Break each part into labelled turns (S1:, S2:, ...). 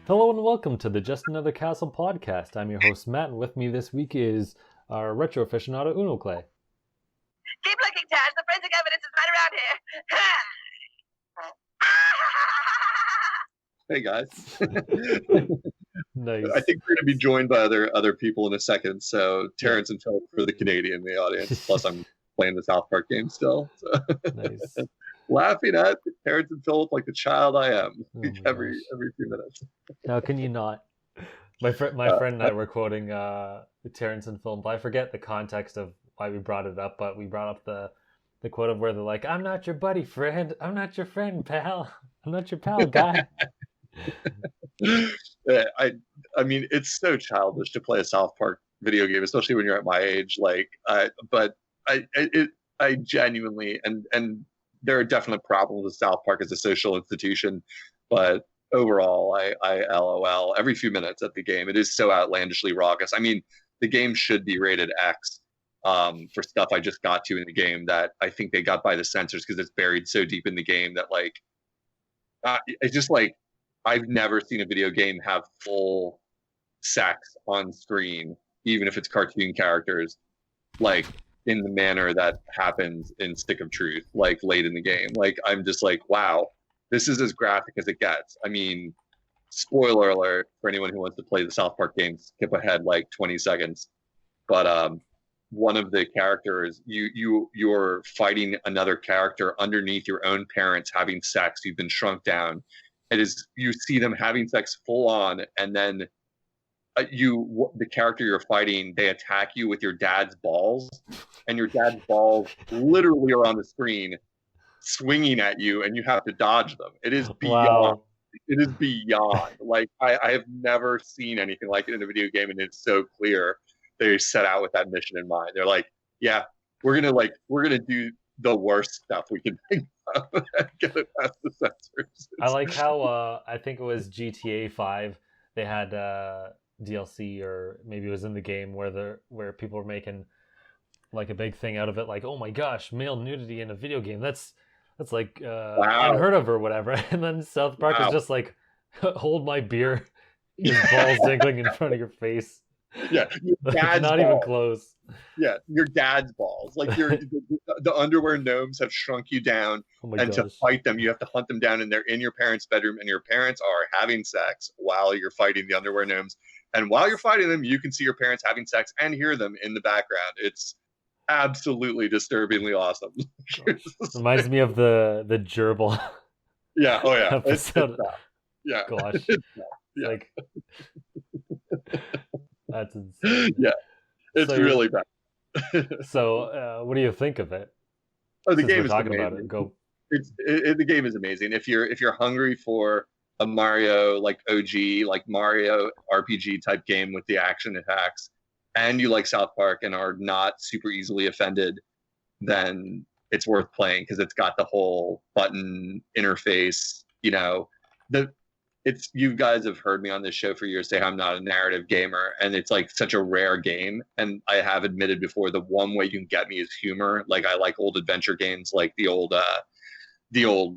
S1: Hello and welcome to the Just Another Castle podcast. I'm your host, Matt, and with me this week is our retro aficionado, Unoclay.
S2: Keep looking, Taz. The forensic evidence is
S3: Hey guys.
S1: Nice.
S3: I think we're going to be joined by other people in a second. So Terrence and Philip for the Canadian in the audience. Plus, I'm playing the South Park game still. So.
S1: Nice.
S3: Laughing at Terrence and Philip like the child I am every few minutes.
S1: How can you not? My friend and I were quoting Terrence and Philip. I forget the context of why we brought it up, but we brought up the quote of where they're like, "I'm not your buddy, friend. I'm not your friend, pal. I'm not your pal, guy."
S3: I mean, it's so childish to play a South Park video game, especially when you're at my age. But I genuinely and there are definite problems with South Park as a social institution, but overall, I LOL every few minutes at the game. It is so outlandishly raucous. I mean, the game should be rated X for stuff I just got to in the game that I think they got by the censors because it's buried so deep in the game that it's just like I've never seen a video game have full sex on screen, even if it's cartoon characters, like in the manner that happens in Stick of Truth, like late in the game. Like I'm just like, wow, this is as graphic as it gets. I mean, spoiler alert for anyone who wants to play the South Park game, skip ahead like 20 seconds. But one of the characters, you're fighting another character underneath your own parents having sex. You've been shrunk down. You see them having sex full on, and then the character you're fighting, they attack you with your dad's balls, and your dad's balls literally are on the screen swinging at you, and you have to dodge them. It is beyond. Wow. It is beyond. Like I have never seen anything like it in a video game, and it's so clear they set out with that mission in mind. They're like, yeah, we're gonna do the worst stuff we can think of and get it past the censors.
S1: I like how I think it was GTA 5. They had DLC, or maybe it was in the game where people were making like a big thing out of it, like, oh my gosh, male nudity in a video game. That's like wow, unheard of or whatever. And then South Park is just like, hold my beer, his balls dangling in front of your face.
S3: Yeah, your dad's
S1: not
S3: balls.
S1: Even close.
S3: Yeah, your dad's balls. Like the underwear gnomes have shrunk you down, and to fight them, you have to hunt them down, and they're in your parents' bedroom, and your parents are having sex while you're fighting the underwear gnomes. And while you're fighting them, you can see your parents having sex and hear them in the background. It's absolutely disturbingly awesome.
S1: Reminds me of the gerbil.
S3: Yeah. Oh yeah.
S1: Episode.
S3: Yeah.
S1: Gosh.
S3: Yeah.
S1: Like. That's insane.
S3: Yeah, it's really bad.
S1: So, what do you think of it?
S3: Oh, the game is
S1: talking
S3: amazing.
S1: about it. Go.
S3: The game is amazing. If you're hungry for a Mario like OG, like Mario RPG type game with the action attacks, and you like South Park and are not super easily offended, then it's worth playing because it's got the whole button interface. You guys have heard me on this show for years say I'm not a narrative gamer, and it's like such a rare game. And I have admitted before, the one way you can get me is humor. Like I like old adventure games, like the old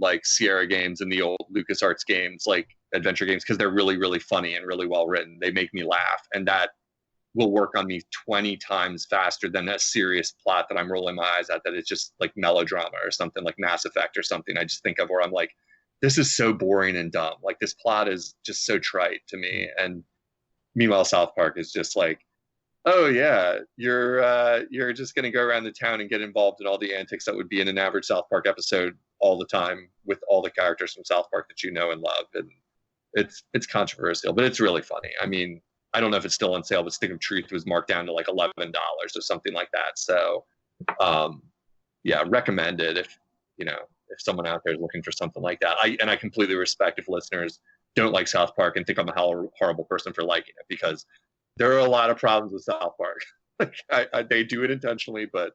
S3: like Sierra games and the old LucasArts games, like adventure games, because they're really, really funny and really well written. They make me laugh, and that will work on me 20 times faster than a serious plot that I'm rolling my eyes at, that it's just like melodrama or something like Mass Effect or something I just think of, where I'm like, this is so boring and dumb. Like this plot is just so trite to me. And meanwhile, South Park is just like, oh yeah, you're just gonna go around the town and get involved in all the antics that would be in an average South Park episode all the time with all the characters from South Park that you know and love. And it's controversial, but it's really funny. I mean, I don't know if it's still on sale, but Stick of Truth was marked down to like $11 or something like that. So yeah, recommend it if someone out there is looking for something like that. I completely respect if listeners don't like South Park and think I'm a horrible person for liking it, because there are a lot of problems with South Park. Like they do it intentionally, but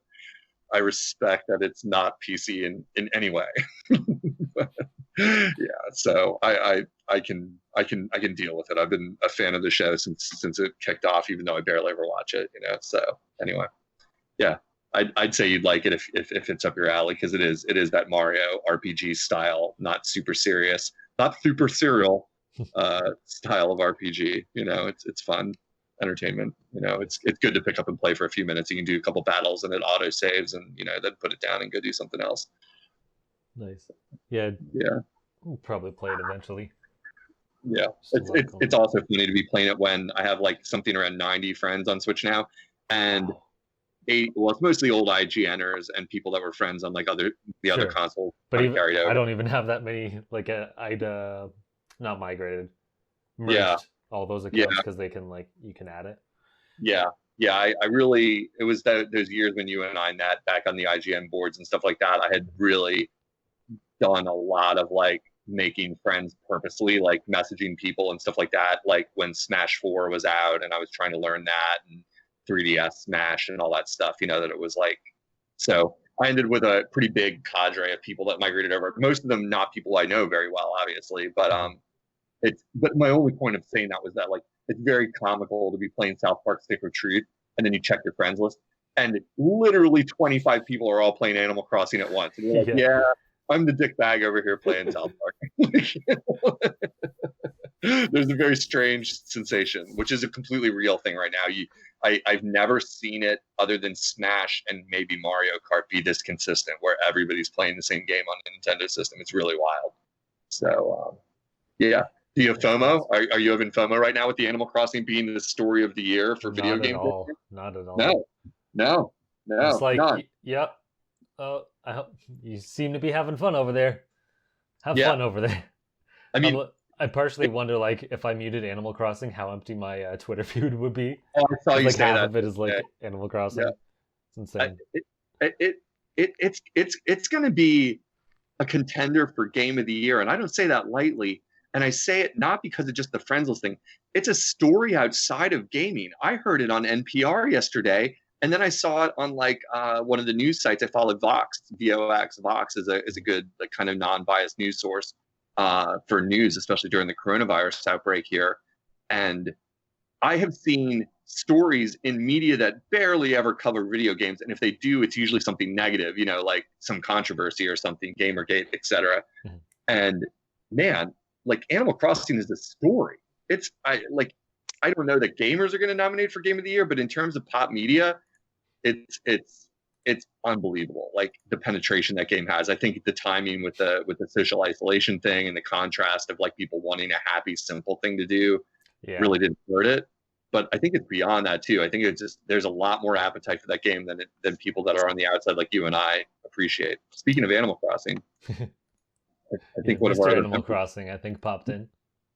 S3: I respect that it's not PC in any way. Yeah, so I can deal with it. I've been a fan of the show since it kicked off, even though I barely ever watch it. So anyway, yeah. I'd say you'd like it if it's up your alley, because it is that Mario RPG style, not super serious, not super serial, style of RPG. It's fun entertainment. It's good to pick up and play for a few minutes. You can do a couple battles and it auto saves, and then put it down and go do something else.
S1: Nice. Yeah. We'll probably play it eventually.
S3: Yeah, it's also funny to be playing it when I have like something around 90 friends on Switch now, and it's mostly old IGNers and people that were friends on like other consoles.
S1: But I don't even have that many. Like I'd not migrated, merged all those accounts because they can you can add it.
S3: Yeah. I really, it was those years when you and I met back on the IGN boards and stuff like that. I had really done a lot of making friends purposely, like messaging people and stuff like that. Like when Smash 4 was out and I was trying to learn that, and 3DS Smash and all that stuff, that it was so I ended with a pretty big cadre of people that migrated over. Most of them not people I know very well, obviously, but but my only point of saying that was that it's very comical to be playing South Park Stick of Truth, and then you check your friends list, and literally 25 people are all playing Animal Crossing at once. And you're yeah, I'm the dick bag over here playing South Park. There's a very strange sensation, which is a completely real thing right now. I've never seen it other than Smash and maybe Mario Kart be this consistent, where everybody's playing the same game on the Nintendo system. It's really wild. So, yeah. Do you have FOMO? Are you having FOMO right now with the Animal Crossing being the story of the year for video games?
S1: Not at all.
S3: No.
S1: It's yep. I hope you seem to be having fun over there. Have fun over there.
S3: I mean,
S1: I partially wonder, if I muted Animal Crossing, how empty my Twitter feed would be.
S3: Oh, I saw you say
S1: half
S3: that.
S1: of it is Animal Crossing. Yeah. It's insane.
S3: It's going to be a contender for Game of the Year, and I don't say that lightly. And I say it not because of just the friends list thing. It's a story outside of gaming. I heard it on NPR yesterday, and then I saw it on one of the news sites. I followed Vox, VOX. Vox is a good kind of non-biased news source for news, especially during the coronavirus outbreak here. And I have seen stories in media that barely ever cover video games, and if they do, it's usually something negative, like some controversy or something, Gamergate, etc. Mm-hmm. And man, Animal Crossing is a story. I don't know that gamers are going to nominate for Game of the Year, but in terms of pop media, it's unbelievable. The penetration that game has. I think the timing with the social isolation thing and the contrast of people wanting a happy, simple thing to do really didn't hurt it. But I think it's beyond that too. I think it's just there's a lot more appetite for that game than people that are on the outside like you and I appreciate. Speaking of Animal Crossing. I think one of our
S1: Animal Crossing, I think, popped in.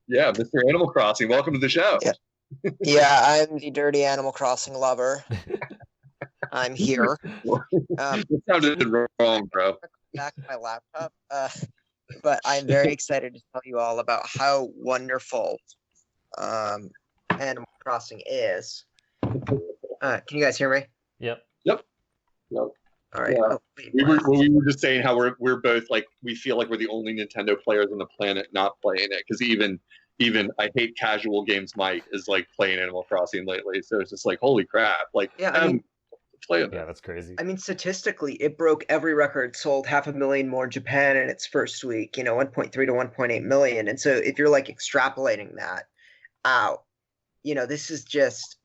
S3: Yeah, Mr. Animal Crossing, welcome to the show.
S4: Yeah, I'm the dirty Animal Crossing lover. I'm here.
S3: It sounded wrong, bro.
S4: Back to my laptop, but I'm very excited to tell you all about how wonderful Animal Crossing is. Can you guys hear me?
S1: Yep.
S4: All right.
S3: Yeah. We were just saying how we're both we feel like we're the only Nintendo players on the planet not playing it, because even I hate casual games Mike is playing Animal Crossing lately, so it's just holy crap, play it.
S1: Yeah, that's crazy.
S4: I mean, statistically, it broke every record, sold 500,000 more in Japan in its first week, 1.3 to 1.8 million. And so if you're extrapolating that out, this is just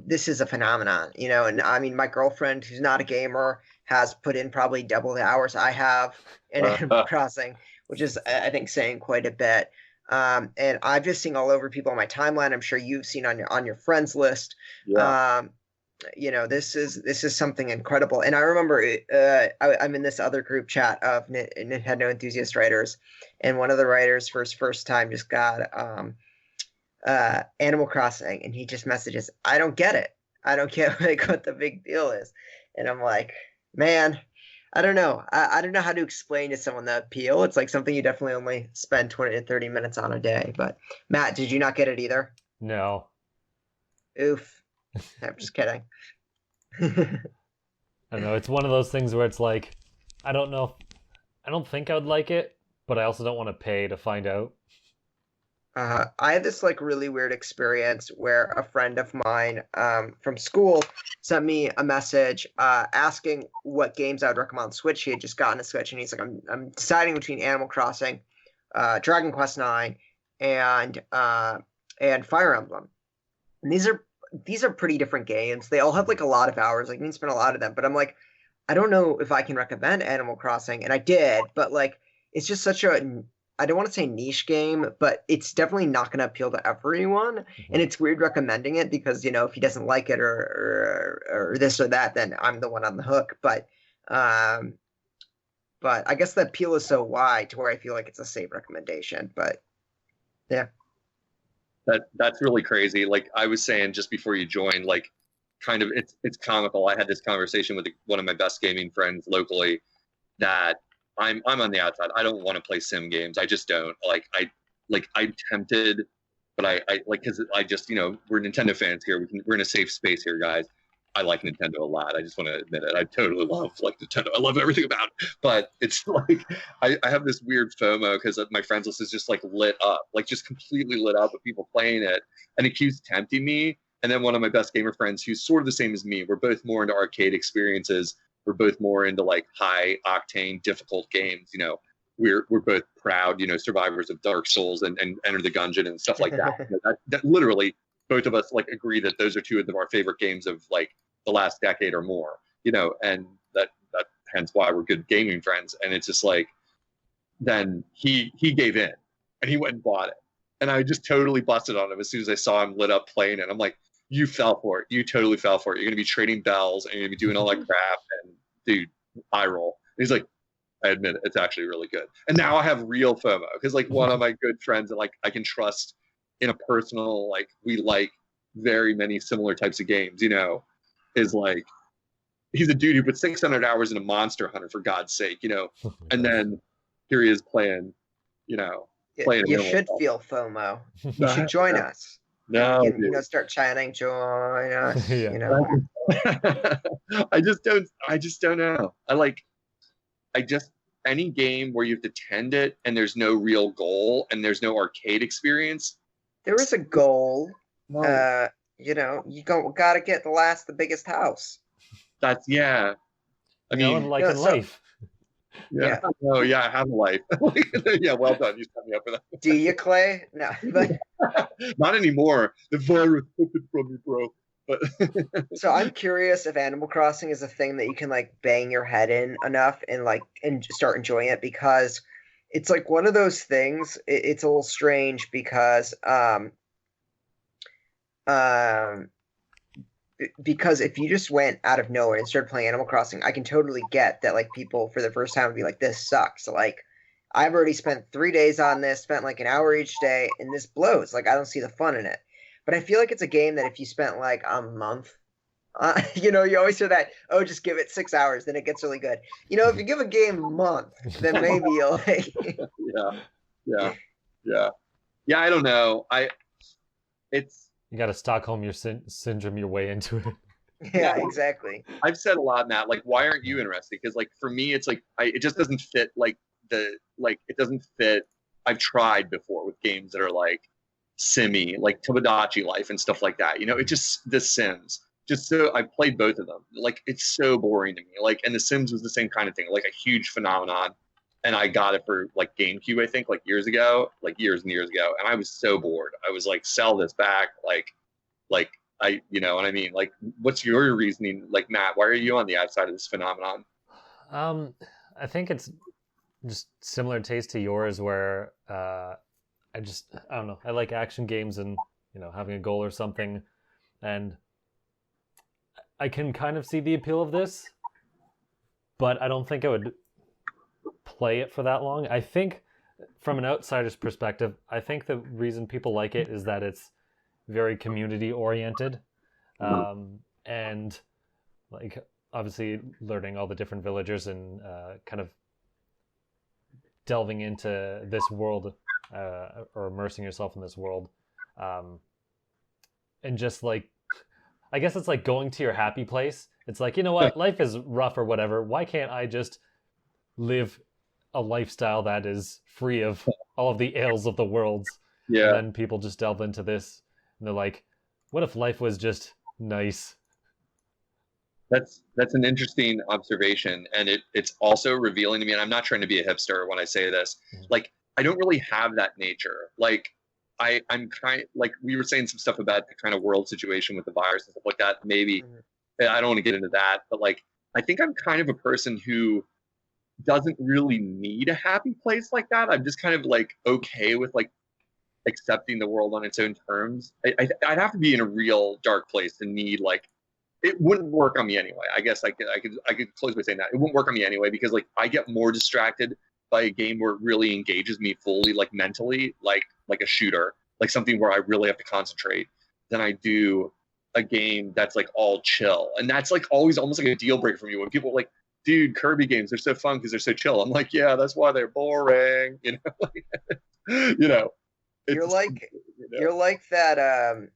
S4: this is a phenomenon, and I mean, my girlfriend, who's not a gamer, has put in probably double the hours I have in Animal Crossing, which is, I think, saying quite a bit. And I've just seen all over people on my timeline. I'm sure you've seen on your friends list.
S3: Yeah.
S4: This is something incredible. And I remember I'm in this other group chat of Nintendo enthusiast writers, and one of the writers for his first time just got Animal Crossing, and he just messages, "I don't get it. I don't get what the big deal is." And I'm like, man, I don't know. I don't know how to explain to someone the appeal. It's something you definitely only spend 20 to 30 minutes on a day. But Matt, did you not get it either?
S1: No.
S4: Oof. I'm just kidding.
S1: I don't know. It's one of those things where it's I don't know. I don't think I would like it, but I also don't want to pay to find out.
S4: I had this really weird experience where a friend of mine from school sent me a message asking what games I would recommend on Switch. He had just gotten a Switch, and he's like, I'm deciding between Animal Crossing, Dragon Quest IX, and Fire Emblem. And these are pretty different games. They all have like a lot of hours. Like you can spend a lot of them, but I'm like, I don't know if I can recommend Animal Crossing, and I did, but like it's just such a I don't want to say niche game, but it's definitely not going to appeal to everyone. And it's weird recommending it because if he doesn't like it or this or that, then I'm the one on the hook. But I guess the appeal is so wide to where I feel like it's a safe recommendation. But yeah.
S3: That's really crazy. Like I was saying just before you joined, like kind of it's comical. I had this conversation with one of my best gaming friends locally that I'm on the outside. I don't want to play sim games. I just don't. I'm tempted, but I like because I just we're Nintendo fans here. We're in a safe space here, guys. I like Nintendo a lot. I just want to admit it. I totally love Nintendo. I love everything about it. But it's like I have this weird FOMO because my friends list is just like lit up, like just completely lit up with people playing it, and it keeps tempting me. And then one of my best gamer friends, who's sort of the same as me, we're both more into arcade experiences. We're both more into like high octane, difficult games. We're both proud, survivors of Dark Souls and Enter the Gungeon and stuff like that. that literally both of us like agree that those are two of our favorite games of like the last decade or more, and that hence why we're good gaming friends. And it's just like, then he gave in and he went and bought it. And I just totally busted on him as soon as I saw him lit up playing it. I'm like, you fell for it. You totally fell for it. You're going to be trading bells and you're going to be doing all that crap. And dude, eye roll. And he's like, I admit it, it's actually really good. And now I have real FOMO because like one of my good friends that like I can trust in a personal, like we like very many similar types of games, is like, he's a dude who put 600 hours into Monster Hunter, for God's sake, and then here he is playing, playing.
S4: You should feel FOMO. You should join us.
S3: No,
S4: start chatting, join us.
S3: I just don't know. Any game where you have to tend it and there's no real goal and there's no arcade experience.
S4: There is a goal. You gotta get the biggest house.
S3: That's I mean,
S1: in life.
S3: Yeah. Oh yeah, I have a life. Yeah, well done. You set me up for that.
S4: Do you, Clay? No, but
S3: not anymore. The virus took it from me, bro. But
S4: so I'm curious if Animal Crossing is a thing that you can like bang your head in enough and start enjoying it, because it's like one of those things. It's a little strange because because if you just went out of nowhere and started playing Animal Crossing, I can totally get that like people for the first time would be like, this sucks. Like I've already spent 3 days on this, spent like an hour each day, and this blows. Like I don't see the fun in it. But I feel like it's a game that if you spent like a month, you always hear that, oh, just give it 6 hours, then it gets really good. If you give a game a month, then maybe you'll like...
S3: Yeah. I don't know.
S1: You got to Stockholm syndrome your way into it.
S4: Yeah, exactly.
S3: I've said a lot, Matt. Like, why aren't you interested? Because, like, for me, it's like it just doesn't fit. It doesn't fit. I've tried before with games that are like simmy, like Tomodachi Life and stuff like that. It just The Sims. Just so I've played both of them. Like, it's so boring to me. Like, and The Sims was the same kind of thing, like a huge phenomenon. And I got it for like GameCube, I think, like years and years ago. And I was so bored. I was like, sell this back. Like you know what I mean? Like, what's your reasoning? Like, Matt, why are you on the outside of this phenomenon?
S1: I think it's just similar taste to yours, where I don't know. I like action games and, having a goal or something. And I can kind of see the appeal of this, but I don't think I would play it for that long. I think from an outsider's perspective, I think the reason people like it is that it's very community oriented, and like obviously learning all the different villagers and kind of delving into this world, or immersing yourself in this world, and just like, I guess it's like going to your happy place. It's like, what, life is rough or whatever, why can't I just live a lifestyle that is free of all of the ails of the world?
S3: Yeah.
S1: And then people just delve into this and they're like, what if life was just nice?
S3: That's an interesting observation, and it's also revealing to me, and I'm not trying to be a hipster when I say this, like I don't really have that nature. Like I'm kind of, like we were saying some stuff about the kind of world situation with the virus and stuff like that. Maybe I don't want to get into that, but like I think I'm kind of a person who doesn't really need a happy place like that. I'm just kind of like okay with like accepting the world on its own terms. I'd have to be in a real dark place to need like it wouldn't work on me anyway. I guess I could close by saying that it wouldn't work on me anyway because like I get more distracted by a game where it really engages me fully, like mentally, like a shooter, like something where I really have to concentrate, than I do a game that's like all chill. And that's like always almost like a deal breaker for me when people are like, dude, Kirby games, they're so fun because they're so chill. I'm like, yeah, that's why they're boring. You know,
S4: You're like that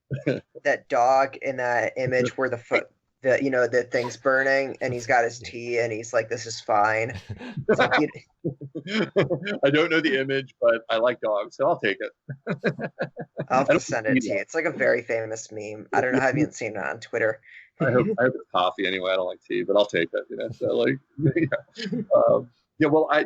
S4: that dog in that image where the thing's burning and he's got his tea and he's like, this is fine. It's like
S3: I don't know the image, but I like dogs, so I'll take it.
S4: I'll have to send it to you. It's like a very famous meme. I don't know how you haven't seen it on Twitter.
S3: I hope it's coffee anyway. I don't like tea, but I'll take it. So like,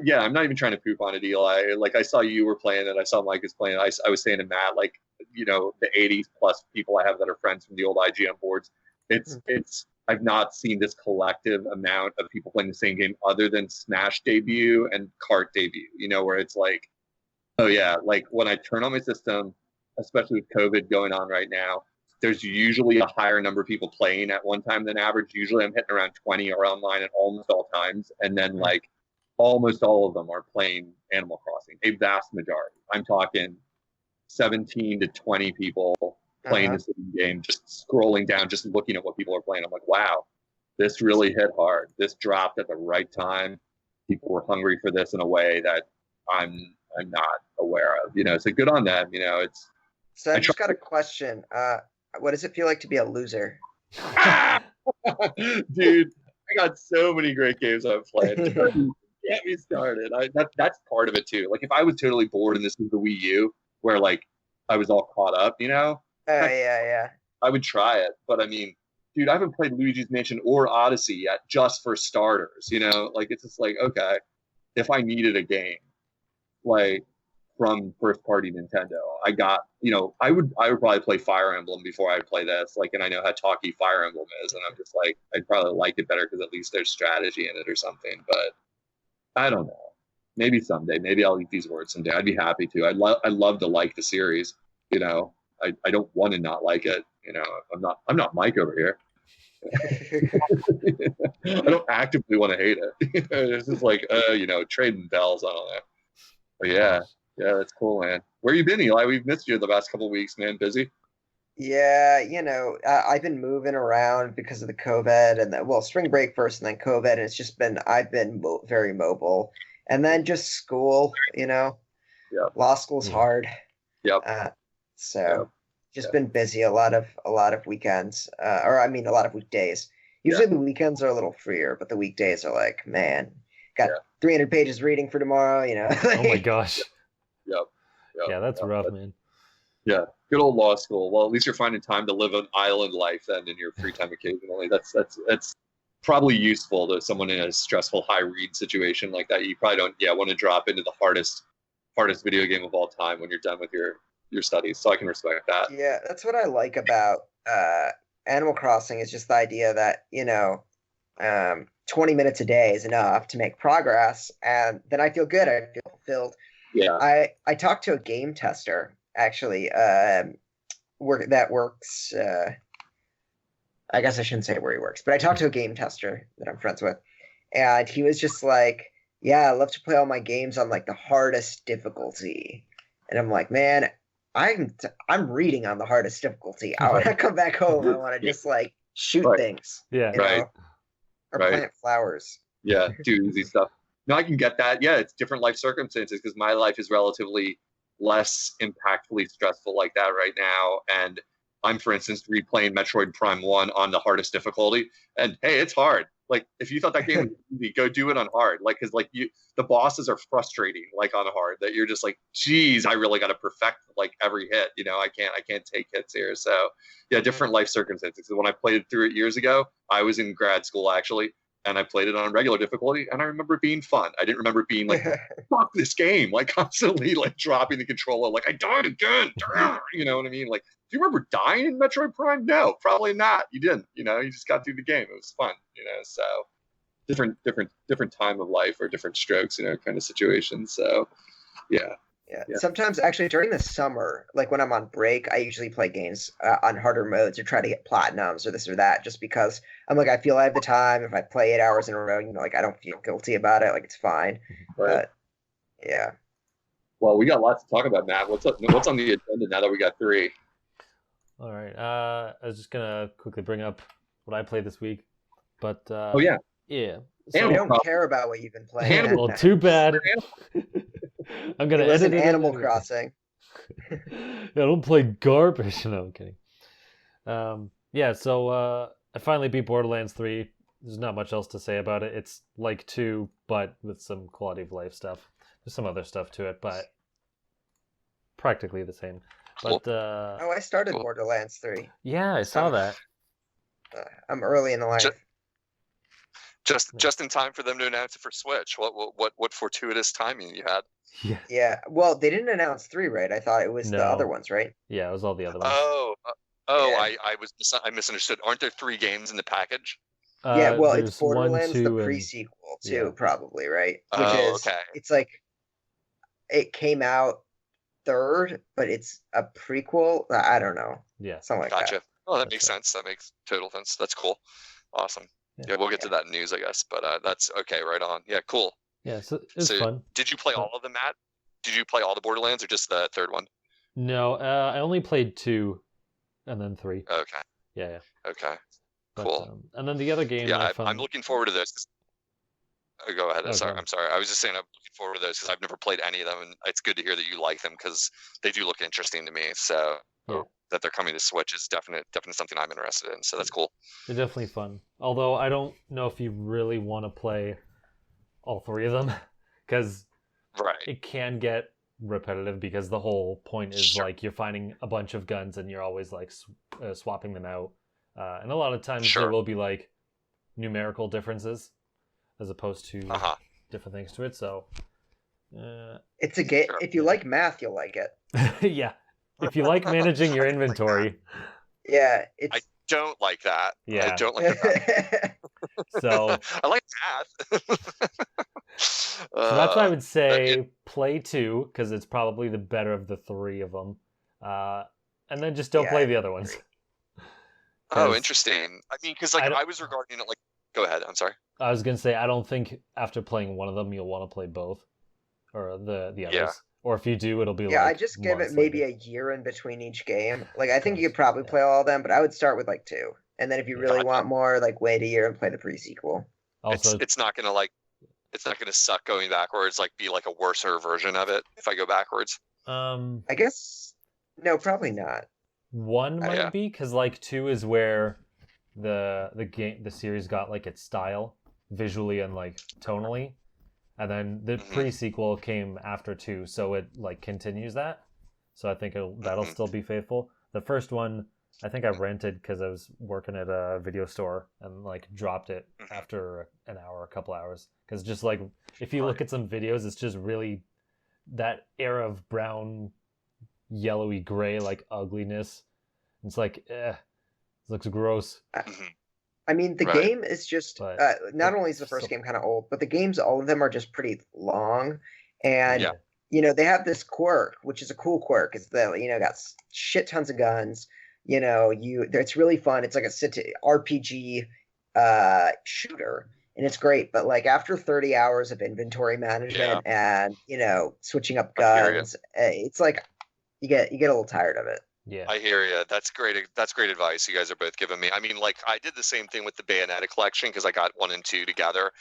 S3: yeah. I'm not even trying to poop on it, Eli. Like I saw you were playing it. I saw Mike is playing it. I was saying to Matt, like, the 80s plus people I have that are friends from the old IGN boards. It's I've not seen this collective amount of people playing the same game other than Smash debut and Kart debut. Where it's like, oh yeah, like when I turn on my system, especially with COVID going on right now, there's usually a higher number of people playing at one time than average. Usually I'm hitting around 20 or online at almost all times. And then like almost all of them are playing Animal Crossing, a vast majority. I'm talking 17 to 20 people playing the same game, just scrolling down, just looking at what people are playing. I'm like, wow, this really hit hard. This dropped at the right time. People were hungry for this in a way that I'm not aware of. So good on them.
S4: So I just got a question. What does it feel like to be a loser?
S3: Dude, I got so many great games I've played. Get me started. That's part of it too. Like if I was totally bored and this was the Wii U, where like I was all caught up,
S4: Yeah.
S3: I would try it. But I mean, dude, I haven't played Luigi's Mansion or Odyssey yet, just for starters. Like it's just like, okay, if I needed a game, like from first party Nintendo, I got, I would probably play Fire Emblem before I play this. Like, and I know how talky Fire Emblem is, and I'm just like, I'd probably like it better because at least there's strategy in it or something. But I don't know. Maybe someday. Maybe I'll eat these words someday. I'd be happy to. I love to like the series. I don't want to not like it. I'm not Mike over here. I don't actively want to hate it. It's just like, trading bells. I don't know. But yeah, that's cool, man. Where you been, Eli? We've missed you the last couple of weeks, man. Busy?
S4: Yeah, I've been moving around because of the COVID and spring break first and then COVID. And it's just I've been very mobile. And then just school, law school's hard.
S3: Yep.
S4: Just been busy a lot of weekends, a lot of weekdays. Usually the weekends are a little freer, but the weekdays are like, man, got 300 pages reading for tomorrow.
S1: Oh my gosh.
S3: Yep.
S1: Yeah, that's rough, man.
S3: Yeah, good old law school. Well, at least you're finding time to live an island life then in your free time occasionally. That's probably useful to someone in a stressful high read situation like that. You probably don't want to drop into the hardest video game of all time when you're done with your studies. So I can respect that.
S4: Yeah, that's what I like about Animal Crossing is just the idea that 20 minutes a day is enough to make progress, and then I feel good. I feel fulfilled.
S3: Yeah.
S4: I talked to a game tester actually that works. I guess I shouldn't say where he works, but I talked to a game tester that I'm friends with, and he was just like, yeah, I love to play all my games on like the hardest difficulty. And I'm like, man, I'm reading on the hardest difficulty. When I come back home, I want to just like shoot things.
S1: Yeah.
S4: Or plant flowers.
S3: Yeah, do easy stuff. No, I can get that. Yeah, it's different life circumstances because my life is relatively less impactfully stressful like that right now. And I'm, for instance, replaying Metroid Prime 1 on the hardest difficulty. And hey, it's hard. Like, if you thought that game was easy, go do it on hard. Like, because like the bosses are frustrating, like on hard, that you're just like, geez, I really got to perfect like every hit. I can't take hits here. So yeah, different life circumstances. When I played through it years ago, I was in grad school actually, and I played it on regular difficulty, and I remember it being fun. I didn't remember it being like, fuck this game, like constantly like dropping the controller, like I died again. You know what I mean? Like, do you remember dying in Metroid Prime? No, probably not. You didn't. You know, you just got through the game. It was fun. You know, so different time of life or different strokes, you know, kind of situations. So, yeah.
S4: Yeah. Sometimes actually during the summer, like when I'm on break, I usually play games on harder modes or try to get platinums or this or that, just because I'm like, I feel I have the time. If I play 8 hours in a row, you know, like I don't feel guilty about it. Like it's fine.
S3: Right.
S4: But yeah.
S3: Well, we got lots to talk about, Matt. What's on the agenda now that we got 3?
S1: All right. I was just gonna quickly bring up what I played this week, but
S3: oh yeah.
S1: So,
S4: we don't care about what you've been playing.
S1: Well, too bad. I'm gonna edit it.
S4: Animal Crossing.
S1: I don't play garbage. No, I'm kidding. So I finally beat Borderlands 3. There's not much else to say about it. It's like 2, but with some quality of life stuff. There's some other stuff to it, but practically the same. But
S4: I started Borderlands 3.
S1: Yeah, I saw that.
S4: I'm early in the life.
S5: Just in time for them to announce it for Switch. What fortuitous timing you had.
S4: Yeah. Well, they didn't announce 3, right? I thought it was the other ones, right?
S1: Yeah, it was all the other ones.
S5: Yeah. I misunderstood. Aren't there 3 games in the package?
S4: Yeah, well, it's Borderlands, the pre-sequel too, probably, right? Okay. It's like it came out 3rd, but it's a prequel. I don't know.
S1: Yeah,
S4: something like that.
S5: Oh, that makes sense. That makes total sense. That's cool. Awesome. Yeah, we'll get to that in news, I guess. But that's okay. Right on. Yeah, cool.
S1: Yeah, so it's fun.
S5: Did you play all of them, Matt? Did you play all the Borderlands or just the 3rd one?
S1: No, I only played 2, and then 3.
S5: Okay.
S1: Yeah.
S5: Okay.
S1: But,
S5: cool.
S1: And then the other game.
S5: Yeah, I'm looking forward to this. Go ahead. I'm sorry. I was just saying I'm looking forward to those because I've never played any of them, and it's good to hear that you like them because they do look interesting to me. So that they're coming to Switch is definitely something I'm interested in. So that's cool.
S1: They're definitely fun. Although I don't know if you really want to play all 3 of them because it can get repetitive because the whole point is like you're finding a bunch of guns and you're always like swapping them out. And a lot of times there will be like numerical differences as opposed to different things to it. So
S4: it's a game. If you like math, you'll like it.
S1: Yeah. If you like managing your inventory.
S4: Yeah.
S5: I don't like that.
S1: Yeah.
S5: I don't like that.
S1: So
S5: I like math.
S1: So that's why I would say play 2 because it's probably the better of the 3 of them. And then just don't play the other ones.
S5: Oh, interesting. I mean, because like I was regarding it like. Go ahead. I'm sorry.
S1: I was gonna say I don't think after playing one of them you'll want to play both, or the others. Yeah. Or if you do, it'll be
S4: I just give it maybe a year in between each game. Like I think you could probably play all of them, but I would start with like 2, and then if you really want more, like wait a year and play the pre-sequel.
S1: Also,
S5: it's not gonna suck going backwards. Like be like a worser version of it if I go backwards.
S4: I guess no, probably not.
S1: 1 might be because like 2 is where the series got like its style visually and like tonally, and then the pre-sequel came after 2, so it like continues that. So I think that'll still be faithful. The first one I think I rented because I was working at a video store and like dropped it after an hour, a couple hours, because just like if you look at some videos, it's just really that era of brown, yellowy gray like ugliness. It's like it looks gross.
S4: I mean, the game is just not only is the first game kind of old, but the games, all of them are just pretty long, and you know they have this quirk, which is a cool quirk. Is that got shit tons of guns. It's really fun. It's like a RPG shooter, and it's great. But like after 30 hours of inventory management and switching up guns, it's like you get a little tired of it.
S1: Yeah,
S5: I hear you. That's great. That's great advice you guys are both giving me. I mean, like I did the same thing with the Bayonetta collection because I got 1 and 2 together,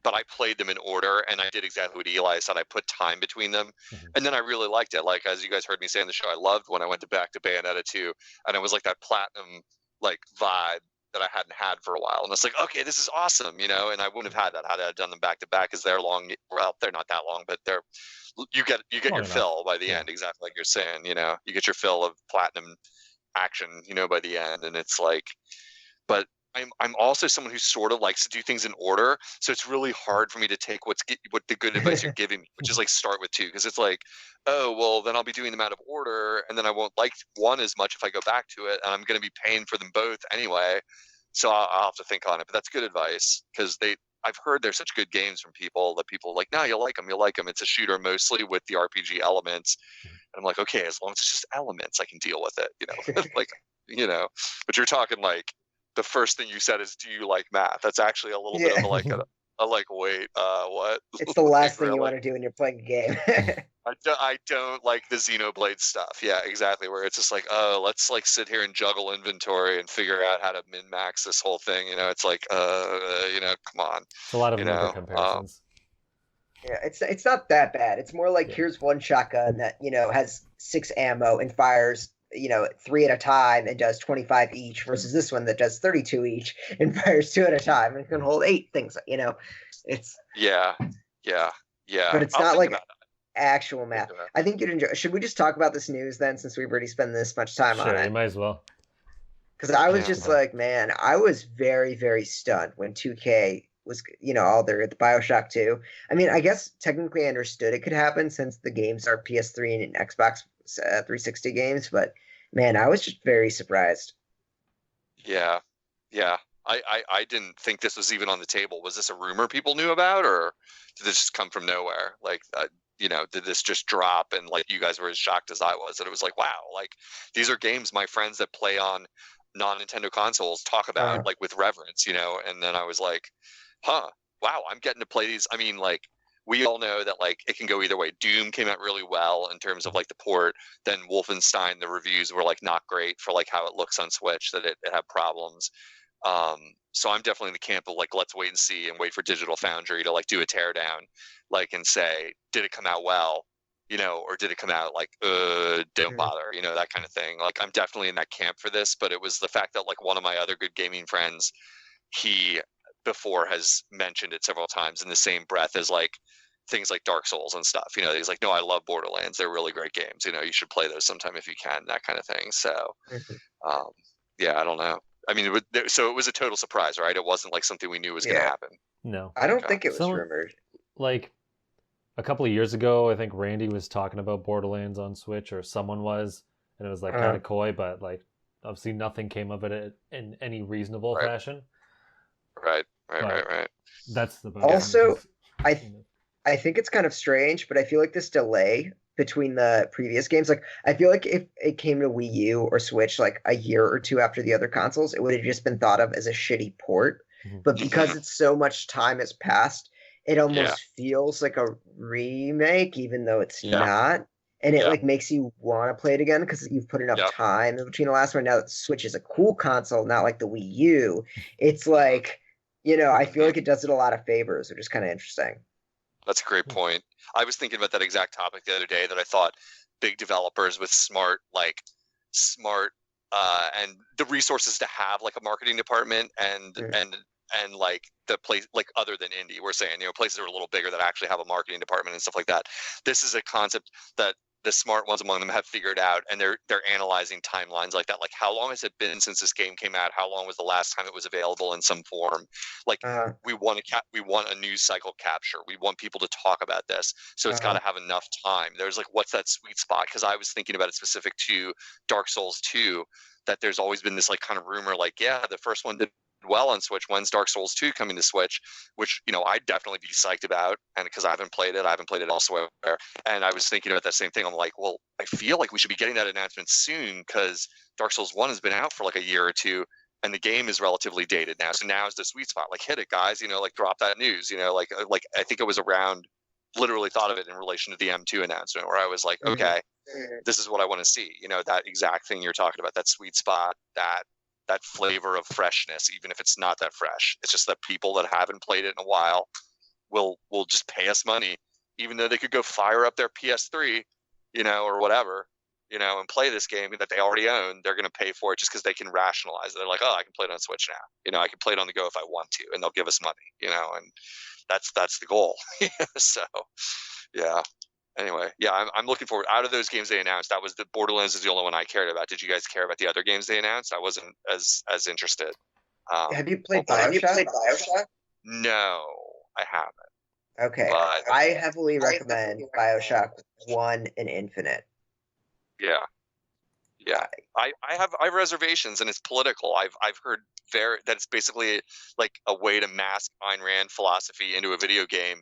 S5: but I played them in order, and I did exactly what Eli said. I put time between them, and then I really liked it. Like as you guys heard me say on the show, I loved when I went back to Bayonetta 2, and it was like that platinum like vibe that I hadn't had for a while, and it's like, okay, this is awesome, and I wouldn't have had that had I done them back to back because they're long. Well, they're not that long, but you get your fill by the end, exactly like you're saying. You get your fill of platinum action, by the end, and it's like, but I'm also someone who sort of likes to do things in order, so it's really hard for me to take what the good advice you're giving me, which is like start with 2, because it's like, oh well, then I'll be doing them out of order, and then I won't like 1 as much if I go back to it, and I'm going to be paying for them both anyway. So I'll have to think on it. But that's good advice, because I've heard they're such good games from people that people are like, no, you'll like them. It's a shooter mostly with the RPG elements, and I'm like, okay, as long as it's just elements, I can deal with it. Like, but you're talking like. The first thing you said is, "Do you like math?" That's actually a little bit of wait, what?
S4: It's the last thing you want to do when you're playing a game.
S5: I don't like the Xenoblade stuff. Yeah, exactly. Where it's just like, oh, let's like sit here and juggle inventory and figure out how to min max this whole thing. It's like, come on.
S1: It's a lot of number comparisons.
S4: Yeah, it's not that bad. It's more like here's one shotgun that has 6 ammo and fires 3 at a time and does 25 each, versus this one that does 32 each and fires 2 at a time and can hold 8 things. It's
S5: yeah.
S4: But it's not like actual math. I think you'd enjoy. Should we just talk about this news then, since we've already spent this much time on it?
S1: Sure, you might as well.
S4: Because I was just like, man, I was very, very stunned when 2K was, all there at the BioShock 2. I mean, I guess technically I understood it could happen since the games are PS3 and Xbox 360 games, but man, I was just very surprised.
S5: Yeah. I didn't think this was even on the table. Was this a rumor people knew about, or did this just come from nowhere? Like, did this just drop and like you guys were as shocked as I was? And it was like, wow, like these are games my friends that play on non-Nintendo consoles talk about like with reverence, and then I was like, wow, I'm getting to play these. I mean, like, we all know that like it can go either way. Doom came out really well in terms of like the port. Then Wolfenstein, the reviews were like not great for like how it looks on Switch, that it had problems. So I'm definitely in the camp of like, let's wait and see and wait for Digital Foundry to like do a teardown, like, and say, did it come out well, or did it come out like, don't bother, that kind of thing. Like, I'm definitely in that camp for this, but it was the fact that like one of my other good gaming friends, he before has mentioned it several times in the same breath as like things like Dark Souls and stuff. He's like, no, I love Borderlands. They're really great games. You should play those sometime if you can, that kind of thing. So, yeah, I don't know. I mean, so it was a total surprise, right? It wasn't like something we knew was going to happen.
S1: No.
S4: I don't think it was rumored.
S1: Like, a couple of years ago, I think Randy was talking about Borderlands on Switch, or someone was, and it was like kind of coy, but like, obviously nothing came of it in any reasonable fashion.
S5: Right.
S1: That's the
S4: also, I think it's kind of strange, but I feel like this delay between the previous games, like I feel like if it came to Wii U or Switch like a year or two after the other consoles, it would have just been thought of as a shitty port. But because it's so much time has passed, it almost feels like a remake, even though it's not. And it like makes you want to play it again because you've put enough time in between the last one. Now that the Switch is a cool console, not like the Wii U, it's like, I feel like it does it a lot of favors, which is kind of interesting.
S5: That's a great point. I was thinking about that exact topic the other day, that I thought big developers with smart and the resources to have like a marketing department and like the place, like other than indie, we're saying, places that are a little bigger that actually have a marketing department and stuff like that. This is a concept that the smart ones among them have figured out, and they're analyzing timelines like that. Like, how long has it been since this game came out? How long was the last time it was available in some form? Like, we want a news cycle capture. We want people to talk about this, so it's got to have enough time. There's like, what's that sweet spot? Because I was thinking about it specific to Dark Souls 2, that there's always been this like kind of rumor, like, the first one did well on Switch. When's Dark Souls 2 coming to Switch? Which, I'd definitely be psyched about, and because I haven't played it elsewhere. And I was thinking about that same thing. I'm like, well, I feel like we should be getting that announcement soon, because Dark Souls 1 has been out for like a year or two, and the game is relatively dated now. So now is the sweet spot. Like, hit it, guys. Like, drop that news. Like I think it was around. Literally thought of it in relation to the M2 announcement, where I was like, okay, this is what I want to see. That exact thing you're talking about, that sweet spot, that flavor of freshness, even if it's not that fresh. It's just that people that haven't played it in a while will just pay us money, even though they could go fire up their PS3, or whatever, and play this game that they already own. They're going to pay for it just because they can rationalize it. They're like, oh, I can play it on Switch now. I can play it on the go if I want to, and they'll give us money, and that's the goal. So, yeah. Anyway, I'm looking forward. Out of those games they announced, that was the Borderlands is the only one I cared about. Did you guys care about the other games they announced? I wasn't as interested.
S4: Have you played
S5: hopefully-
S2: Have you
S4: BioShock?
S2: played BioShock?
S5: No, I haven't.
S4: Okay,
S5: But-
S4: I heavily recommend BioShock 1 and Infinite.
S5: Yeah. I have reservations, and it's political. I've heard that it's basically like a way to mask Ayn Rand philosophy into a video game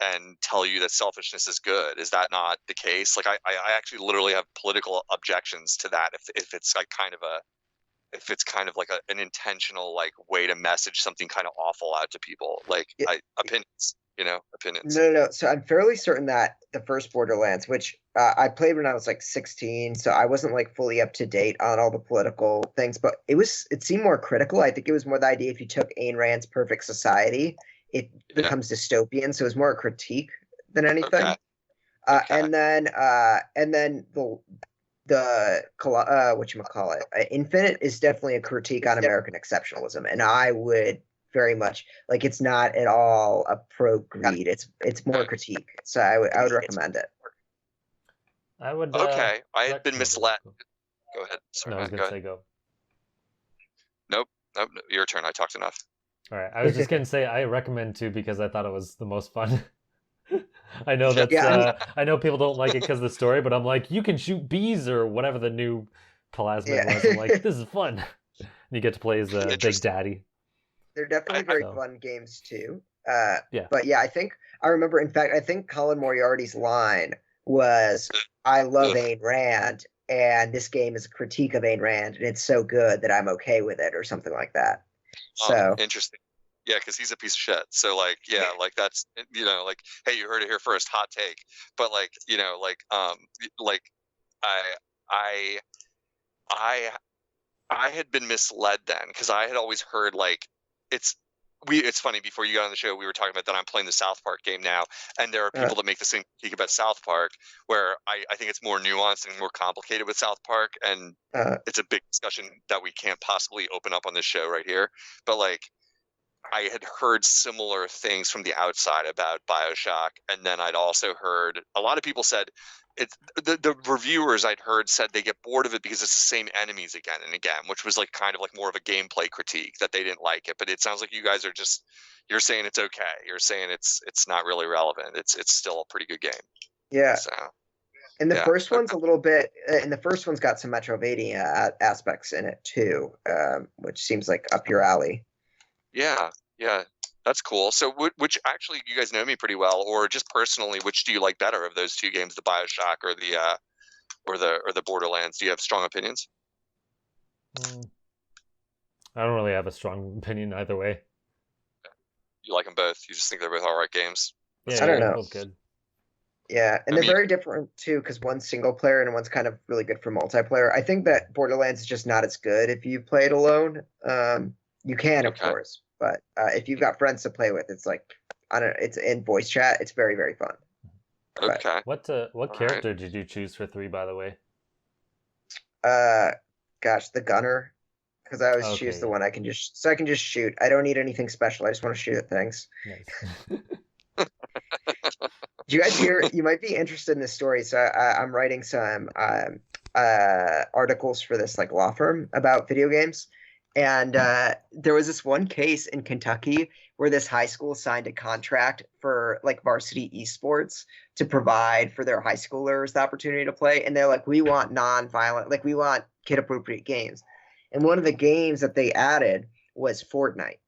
S5: and tell you that selfishness is good. Is that not the case? Like I actually literally have political objections to that if it's like kind of like an intentional like way to message something kind of awful out to people. Like
S4: Yeah.
S5: opinions. Opinions.
S4: No. So I'm fairly certain that the first Borderlands, which I played when I was like 16, so I wasn't like fully up to date on all the political things, but it seemed more critical. I think it was more the idea if you took Ayn Rand's Perfect Society, it becomes dystopian. So it was more a critique than anything.
S5: Okay.
S4: And then Infinite is definitely a critique on American exceptionalism, and I would very much like it's not at all a pro greed. It's more critique. So I would recommend it.
S1: I would.
S5: Okay, I had been
S1: no,
S5: misled.
S1: go.
S5: Go ahead. Sorry,
S1: No, I was
S5: Matt,
S1: gonna
S5: go
S1: say
S5: ahead.
S1: go.
S5: Nope, your turn. I talked enough.
S1: All right, I was just gonna say I recommend too because I thought it was the most fun. I know that's
S4: Yeah.
S1: I know people don't like it because of the story, but I'm like, you can shoot bees or whatever the new plasmid was. I'm like, this is fun. And you get to play as Big
S5: Interesting.
S1: Daddy.
S4: They're definitely
S5: I-
S4: very
S1: so-
S4: fun games too.
S1: Yeah.
S4: But yeah, I remember. In fact, I think Colin Moriarty's line was, "I love
S5: Ugh.
S4: Ayn Rand, and this game is a critique of Ayn Rand, and it's so good that I'm okay with it," or something like that. So
S5: Interesting. Yeah, because he's a piece of shit. So like, yeah, like that's like, hey, you heard it here first, hot take. But like, like I had been misled then because I had always heard like it's funny, before you got on the show we were talking about that I'm playing the South Park game now, and there are people that make the same critique about South Park, where I think it's more nuanced and more complicated with South Park, and it's a big discussion that we can't possibly open up on this show right here. But like, I had heard similar things from the outside about BioShock, and then I'd also heard a lot of people said it's the reviewers I'd heard said they get bored of it because it's the same enemies again and again, which was like kind of like more of a gameplay critique, that they didn't like it. But it sounds like you guys are you're saying it's okay. You're saying it's not really relevant. It's still a pretty good game.
S4: yeah.
S5: So
S4: And the
S5: Yeah.
S4: first one's a little bit, and the first one's got some Metrovania aspects in it too, which seems like up your alley.
S5: yeah, that's cool. So which actually, you guys know me pretty well, or just personally, which do you like better of those two games, the BioShock or the Borderlands? Do you have strong opinions?
S1: I don't really have a strong opinion either way.
S5: You like them both? You just think they're both all right games?
S1: Yeah,
S4: I don't
S1: they're
S4: know.
S1: both good.
S4: Yeah, and
S5: I
S4: they're
S5: mean-
S4: very different too, because one's single player and one's kind of really good for multiplayer. I think that Borderlands is just not as good if you play it alone. You can, of
S5: Okay.
S4: course, but if you've got friends to play with, it's like, I don't know, it's in voice chat. It's very, very fun. Right.
S5: Okay.
S1: What
S5: right.
S1: character did you choose for 3, by the way?
S4: Gosh, the gunner, because I always choose
S1: Okay,
S4: the
S1: yeah.
S4: one I can just shoot. I don't need anything special. I just want to shoot at things.
S1: Nice.
S4: Did you guys hear? You might be interested in this story. So I'm writing some articles for this like law firm about video games, and there was this one case in Kentucky where this high school signed a contract for like varsity eSports to provide for their high schoolers the opportunity to play, and they're like, we want non-violent, like we want kid-appropriate games, and one of the games that they added was Fortnite.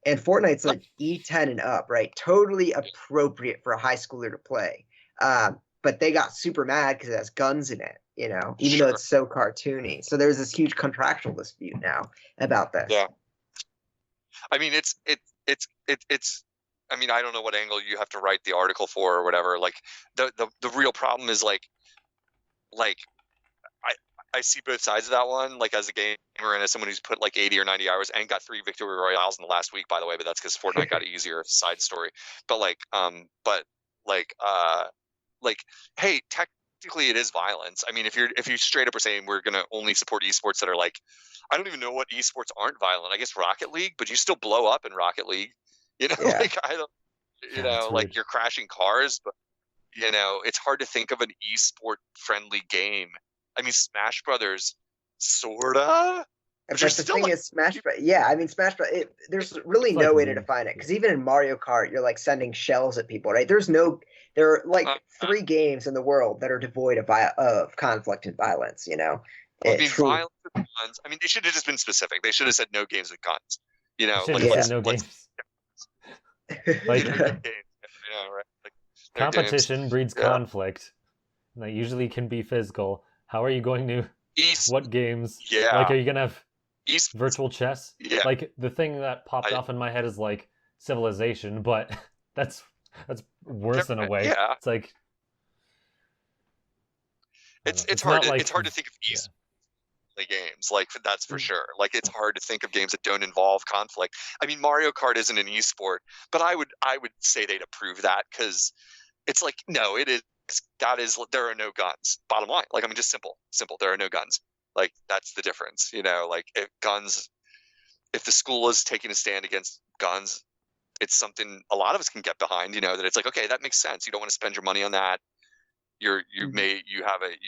S4: And Fortnite's like E10 and up, right? Totally appropriate for a high schooler to play. But they got super mad because it has guns in it, even though
S5: Sure.
S4: it's so cartoony. So there's this huge contractual dispute now about this.
S5: Yeah. I mean, it's. I mean, I don't know what angle you have to write the article for or whatever. Like the real problem is like I see both sides of that one, like as a gamer and as someone who's put like 80 or 90 hours and got 3 victory royales in the last week, by the way, but that's because Fortnite got easier. Side story. But hey, technically it is violence. I mean, if you straight up are saying we're gonna only support esports that are like, I don't even know what esports aren't violent. I guess Rocket League, but you still blow up in Rocket League.
S4: Yeah.
S5: Like I don't,
S1: Yeah, that's
S5: like
S1: rude.
S5: you're crashing cars, but it's hard to think of an esport friendly game. I mean, Smash Brothers, sorta.
S4: But
S5: There's
S4: the
S5: still,
S4: thing
S5: like,
S4: is, Smash Bros. Yeah, I mean, Smash Bros. There's really
S1: It's
S4: no
S1: like
S4: way to
S1: Wii.
S4: define it because even in Mario Kart, you're like sending shells at people, right? There are like 3 games in the world that are devoid of conflict and violence. You know,
S5: I mean,
S4: it's true.
S5: violence with guns. I mean, they should have just been specific. They should have said no games with guns. You know,
S1: Should
S5: like
S1: have
S4: Yeah.
S1: said no
S5: let's
S1: games. Like-
S5: no games. You know, right? Like, no games.
S1: Competition breeds
S5: Yeah.
S1: conflict. And that usually can be physical. How are you going to? What games?
S5: Yeah.
S1: Like, are you gonna have
S5: East.
S1: virtual chess?
S5: Yeah.
S1: Like the thing that popped off in my head is like Civilization, but that's worse in a way.
S5: Yeah.
S1: It's like
S5: It's hard.
S1: not like-
S5: It's hard to think of easy games. Like, that's for sure. Like, it's hard to think of games that don't involve conflict. I mean, Mario Kart isn't an esport, but I would say they'd approve that because it's like, no, it is. That is, there are no guns. Bottom line. Like, I mean, just simple. There are no guns. Like, that's the difference. You know, like, if the school is taking a stand against guns, it's something a lot of us can get behind. You know, that it's like, okay, that makes sense. You don't want to spend your money on that. You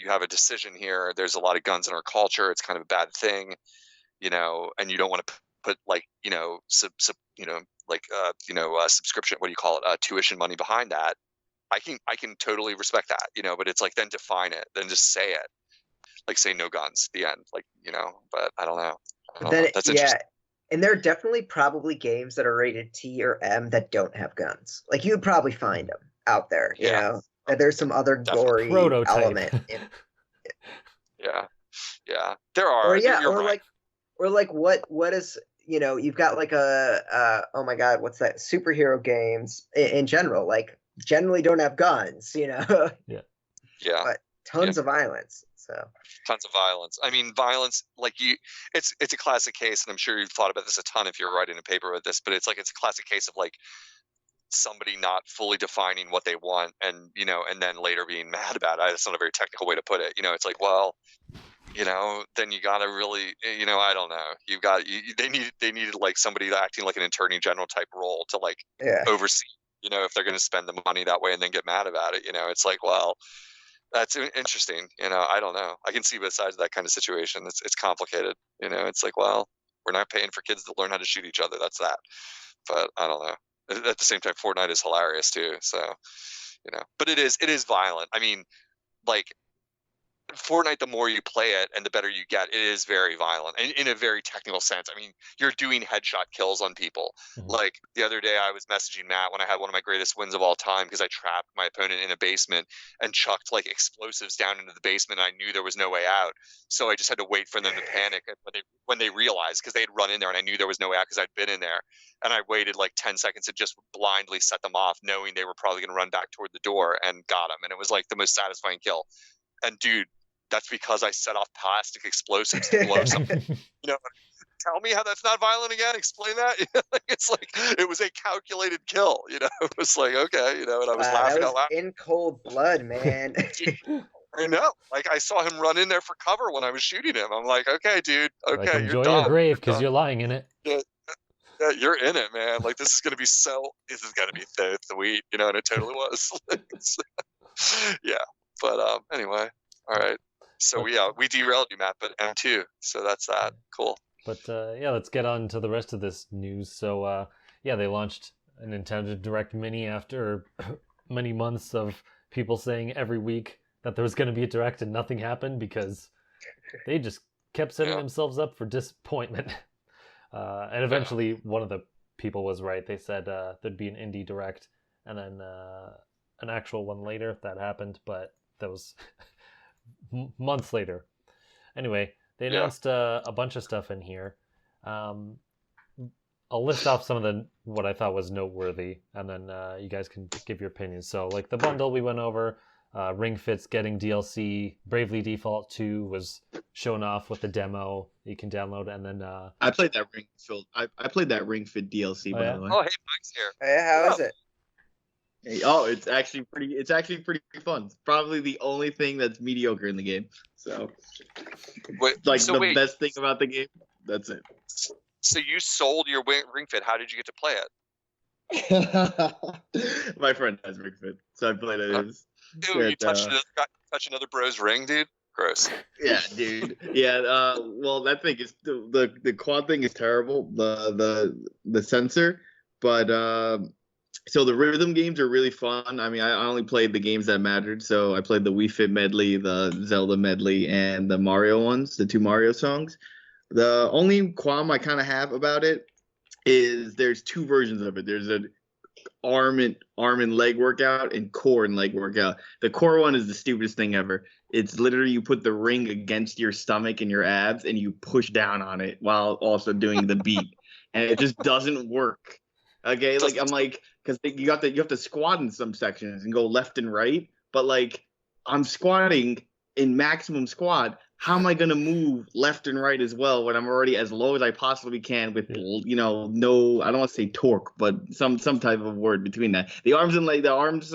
S5: have a decision here. There's a lot of guns in our culture. It's kind of a bad thing, you know, and you don't want to put like, you know, subscription. What do you call it? Tuition money behind that. I can totally respect that, you know, but it's like, then define it, then just say it, like say no guns, the end, like, you know. But I don't know. That's interesting.
S4: And there are definitely probably games that are rated T or M that don't have guns. Like you would probably find them out there, you know. And there's some other gory
S1: Prototype.
S4: element.
S5: Yeah. There are.
S4: Or like what is, you know, you've got like oh my god, what's that? Superhero games in general, like generally don't have guns, you know.
S5: Yeah.
S4: But tons of violence. So
S5: tons of violence. I mean, violence, like it's a classic case, and I'm sure you've thought about this a ton if you're writing a paper with this, but it's a classic case of like somebody not fully defining what they want, and, you know, and then later being mad about it. That's not a very technical way to put it. You know, it's like, well, you know, then you gotta really, you know, I don't know. They needed like somebody acting like an attorney general type role to like oversee, you know, if they're going to spend the money that way and then get mad about it. You know, it's like, well, that's interesting. You know, I don't know. I can see both sides of that kind of situation. It's complicated. You know, it's like, well, we're not paying for kids to learn how to shoot each other. That's that. But I don't know. At the same time, Fortnite is hilarious too. So, you know, but it is violent. I mean, like, Fortnite, the more you play it and the better you get, it is very violent and in a very technical sense. I mean, you're doing headshot kills on people.
S1: Mm-hmm.
S5: Like the other day I was messaging Matt when I had one of my greatest wins of all time because I trapped my opponent in a basement and chucked like explosives down into the basement. And I knew there was no way out. So I just had to wait for them to panic when they realized, because they had run in there and I knew there was no way out because I'd been in there. And I waited like 10 seconds and just blindly set them off, knowing they were probably going to run back toward the door, and got them. And it was like the most satisfying kill. And dude, that's because I set off plastic explosives to blow something. You know, tell me how that's not violent again. Explain that. It's like, it was a calculated kill. You know, it was like, okay, you know, and I was laughing out loud.
S4: In cold blood, man.
S5: I know. Like, I saw him run in there for cover when I was shooting him. I'm like, okay, dude. Okay,
S1: like, enjoy
S5: you're done.
S1: your grave because you're lying in it.
S5: Yeah, you're in it, man. Like, this is going to be so sweet, you know, and it totally was. Yeah. But anyway, all right. So we derailed you, Matt, but M2. So that's that. Cool.
S1: But let's get on to the rest of this news. So they launched a Nintendo Direct Mini after many months of people saying every week that there was going to be a Direct and nothing happened because they just kept setting themselves up for disappointment. And eventually one of the people was right. They said there'd be an indie Direct and then an actual one later that happened, but that was months later. Anyway, they announced a bunch of stuff in here. I'll list off some of what I thought was noteworthy, and then you guys can give your opinions. So, like the bundle we went over, Ring Fit's getting DLC. Bravely Default 2 was shown off with the demo you can download, and then
S6: I played that Ring Fit. I played that Ring Fit DLC by the way.
S5: Oh, hey, Mike's here.
S4: Hey, how is it?
S6: Hey, oh, it's actually pretty fun. It's probably the only thing that's mediocre in the game. So, the best thing about the game, that's it.
S5: So you sold your Ring Fit. How did you get to play it?
S6: My friend has Ring Fit, so I played it.
S5: Dude, you touched another bro's ring, dude? Gross.
S6: Yeah, dude. Yeah. Well, that thing is the quad thing is terrible. The sensor, but so the rhythm games are really fun. I mean, I only played the games that mattered. So I played the Wii Fit medley, the Zelda medley, and the Mario ones, the 2 Mario songs. The only qualm I kind of have about it is there's 2 versions of it. There's an arm and leg workout and core and leg workout. The core one is the stupidest thing ever. It's literally you put the ring against your stomach and your abs and you push down on it while also doing the beat, and it just doesn't work. Okay, like I'm like, because you have to squat in some sections and go left and right, but like I'm squatting in maximum squat. How am I gonna move left and right as well when I'm already as low as I possibly can with no, I don't want to say torque, but some type of word between that. The arms and leg, arms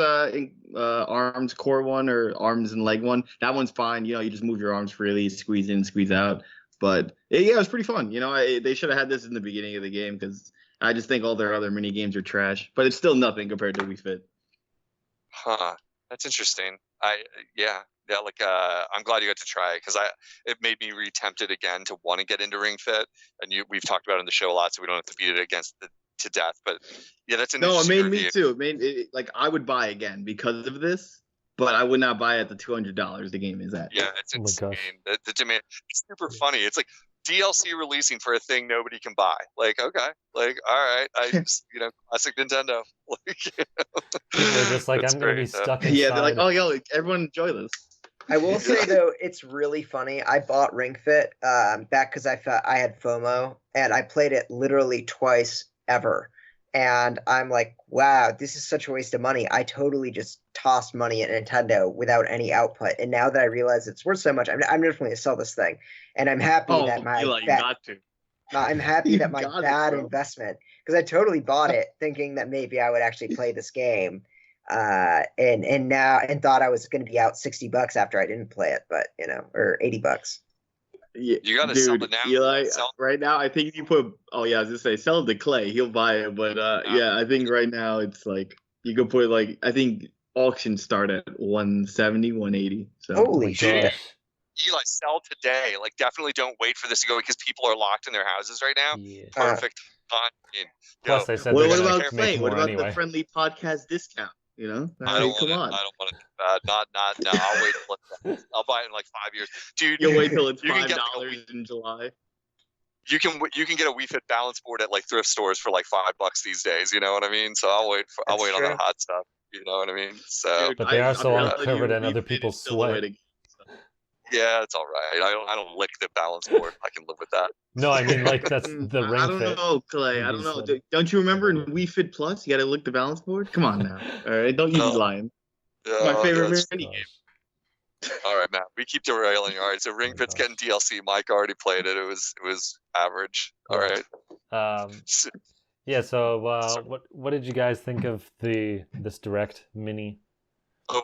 S6: core one or arms and leg one, that one's fine. You just move your arms freely, squeeze in, squeeze out. But yeah, it was pretty fun. They should have had this in the beginning of the game because I just think all their other mini games are trash. But it's still nothing compared to Wii Fit.
S5: Huh. That's interesting. Yeah, like I'm glad you got to try it because it made me re-tempted again to want to get into Ring Fit, and we've talked about it in the show a lot, so we don't have to beat it to death. But yeah, that's an
S6: it made me too. It made like I would buy again because of this, but I would not buy it at the $200 the game is at.
S5: Yeah, it's insane. The demand. It's super funny. It's like DLC releasing for a thing nobody can buy. Like, okay, like all right, I just classic Nintendo.
S1: They're just like, I'm gonna be stuck inside.
S6: Yeah, they're like, oh yo, everyone enjoy this.
S4: I will say though, it's really funny. I bought Ring Fit back because I had FOMO, and I played it literally twice ever. And I'm like, wow, this is such a waste of money. I totally just tossed money at Nintendo without any output. And now that I realize it's worth so much, I'm definitely going to sell this thing. And I'm happy that I'm happy that my bad investment, because I totally bought it thinking that maybe I would actually play this game. And thought I was going to be out $60 after I didn't play it, but or $80.
S6: Yeah,
S5: you gotta sell it now.
S6: Eli, right now, I think if you put, I was gonna say, sell it to Clay, he'll buy it. But yeah, I think right now it's like you could put I think auctions start at 170, 180. So
S4: holy shit.
S5: Eli, sell today. Like, definitely don't wait for this to go because people are locked in their houses right now.
S1: Yeah.
S5: Perfect time.
S1: Plus, they said
S6: what about Clay? What about the friendly podcast discount?
S5: I don't
S6: come on.
S5: I don't want it. Not no. I'll wait to look at that. I'll buy it in like 5 years, dude.
S6: You'll wait till it's $5 in July.
S5: You can get a Wii Fit balance board at like thrift stores for like $5 these days. You know what I mean? So I'll wait on that hot stuff. You know what I mean? So,
S1: but they are so uncovered in other people's sweat.
S5: Yeah, it's all right. I don't lick the balance board. I can live with that.
S1: No, I mean like that's the Ring Fit.
S6: I don't know, Clay. I don't know. Don't you remember in Wii Fit Plus, you got to lick the balance board? Come on now. All right, don't use lying. My favorite mini game.
S5: All right, Matt. We keep derailing. All right, so Ring Fit's getting DLC. Mike already played it. It was average. All right.
S1: Yeah. So what did you guys think of this Direct mini?
S5: Oh.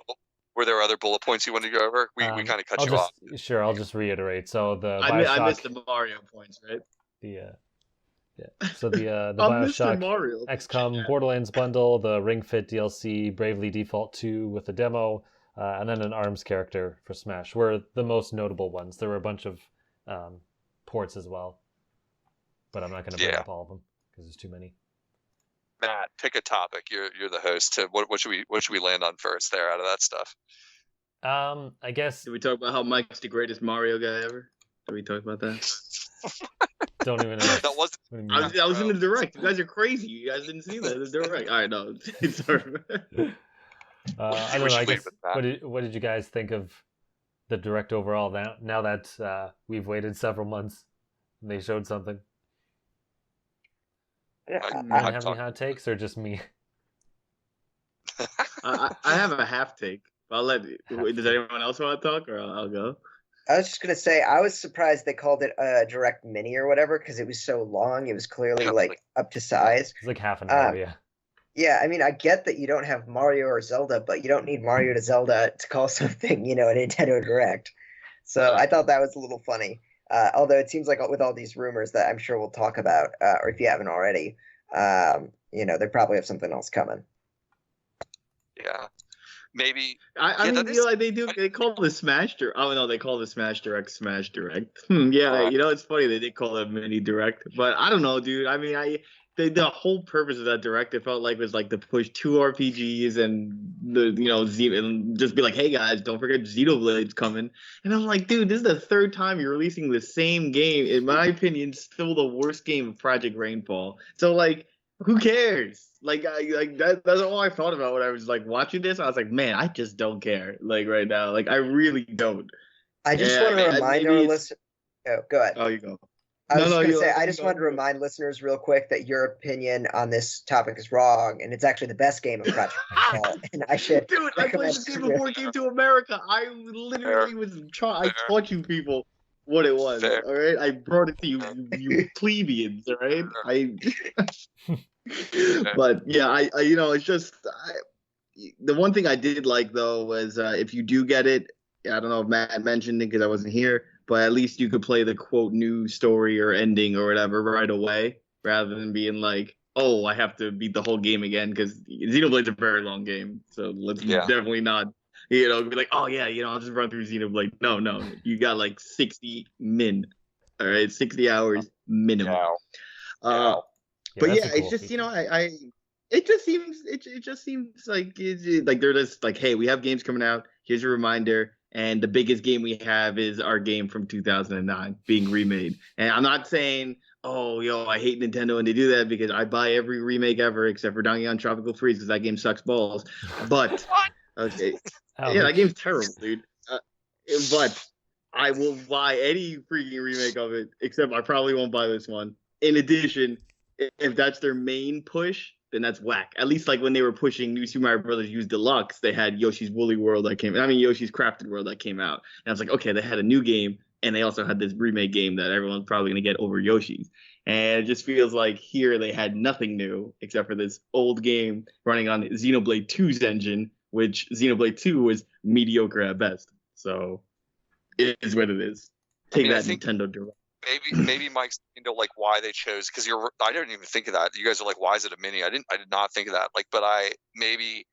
S5: Were there other bullet points you wanted to go over? We kind of cut you off.
S1: Sure, I'll just reiterate. So the
S6: BioShock, I missed the Mario points, right?
S1: Yeah. So the BioShock, XCOM, Borderlands bundle, the Ring Fit DLC, Bravely Default 2 with the demo, and then an ARMS character for Smash were the most notable ones. There were a bunch of ports as well, but I'm not going to bring up all of them because there's too many.
S5: Matt, pick a topic. You're the host. What should we land on first there out of that stuff?
S1: I guess.
S6: Did we talk about how Mike's the greatest Mario guy ever? Did we talk about that?
S1: Don't even know.
S5: That wasn't.
S6: I was in the Direct. You guys are crazy. You guys didn't see that. The Direct. All right, no. Sorry.
S1: I don't know. I guess. What did you guys think of the Direct overall? Now that we've waited several months, and they showed something.
S4: Yeah,
S1: I have any hot takes or just me?
S6: I have a half take. I'll let. Does anyone else want to talk, or I'll go?
S4: I was just gonna say I was surprised they called it a Direct Mini or whatever because it was so long. It was clearly up to size.
S1: It's like half an hour, yeah.
S4: Yeah, I mean, I get that you don't have Mario or Zelda, but you don't need Mario to Zelda to call something, a Nintendo Direct. So I thought that was a little funny. Although it seems like with all these rumors that I'm sure we'll talk about, or if you haven't already, they probably have something else coming.
S5: Yeah. maybe.
S6: I
S5: Yeah,
S6: mean,
S5: that is.
S6: like they call the Smash Direct. Oh no, they call the Smash Direct. Yeah, it's funny they did call it Mini Direct, but I don't know, dude. I mean, the whole purpose of that Direct, it felt like, was like to push 2 RPGs and and just be like, hey guys, don't forget Xenoblade's coming. And I'm like, dude, this is the third time you're releasing the same game. In my opinion, still the worst game of Project Rainfall. So like, who cares? Like that's all I thought about when I was like watching this. I was like, man, I just don't care. Like right now, like I really don't.
S4: I just want to remind our listeners. Oh, go ahead.
S6: Oh, you go.
S4: I was going to say, I just wanted to remind listeners real quick that your opinion on this topic is wrong, and it's actually the best game of Project Rainfall. And I should.
S6: Dude, I played this game before it came to America. I literally was trying. I taught you people what it was.
S5: Fair.
S6: All right, I brought it to you plebeians. All right, But yeah, I it's just the one thing I did like though was if you do get it, I don't know if Matt mentioned it because I wasn't here, but at least you could play the quote new story or ending or whatever right away, rather than being like, oh, I have to beat the whole game again, because Xenoblade's a very long game, so let's definitely not be like, oh yeah, I'll just run through Xenoblade. No, you got like 60 min, all right, 60 hours minimum.
S5: Wow.
S6: But yeah, it's just it just seems like they're just like, hey, we have games coming out. Here's a reminder, and the biggest game we have is our game from 2009 being remade. And I'm not saying, oh, I hate Nintendo when they do that, because I buy every remake ever except for Donkey Kong Tropical Freeze because that game sucks balls. But okay, yeah, that game's terrible, dude. But I will buy any freaking remake of it, except I probably won't buy this one. In addition, if that's their main push, then that's whack. At least like when they were pushing New Super Mario Brothers U Deluxe, they had Yoshi's Woolly World Yoshi's Crafted World that came out. And I was like, okay, they had a new game, and they also had this remake game that everyone's probably going to get over Yoshi's. And it just feels like here they had nothing new except for this old game running on Xenoblade 2's engine, which Xenoblade 2 was mediocre at best. So it is what it is. Take that, Nintendo Direct.
S5: Maybe Mike's like why they chose, because I didn't even think of that. You guys are like, why is it a mini? I did not think of that. Like, but maybe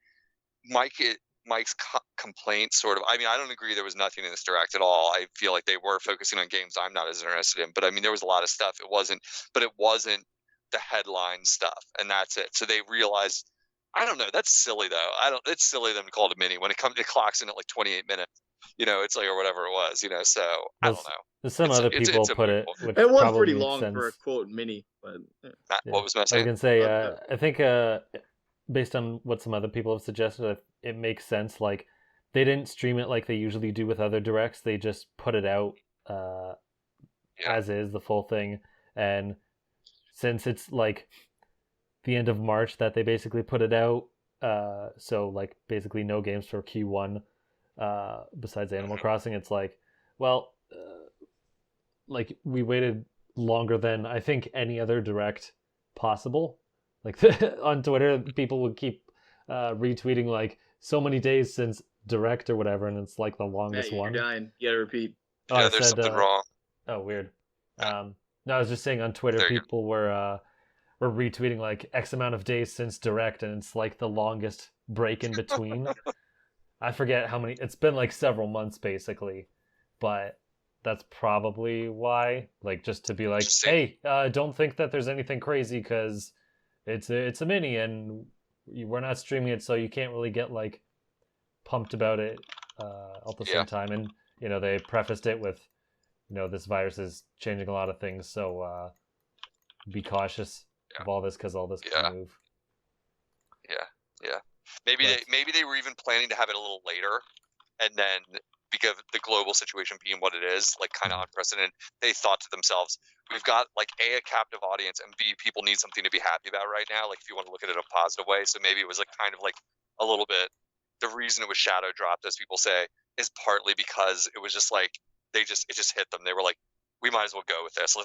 S5: Mike's complaint sort of. I mean, I don't agree there was nothing in this Direct at all. I feel like they were focusing on games I'm not as interested in. But I mean, there was a lot of stuff. It wasn't the headline stuff, and that's it. So they realized, I don't know. That's silly though. It's silly of them to call it a mini when it clocks in at like 28 minutes. It's like, or whatever it was, so I don't know.
S1: Some other people put it.
S6: It was pretty long for a quote mini, but
S5: what was messing?
S1: I can say, I think based on what some other people have suggested, it makes sense. Like, they didn't stream it like they usually do with other directs. They just put it out as is, the full thing. And since it's like the end of March that they basically put it out, so like basically no games for Q1. Besides Animal Crossing, it's like, well, like we waited longer than I think any other Direct possible. Like on Twitter, people would keep retweeting like so many days since Direct or whatever, and it's like the longest one.
S6: You're dying. You gotta repeat.
S5: Yeah, there's something wrong.
S1: Oh, weird. No, I was just saying on Twitter, people were retweeting like X amount of days since Direct, and it's like the longest break in between. I forget how many. It's been like several months basically, but that's probably why. Like, just to be like, hey, don't think that there's anything crazy because it's a mini and we're not streaming it, so you can't really get like pumped about it at the same time. And they prefaced it with, this virus is changing a lot of things, so be cautious of all this because all this can move.
S5: Yeah. Maybe they were even planning to have it a little later, and then because the global situation being what it is, like kind of unprecedented, they thought to themselves, we've got like a captive audience, and B, people need something to be happy about right now. Like if you want to look at it in a positive way. So maybe it was like kind of like a little bit, the reason it was shadow dropped, as people say, is partly because it was just like, it just hit them. They were like, we might as well go with this. We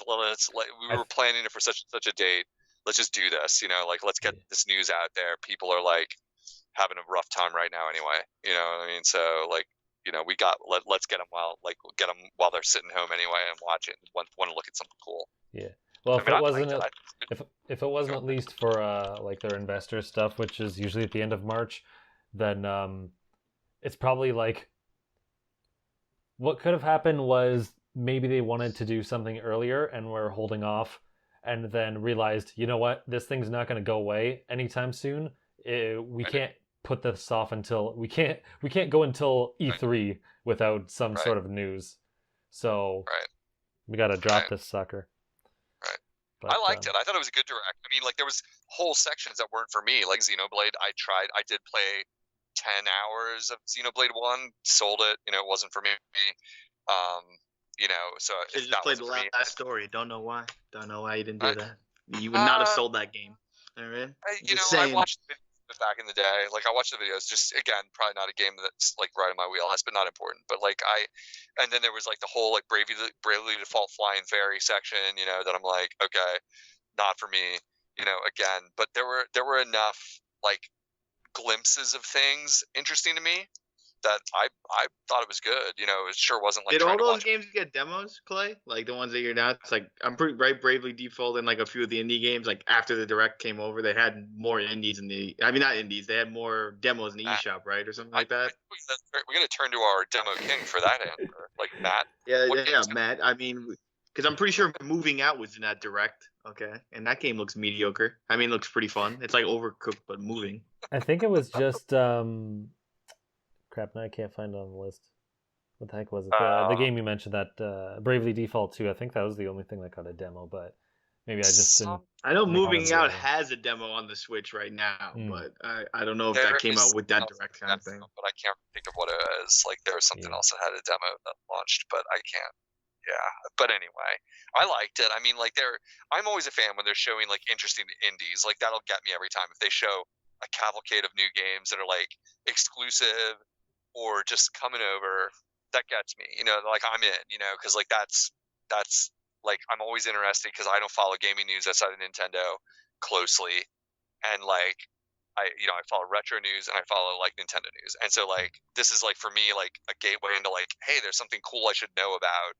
S5: were planning it for such a date. Let's just do this, like let's get this news out there. People are like having a rough time right now anyway. You know what I mean? So like, let's get them while they're sitting home anyway and watch it and want to look at something cool.
S1: Yeah. Well, if it wasn't at least for like their investor stuff, which is usually at the end of March, then it's probably like what could have happened was maybe they wanted to do something earlier and were holding off, and then realized, you know what, this thing's not going to go away anytime soon. We can't put this off until we can't go until E3 without some sort of news. So we got to drop this sucker.
S5: Right.
S1: But,
S5: I liked it. I thought it was a good direct. I mean, like there was whole sections that weren't for me, like Xenoblade. I did play 10 hours of Xenoblade 1, sold it. You know, it wasn't for me. You know, so
S6: You
S5: that
S6: just played the last story. Don't know why. Don't know why you didn't do that. You would not have sold that game. All right.
S5: You know, I watched the videos back in the day. Like I watched the videos. Just again, probably not a game that's like right in my wheelhouse, but not important. But like and then there was like the whole like Bravely Default Flying Fairy section. You know, that I'm like, okay, not for me. You know, again, but there were enough like glimpses of things interesting to me that I thought it was good. You know, it sure wasn't like.
S6: Did all those games get demos, Clay? Like the ones that you're not? It's like I'm pretty Bravely Default and like a few of the indie games. Like after the direct came over, they had more indies in the. I mean, not indies. They had more demos in the eShop, right, or something like that.
S5: We're gonna turn to our demo king for that answer, like Matt.
S6: Yeah, Matt. I mean, because I'm pretty sure Moving Out was in that direct. Okay, and that game looks mediocre. I mean, it looks pretty fun. It's like Overcooked but moving.
S1: I think it was just crap. Now I can't find it on the list. What the heck was it? The game you mentioned, that Bravely Default 2. I think that was the only thing that got a demo, but maybe I just didn't.
S6: I know Moving Out has a demo on the Switch right now, but I don't know if that came out with that direct kind of thing.
S5: But I can't think of what it is. Like there was something else that had a demo that launched, but I can't. Yeah, but anyway, I liked it. I mean, like I'm always a fan when they're showing like interesting indies. Like that'll get me every time if they show a cavalcade of new games that are like exclusive or just coming over. That gets me, you know, like I'm in, you know, because like that's like I'm always interested because I don't follow gaming news outside of Nintendo closely, and like I follow retro news and I follow like Nintendo news, and so like this is like for me like a gateway into like, hey, there's something cool I should know about,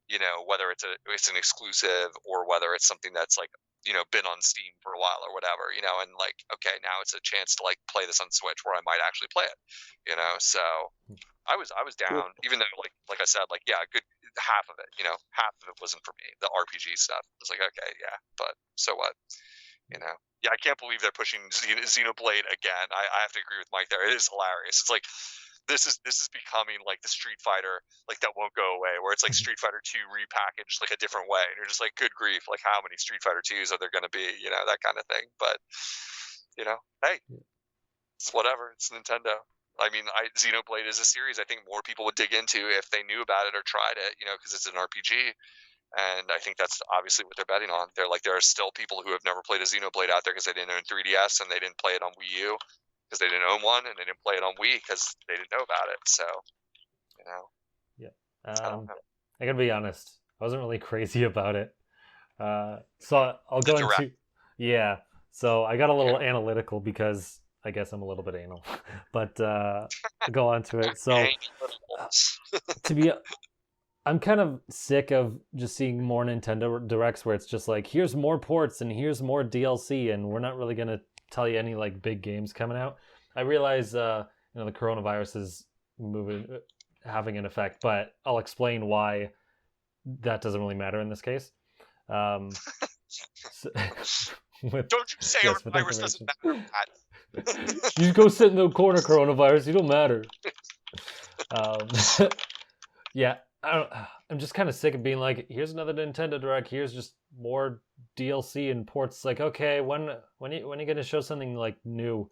S5: you know, whether it's an exclusive or whether it's something that's like, you know, been on Steam for a while or whatever, you know, and like, okay, now it's a chance to like play this on Switch where I might actually play it, you know. So I was down, even though like I said, like, yeah, a good half of it, you know, half of it wasn't for me. The RPG stuff was like, okay, yeah, but so what, you know. Yeah, I can't believe they're pushing Xenoblade again. I have to agree with Mike there. It is hilarious. It's like this is becoming like the Street Fighter, like that won't go away, where it's like Street Fighter 2 repackaged like a different way, and you're just like, good grief, like how many Street Fighter 2s are there going to be, you know, that kind of thing. But you know, hey, it's whatever. It's Nintendo. I mean, Xenoblade is a series I think more people would dig into if they knew about it or tried it, you know, because it's an RPG. And I think that's obviously what they're betting on. They're like, there are still people who have never played a Xenoblade out there because they didn't own 3DS and they didn't play it on Wii U because they didn't own one, and they didn't play it on Wii because they didn't know about it. So, you know.
S1: Yeah. I gotta be honest. I wasn't really crazy about it. So I'll go into... Yeah. So I got a little analytical because I guess I'm a little bit anal. But I'll go on to it. So I'm kind of sick of just seeing more Nintendo Directs where it's just like, here's more ports and here's more DLC, and we're not really going to tell you any like big games coming out. I realize, the coronavirus is having an effect, but I'll explain why that doesn't really matter in this case.
S5: Don't you say our virus doesn't matter, Pat.
S1: You go sit in the corner, coronavirus. You don't matter. Yeah. I'm just kind of sick of being like, here's another Nintendo Direct, here's just more DLC and ports. Like, okay, when are you going to show something like new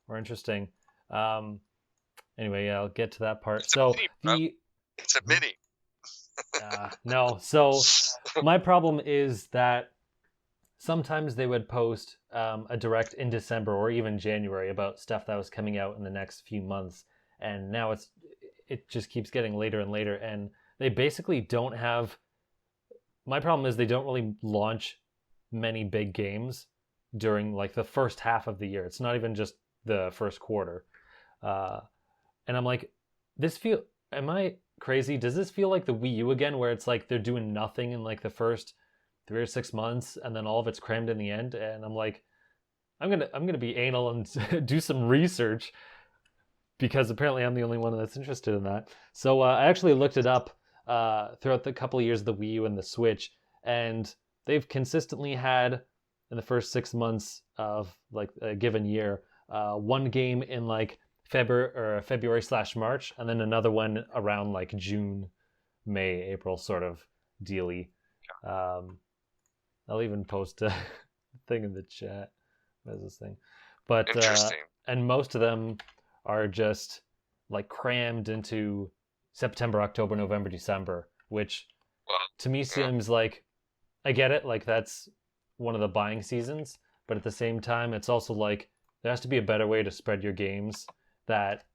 S1: or interesting? Anyway, yeah, I'll get to that part. It's
S5: a mini.
S1: No, so my problem is that sometimes they would post a Direct in December or even January about stuff that was coming out in the next few months, and now it just keeps getting later and later, and they basically don't have... My problem is they don't really launch many big games during like the first half of the year. It's not even just the first quarter. And I'm like, am I crazy? Does this feel like the Wii U again, where it's like they're doing nothing in like the first 3 or 6 months and then all of it's crammed in the end? And I'm like, I'm gonna be anal and do some research because apparently I'm the only one that's interested in that. So I actually looked it up throughout the couple of years of the Wii U and the Switch, and they've consistently had in the first 6 months of like a given year, one game in like February/March, and then another one around like June, May, April sort of dealy. I'll even post a thing in the chat. What is this thing? But
S5: Interesting.
S1: and most of them are just like crammed into September, October, November, December, which to me seems like, I get it, like that's one of the buying seasons, but at the same time, it's also like there has to be a better way to spread your games that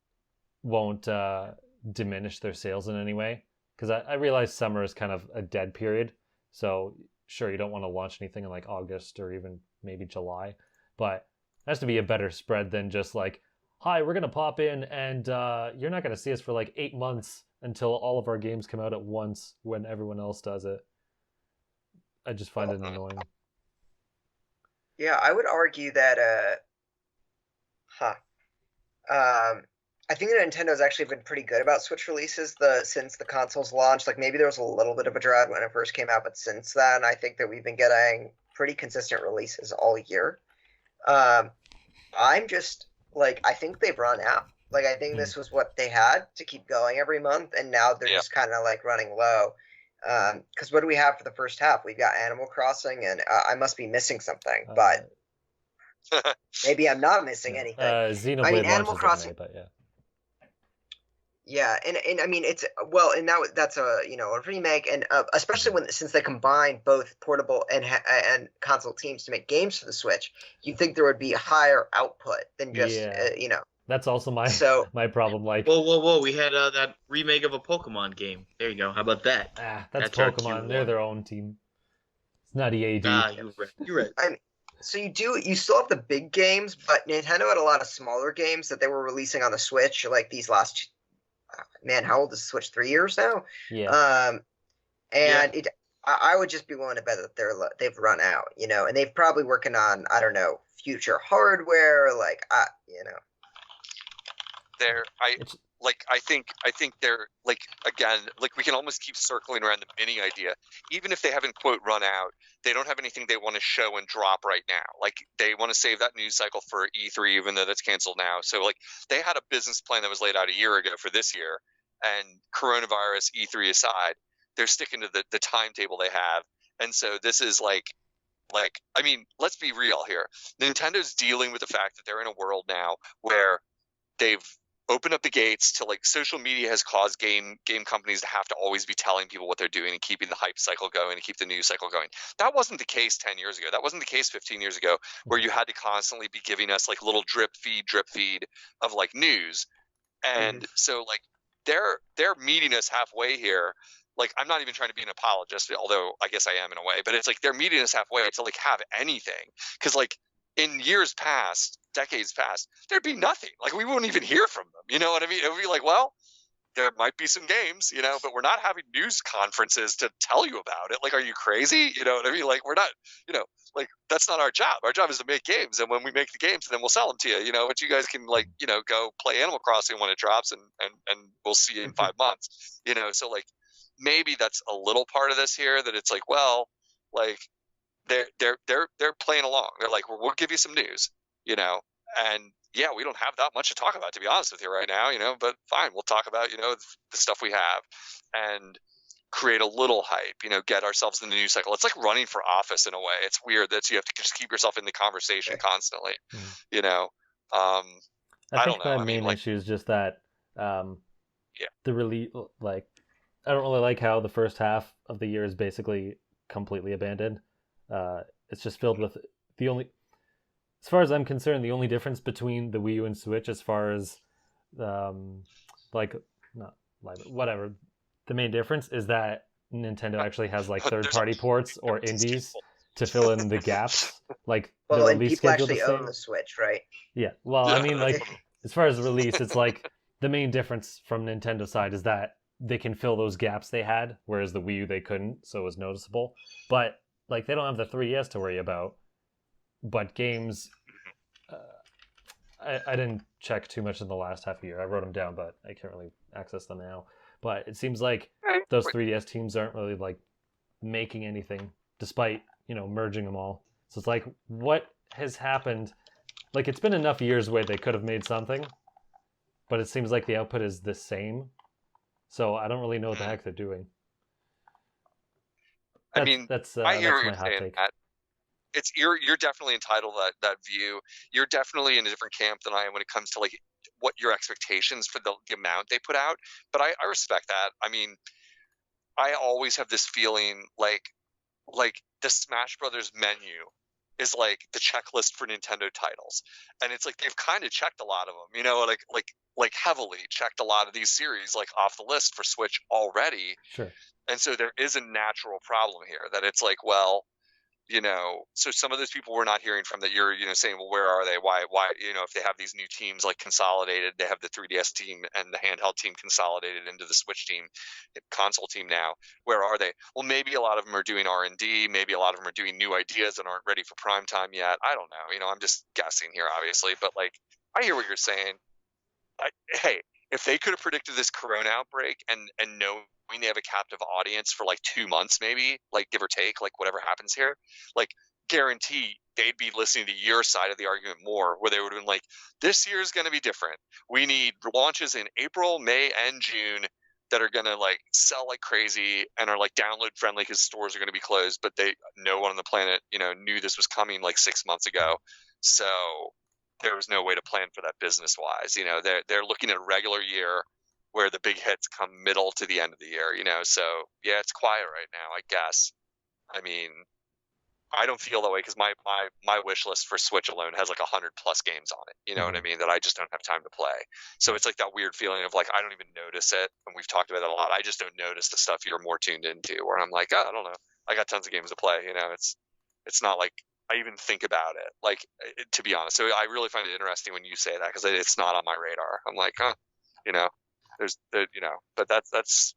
S1: won't diminish their sales in any way. Because I realize summer is kind of a dead period, so sure, you don't want to launch anything in like August or even maybe July, but there has to be a better spread than just like, hi, we're going to pop in and you're not going to see us for like 8 months until all of our games come out at once when everyone else does it. I just find it annoying.
S4: Yeah, I would argue that I think that Nintendo's actually been pretty good about Switch releases since the console's launched. Like maybe there was a little bit of a drought when it first came out, but since then I think that we've been getting pretty consistent releases all year. I'm just like, I think they've run out. Like I think this was what they had to keep going every month, and now they're just kind of like running low. Because what do we have for the first half? We've got Animal Crossing, and I must be missing something, but maybe I'm not missing anything.
S1: Xenoblade
S4: I mean, Animal
S1: launches
S4: Crossing,
S1: in May, but yeah.
S4: Yeah, and I mean it's and that's a a remake, and especially since they combined both portable and console teams to make games for the Switch, you'd think there would be a higher output than just
S1: That's also my my problem. Like,
S6: whoa! We had that remake of a Pokemon game. There you go. How about that?
S1: That's Pokemon. They're their own team. It's not EA.
S6: You're right.
S4: I mean, so you still have the big games, but Nintendo had a lot of smaller games that they were releasing on the Switch, like these last. Man, how old is the Switch? 3 years now.
S1: Yeah.
S4: I would just be willing to bet that they've run out, and they've probably working on, I don't know, future hardware, like
S5: I think they're like, again, like we can almost keep circling around the mini idea. Even if they haven't quote run out, they don't have anything they want to show and drop right now. Like they want to save that news cycle for E3, even though that's canceled now. So like they had a business plan that was laid out a year ago for this year, and coronavirus E3 aside, they're sticking to the timetable they have. And so this is like I mean, let's be real here. Nintendo's dealing with the fact that they're in a world now where they've open up the gates to like social media has caused game companies to have to always be telling people what they're doing and keeping the hype cycle going and keep the news cycle going. That wasn't the case 10 years ago. That wasn't the case 15 years ago, where you had to constantly be giving us like little drip feed of like news. And so like they're meeting us halfway here. Like I'm not even trying to be an apologist, although I guess I am in a way, but it's like they're meeting us halfway to like have anything. Because like in years past, decades past, there'd be nothing. Like we wouldn't even hear from them. You know what I mean? It would be like, well, there might be some games, but we're not having news conferences to tell you about it. Like, are you crazy? You know what I mean? Like we're not, like that's not our job. Our job is to make games, and when we make the games, then we'll sell them to you. But you guys can like, go play Animal Crossing when it drops, and we'll see you in 5 months. So like maybe that's a little part of this here, that it's like, well, like they're playing along. They're like, well, we'll give you some news, and yeah, we don't have that much to talk about, to be honest with you right now, but fine, we'll talk about, the stuff we have and create a little hype, get ourselves in the news cycle. It's like running for office in a way. It's weird that you have to just keep yourself in the conversation constantly, I
S1: think the main issue is just that the release, like, I don't really like how the first half of the year is basically completely abandoned. It's just filled with as far as I'm concerned, the only difference between the Wii U and Switch, as far as whatever, the main difference is that Nintendo actually has like third-party ports or indies to fill in the gaps. Like the release schedule.
S4: People actually own the Switch, right?
S1: Yeah. Well, I mean, like as far as the release, it's like the main difference from Nintendo's side is that they can fill those gaps they had, whereas the Wii U they couldn't, so it was noticeable. But like they don't have the 3DS to worry about. But games, I didn't check too much in the last half a year. I wrote them down, but I can't really access them now. But it seems like those 3DS teams aren't really like making anything, despite merging them all. So it's like, what has happened? Like, it's been enough years where they could have made something, but it seems like the output is the same. So I don't really know what the heck they're doing.
S5: I mean,
S1: that's
S5: I hear what
S1: my
S5: you're
S1: hot
S5: saying,
S1: take.
S5: Matt. You're definitely entitled to that view. You're definitely in a different camp than I am when it comes to like what your expectations for the amount they put out. But I respect that. I mean, I always have this feeling like the Smash Brothers menu is like the checklist for Nintendo titles, and it's like they've kind of checked a lot of them, like heavily checked a lot of these series like off the list for Switch already.
S1: Sure.
S5: And so there is a natural problem here that it's like, well, so some of those people we're not hearing from that you're, saying, well, where are they? Why, if they have these new teams like consolidated, they have the 3DS team and the handheld team consolidated into the Switch team, console team now, where are they? Well, maybe a lot of them are doing R&D. Maybe a lot of them are doing new ideas and aren't ready for prime time yet. I don't know. I'm just guessing here, obviously, but like, I hear what you're saying. Hey, if they could have predicted this corona outbreak and knowing they have a captive audience for like 2 months, maybe, like give or take, like whatever happens here, like guarantee they'd be listening to your side of the argument more, where they would have been like, this year is going to be different. We need launches in April, May, and June that are going to like sell like crazy and are like download friendly because stores are going to be closed, but no one on the planet, knew this was coming like 6 months ago. So there was no way to plan for that business wise. They're looking at a regular year where the big hits come middle to the end of the year, so yeah, it's quiet right now, I guess. I mean, I don't feel that way because my wish list for Switch alone has like 100+ games on it, you know what I mean, that I just don't have time to play. So it's like that weird feeling of like, I don't even notice it, and we've talked about it a lot. I just don't notice the stuff you're more tuned into, where I'm like, I don't know, I got tons of games to play, it's not like I even think about it, like, to be honest. So I really find it interesting when you say that, because it's not on my radar. I'm like, but that's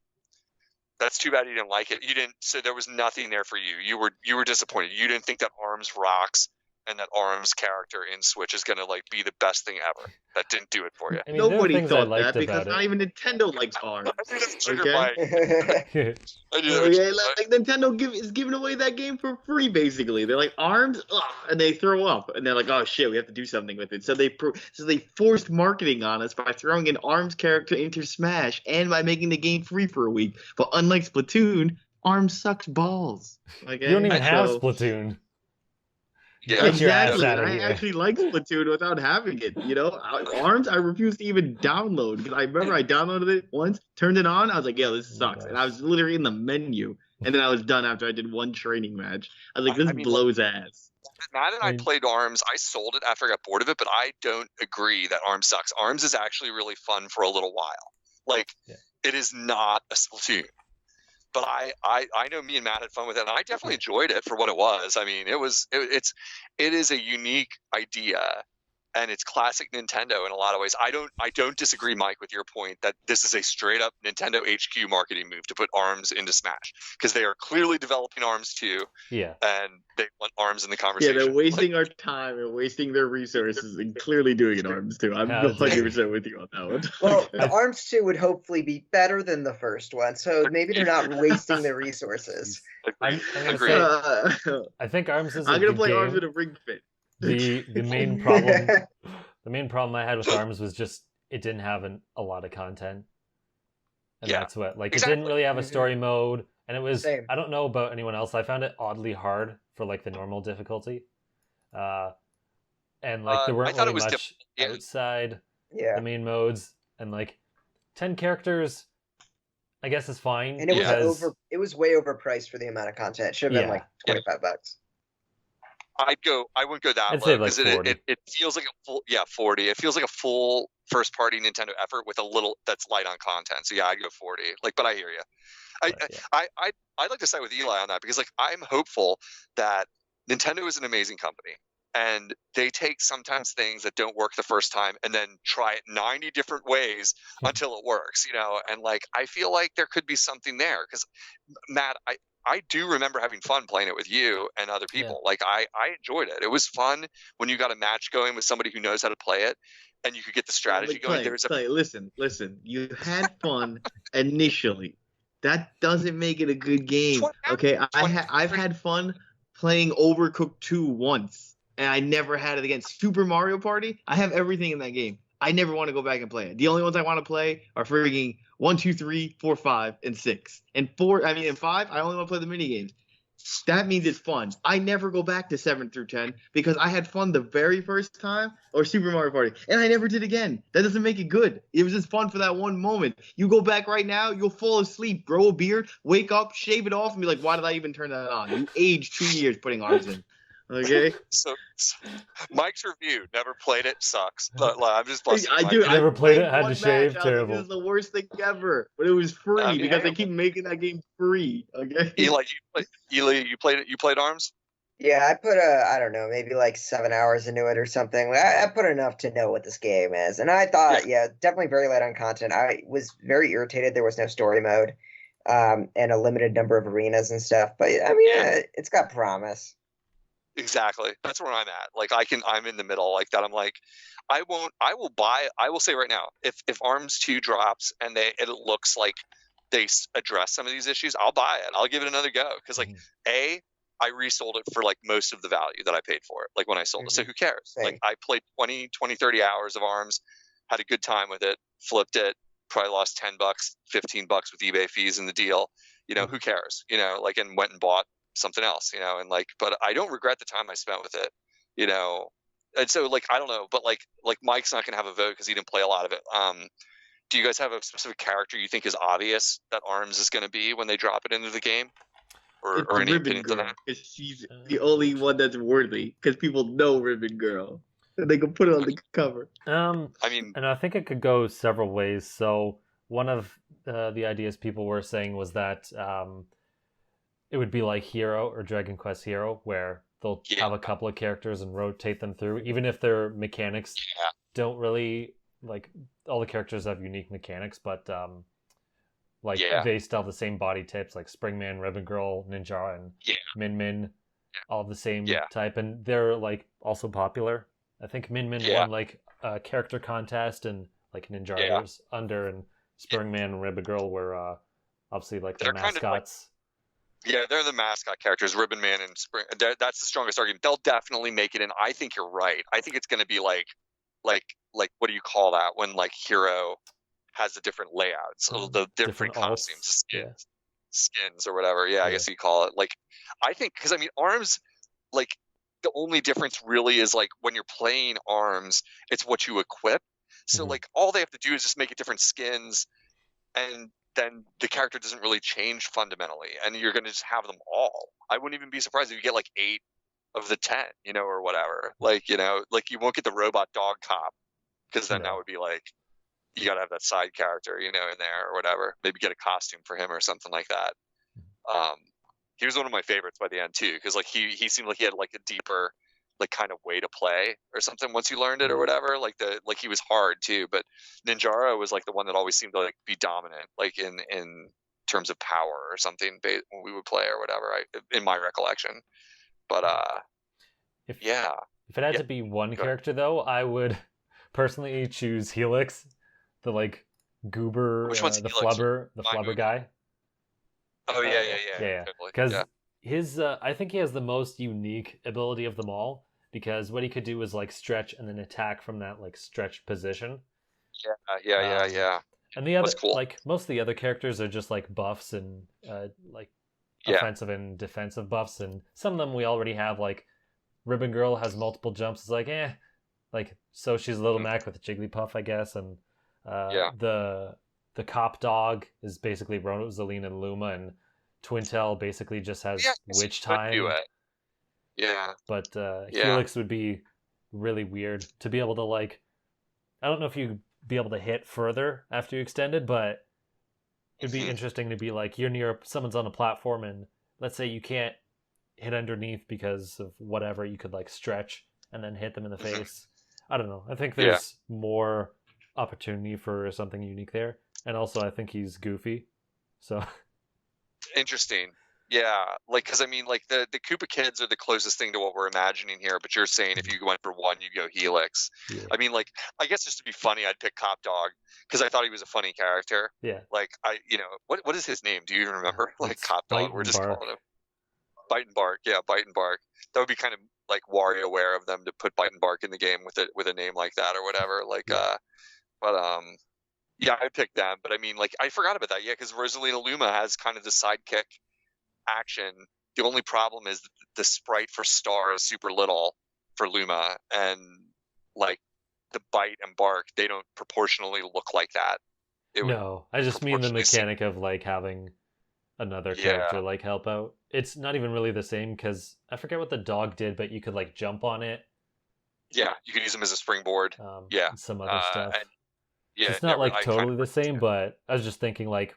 S5: too bad you didn't like it. You didn't. So there was nothing there for you. You were disappointed. You didn't think that ARMS rocks and that ARMS character in Switch is gonna like be the best thing ever. That didn't do it for you.
S1: I mean,
S6: Nobody
S1: there are things I
S6: thought
S1: liked
S6: that because
S1: about
S6: not even Nintendo likes ARMS. Okay?
S1: it.
S6: Okay, like Nintendo is giving away that game for free, basically. They're like, ARMS, ugh, and they throw up, and they're like, oh shit, we have to do something with it. So they forced marketing on us by throwing an ARMS character into Smash and by making the game free for a week. But unlike Splatoon, ARMS sucks balls. Okay?
S1: You don't even have Splatoon.
S5: Yeah,
S1: Get your ass
S6: exactly.
S1: out of
S6: I
S1: here.
S6: actually like Splatoon without having it. ARMS I refused to even download because I remember I downloaded it once, turned it on, I was like, "Yo, this sucks," and I was literally in the menu, and then I was done after I did one training match. I was like, "This blows ass."
S5: Matt and I played ARMS. I sold it after I got bored of it, but I don't agree that ARMS sucks. ARMS is actually really fun for a little while. Like, It is not a Splatoon. But I know me and Matt had fun with it, and I definitely enjoyed it for what it was. I mean, it is a unique idea, and it's classic Nintendo in a lot of ways. I don't disagree, Mike, with your point that this is a straight up Nintendo HQ marketing move to put ARMS into Smash, because they are clearly developing ARMS too.
S1: Yeah.
S5: And they want ARMS in the conversation.
S6: Yeah, they're wasting our time and wasting their resources and clearly doing it ARMS too. I'm 100% with you on that one.
S4: Well, the ARMS 2 would hopefully be better than the first one, so maybe they're not wasting their resources.
S1: I'm gonna
S5: Agree.
S1: say, I think ARMS is.
S6: I'm gonna play ARMS with a ring fit.
S1: The main problem I had with ARMS was just it didn't have a lot of content, and that's what it didn't really have a story mode, and it was
S4: Same.
S1: I don't know about anyone else, I found it oddly hard for like the normal difficulty, and like there weren't really much outside the main modes, and like 10 characters I guess is fine,
S4: and it was way overpriced for the amount of content. It should have been like $25.
S5: I wouldn't go that
S1: I'd
S5: low,
S1: say like
S5: because
S1: 40.
S5: it feels like a full 40. It feels like a full first party Nintendo effort with a little that's light on content. So yeah, I'd go 40. Like, but I hear you. I'd like to side with Eli on that, because like I'm hopeful that Nintendo is an amazing company, and they take sometimes things that don't work the first time and then try it 90 different ways until it works, and like I feel like there could be something there, because Matt, I do remember having fun playing it with you and other people. Like I enjoyed it. It was fun when you got a match going with somebody who knows how to play it, and you could get the strategy going.
S6: Listen. You had fun initially. That doesn't make it a good game. Okay, I've had fun playing Overcooked 2 once, and I never had it again. Super Mario Party, I have everything in that game. I never want to go back and play it. The only ones I want to play are freaking 1, 2, 3, 4, 5, and 6. And 5, I only want to play the mini games. That means it's fun. I never go back to 7 through 10 because I had fun the very first time, or Super Mario Party, and I never did again. That doesn't make it good. It was just fun for that one moment. You go back right now, you'll fall asleep, grow a beard, wake up, shave it off, and be like, why did I even turn that on? You aged 2 years putting arms in. Okay.
S5: So Mike's review, never played it, sucks. But I'm just busting.
S6: I do.
S1: Never played it, had to
S6: one
S1: shave.
S6: match,
S1: Terrible.
S6: It was the worst thing ever, but it was free
S5: I mean,
S6: because they keep making that game free. Okay.
S5: Eli, you played it. You played ARMS.
S4: Yeah, I put I don't know, maybe like 7 hours into it or something. I put enough to know what this game is. And I thought, definitely very light on content. I was very irritated there was no story mode, and a limited number of arenas and stuff. But I mean, it's got promise.
S5: Exactly. That's where I'm at. Like I'm in the middle like that. I'm like, I will say right now, if ARMS 2 drops and it looks like they address some of these issues, I'll buy it. I'll give it another go. Cause like I resold it for like most of the value that I paid for it. Like when I sold it. So who cares?
S4: Same.
S5: Like I played 20, 30 hours of ARMS, had a good time with it, flipped it, probably lost $10, $15 with eBay fees in the deal. You know, who cares? You know, like, and went and bought something else, you know, and like, but I don't regret the time I spent with it, you know. And so like, I don't know, but like Mike's not going to have a vote because he didn't play a lot of it. Do you guys have a specific character you think is obvious that ARMS is going to be when they drop it into the game? Or any opinions on that?
S6: Because she's the only one that's worthy, because people know Ribbon Girl. And they can put it on the cover.
S5: I mean,
S1: and I think it could go several ways. So one of the ideas people were saying was that it would be like Hero or Dragon Quest Hero, where they'll have a couple of characters and rotate them through, even if their mechanics don't really, like, all the characters have unique mechanics, but they still have the same body types, like Springman, Ribbon Girl, Ninja, and Min Min, all the same type, and they're like also popular. I think Min Min won like a character contest, and like Ninja was under, and Springman and Ribbon Girl were obviously like the mascots.
S5: They're the mascot characters, Ribbon Man and Spring. That's the strongest argument. They'll definitely make it in. I think you're right. I think it's going to be like what do you call that when like Hero has the different layouts, so the different costumes, skins or whatever. I guess you call it. Like, I think because I mean ARMS, like the only difference really is like when you're playing ARMS, it's what you equip. So like all they have to do is just make it different skins, and then the character doesn't really change fundamentally, and you're going to just have them all. I wouldn't even be surprised if you get like 8 of the 10, you know, or whatever. Like, you know, like you won't get the robot dog cop, because then that would be like, you got to have that side character, you know, in there or whatever. Maybe get a costume for him or something like that. He was one of my favorites by the end too, because like he seemed like he had like a deeper like kind of way to play or something once you learned it or whatever. Like he was hard too, but Ninjara was like the one that always seemed to like be dominant, like in terms of power or something when we would play or whatever. In my recollection, but
S1: if it had to be one character though, I would personally choose Helix, the like goober,
S5: Which one's
S1: the
S5: Helix?
S1: flubber guy.
S5: Oh yeah.
S1: Because his I think he has the most unique ability of them all, because what he could do is like stretch and then attack from that like stretched position.
S5: Yeah.
S1: And the other,
S5: cool.
S1: like most of the other characters are just like buffs and like offensive and defensive buffs, and some of them we already have. Like Ribbon Girl has multiple jumps. It's like like so she's a little Mac with a Jigglypuff, I guess, and the cop dog is basically Rosaline and Luma, and Twintel basically just has witch time. But Helix would be really weird to be able to like. I don't know if you'd be able to hit further after you extended, but it'd be interesting to be like you're someone's on a platform, and let's say you can't hit underneath because of whatever. You could like stretch and then hit them in the face. I don't know. I think there's more opportunity for something unique there. And also, I think he's goofy. So
S5: interesting. Yeah, like because I mean, like the Koopa kids are the closest thing to what we're imagining here. But you're saying if you went for one, you'd go Helix.
S1: Yeah.
S5: I mean, like I guess just to be funny, I'd pick Cop Dog because I thought he was a funny character.
S1: Yeah.
S5: Like what is his name? Do you even remember? Like
S1: It's
S5: Cop
S1: Bite
S5: Dog. We're
S1: and
S5: just
S1: Bark.
S5: calling him Bite and Bark. Yeah, Bite and Bark. That would be kind of like WarioWare of them to put Bite and Bark in the game with a name like that or whatever. Like
S1: Yeah.
S5: yeah, I picked them. But I mean, like I forgot about that. Yeah, because Rosalina Luma has kind of the sidekick action. The only problem is the sprite for Star is super little for Luma, and like the Bite and Bark, they don't proportionally look like that. It would
S1: No, I just mean the
S5: proportionally seem-
S1: mechanic of like having another
S5: Yeah.
S1: character like help out. It's not even really the same because I forget what the dog did, but you could like jump on it.
S5: Yeah, you could use them as a springboard. Yeah,
S1: and some other stuff.
S5: and yeah,
S1: It's not like
S5: I
S1: totally
S5: kind
S1: the
S5: of
S1: same, but I was just thinking like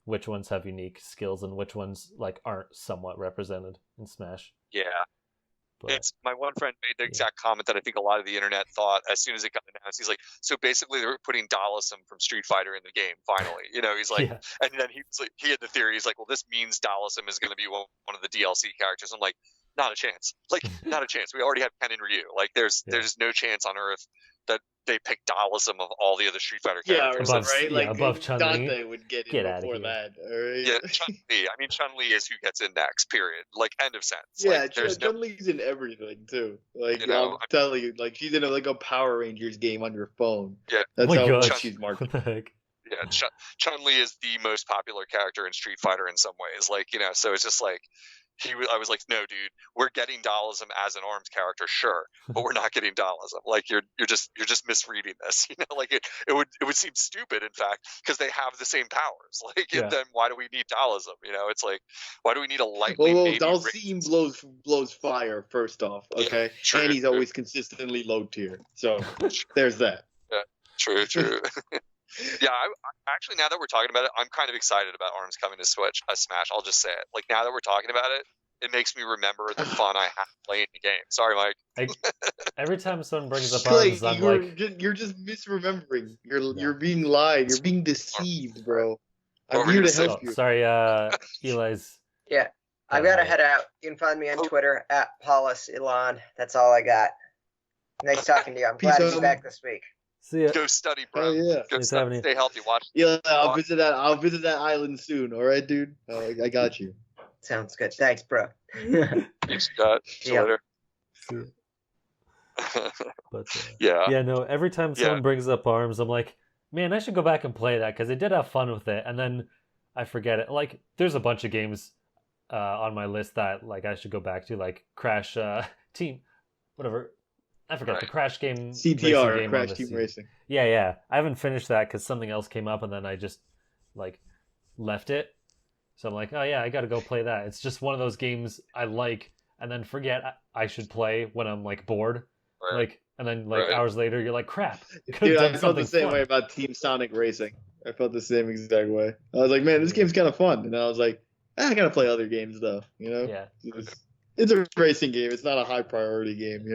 S1: which ones have unique skills and which ones like aren't somewhat represented in Smash.
S5: yeah.
S1: But
S5: It's my one friend made the
S1: Yeah.
S5: exact comment that I think a lot of the internet thought as soon as it got announced. He's like, so basically they're putting Dhalsim from Street Fighter in the game finally. He's like,
S1: yeah,
S5: and then he had the theory. He's like, well, this means Dhalsim is going to be one of the DLC characters. I'm like, not a chance. Like, not a chance. We already have Ken and Ryu. Like, there's no chance on earth that they pick Dhalsim of all the other Street Fighter
S6: Yeah,
S5: characters.
S1: Above-
S6: right.
S1: yeah,
S6: Like
S1: above Chun-Li.
S6: Dante would get
S1: Get
S6: in
S1: outta
S6: before
S1: here.
S6: that. All right?
S5: Yeah, Chun-Li. I mean, Chun-Li is who gets in next. Period. Like, end of sentence.
S6: Yeah,
S5: Like, there's no.
S6: Chun-Li's in everything too. Like
S5: I'm-
S6: I'm telling you, like she's in a Power Rangers game on your phone.
S5: Yeah.
S6: That's
S1: Oh my
S6: how
S1: gosh.
S6: much she's marketed.
S1: What the heck?
S5: Yeah, Chun-Li is the most popular character in Street Fighter in some ways. Like, so it's just like I was like, no, dude, we're getting Dhalsim as an ARMS character, sure, but we're not getting Dhalsim. Like, you're just misreading this. Like it would seem stupid, in fact, because they have the same powers. Like,
S1: Yeah.
S5: and then why do we need Dhalsim? It's like, why do we need a lightly
S6: Well,
S5: baby
S6: Dhalsim blows fire first off, okay,
S5: true,
S6: and he's
S5: true.
S6: always consistently low tier. So there's that.
S5: True. Yeah, I actually, now that we're talking about it, I'm kind of excited about ARMS coming to Switch, Smash. I'll just say it. Like, now that we're talking about it, it makes me remember the fun I had playing the game. Sorry, Mike.
S1: Every time someone brings up
S6: Clay,
S1: ARMS, I'm
S6: you're,
S1: like,
S6: you're just misremembering. You're being lied. You're being deceived, bro.
S5: What
S6: I'm
S5: were
S6: here
S5: you
S6: to
S5: gonna
S6: help
S1: oh,
S6: you.
S1: sorry, Eli's.
S4: Yeah, I've got to head out. You can find me on
S5: Oh.
S4: Twitter at Paulus Elon. That's all I got. Nice talking to you. I'm
S6: Peace
S4: glad to
S6: out.
S4: be back this week.
S1: See ya.
S5: Go study, bro.
S6: Hell yeah.
S5: Go
S1: Nice
S5: study.
S1: having you.
S5: Stay healthy. Watch.
S6: Yeah, I'll visit that island soon. All right, dude. I got you.
S4: Sounds good. Thanks, bro.
S5: Thanks, Scott. See you
S4: Yeah.
S5: later.
S1: See ya. But
S5: Yeah.
S1: yeah, no. Every time someone brings up ARMS, I'm like, man, I should go back and play that because I did have fun with it, and then I forget it. Like, there's a bunch of games on my list that like I should go back to, like Crash Team, whatever. I forget
S5: Right.
S1: the Crash game.
S6: CTR,
S1: racing game on
S6: Crash
S1: the
S6: Team
S1: C-
S6: Racing.
S1: Yeah. I haven't finished that because something else came up, and then I just like left it. So I'm like, oh yeah, I got to go play that. It's just one of those games I like, and then forget I should play when I'm like bored.
S5: Right.
S1: Like, and then like
S5: Right.
S1: hours later, you're like, crap. Could've
S6: Dude,
S1: done
S6: I felt the
S1: something
S6: same
S1: fun.
S6: way about Team Sonic Racing. I felt the same exact way. I was like, man, this game's kind of fun. And I was like, I gotta play other games though,
S1: Yeah.
S6: It's a racing game. It's not a high priority game,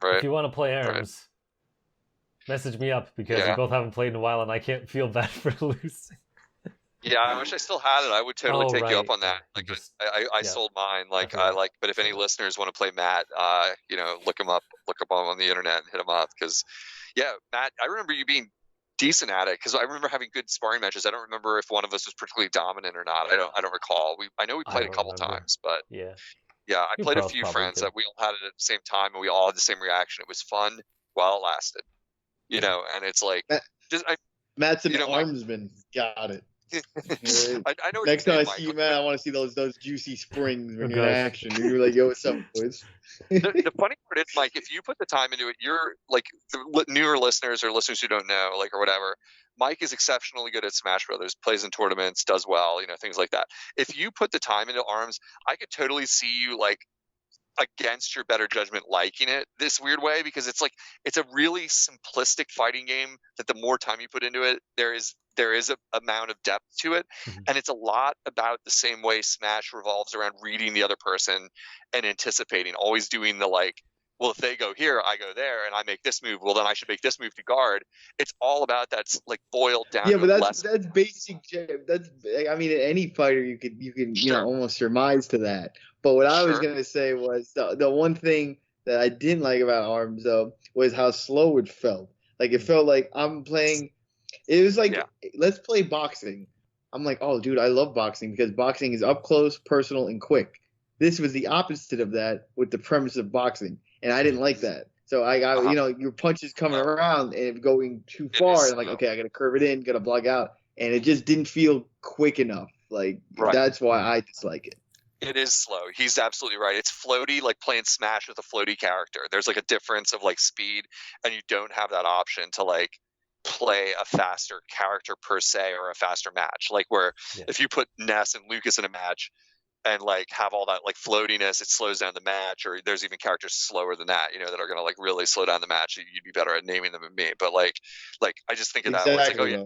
S5: Right.
S1: If you want to play ARMS, message me up because
S5: Yeah.
S1: we both haven't played in a while, and I can't feel bad for losing.
S5: Yeah, I wish I still had it. I would totally
S1: Oh,
S5: take you up
S1: right.
S5: on that.
S1: You
S5: Like,
S1: just-
S5: I
S1: yeah.
S5: sold mine. Like,
S1: forgot.
S5: but if any listeners want to play Matt, look him up on the internet and hit him up. Because, yeah, Matt, I remember you being decent at it. Because I remember having good sparring matches. I don't remember if one of us was particularly dominant or not. I don't recall. I know we
S1: I
S5: played a
S1: don't
S5: couple
S1: remember.
S5: times, but
S1: Yeah.
S5: yeah, I
S1: You
S5: played a
S1: both
S5: few
S1: probably
S5: friends
S1: did.
S5: that we all had it at the same time, and we all had the same reaction. It was fun while it lasted. And it's like just
S6: Matt's an
S5: You know, Mike-
S6: armsman. Got it.
S5: I know what
S6: Next
S5: you're
S6: time I
S5: saying,
S6: see you,
S5: Mike.
S6: man, I want to see those juicy springs when
S1: Oh,
S6: you're in
S1: gosh.
S6: action. You're like, yo, what's up, boys?
S5: The funny part is, Mike, if you put the time into it, you're like the newer listeners or listeners who don't know, like, or whatever. Mike is exceptionally good at Smash Brothers, plays in tournaments, does well, things like that. If you put the time into ARMS, I could totally see you like against your better judgment liking it this weird way, because it's a really simplistic fighting game that the more time you put into it, there is a amount of depth to it.
S1: Mhm.
S5: And it's a lot about the same way Smash revolves around reading the other person and anticipating, always doing the like well, if they go here, I go there, and I make this move. Well, then I should make this move to guard. It's all about that's like boiled down.
S6: Yeah, but
S5: to
S6: that's basic. That's I mean, any fighter you can
S5: Sure.
S6: almost surmise to that. But what I was
S5: Sure.
S6: gonna say was the one thing that I didn't like about ARMS though was how slow it felt. Like it felt like I'm playing. It was like, let's play boxing. I'm like, oh, dude, I love boxing because boxing is up close, personal, and quick. This was the opposite of that with the premise of boxing, and I didn't like that. So I got, your punches coming around and going too far, and I'm like, okay, I got to curve it in, got to block out, and it just didn't feel quick enough. Like that's why I dislike it.
S5: It is slow. He's absolutely right. It's floaty, like playing Smash with a floaty character. There's like a difference of like speed, and you don't have that option to like play a faster character per se or a faster match. Like where if you put Ness and Lucas in a match and like have all that like floatiness, it slows down the match. Or there's even characters slower than that, that are gonna like really slow down the match. You'd be better at naming them than me. But like I just think of that. Where it's like, oh yeah,